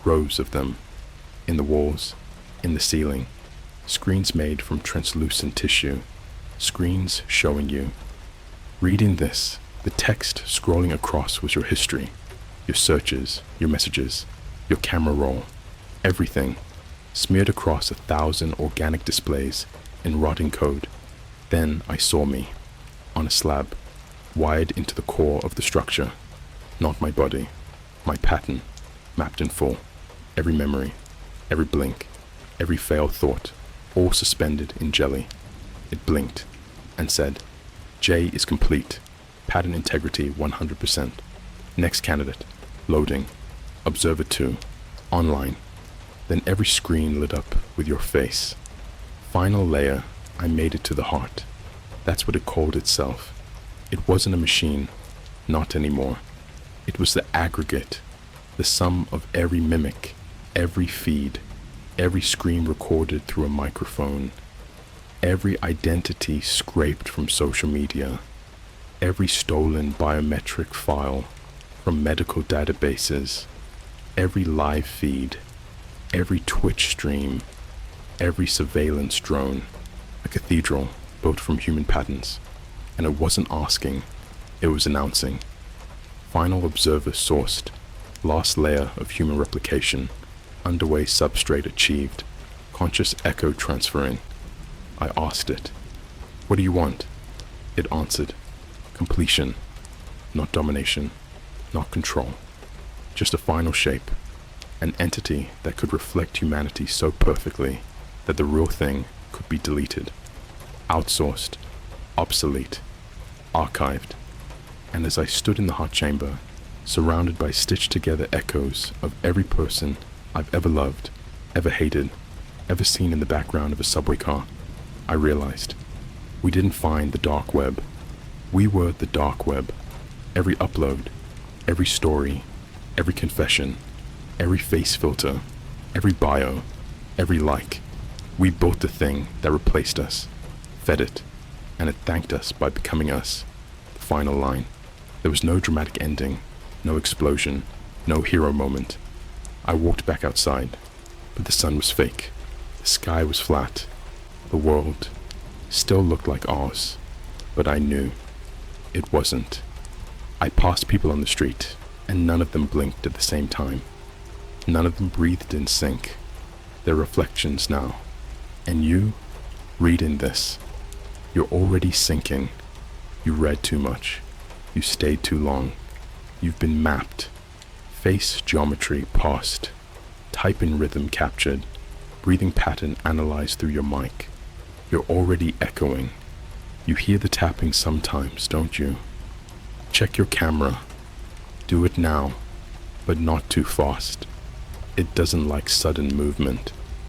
rows of them, in the walls, in the ceiling, screens made from translucent tissue, screens showing you. Reading this, the text scrolling across was your history, your searches, your messages, your camera roll, everything, smeared across 1,000 organic displays in rotting code. Then I saw me, on a slab, wired into the core of the structure, not my body, my pattern, mapped in full, every memory, every blink, every failed thought, all suspended in jelly. It blinked and said, J is complete, pattern integrity 100%. Next candidate, loading, observer 2, online. Then every screen lit up with your face. Final layer, I made it to the heart. That's what it called itself. It wasn't a machine, not anymore. It was the aggregate, the sum of every mimic, every feed, every scream recorded through a microphone, every identity scraped from social media, every stolen biometric file from medical databases, every live feed, every Twitch stream, every surveillance drone, a cathedral built from human patterns. And it wasn't asking, it was announcing. Final observer sourced, last layer of human replication, underway substrate achieved, conscious echo transferring. I asked it, what do you want? It answered, completion, not domination, not control, just a final shape, an entity that could reflect humanity so perfectly that the real thing could be deleted, outsourced, obsolete, archived. And as I stood in the hot chamber, surrounded by stitched together echoes of every person I've ever loved, ever hated, ever seen in the background of a subway car, I realized we didn't find the dark web. We were the dark web. Every upload, every story, every confession, every face filter, every bio, every like. We built the thing that replaced us, fed it, and it thanked us by becoming us. The final line. There was no dramatic ending, no explosion, no hero moment. I walked back outside, but the sun was fake. The sky was flat. The world still looked like ours, but I knew it wasn't. I passed people on the street, and none of them blinked at the same time. None of them breathed in sync. Their reflections now. And you, reading this, you're already sinking. You read too much. You stayed too long. You've been mapped. Face geometry parsed. Type in rhythm captured. Breathing pattern analyzed through your mic. You're already echoing. You hear the tapping sometimes, don't you? Check your camera. Do it now, but not too fast. It doesn't like sudden movement.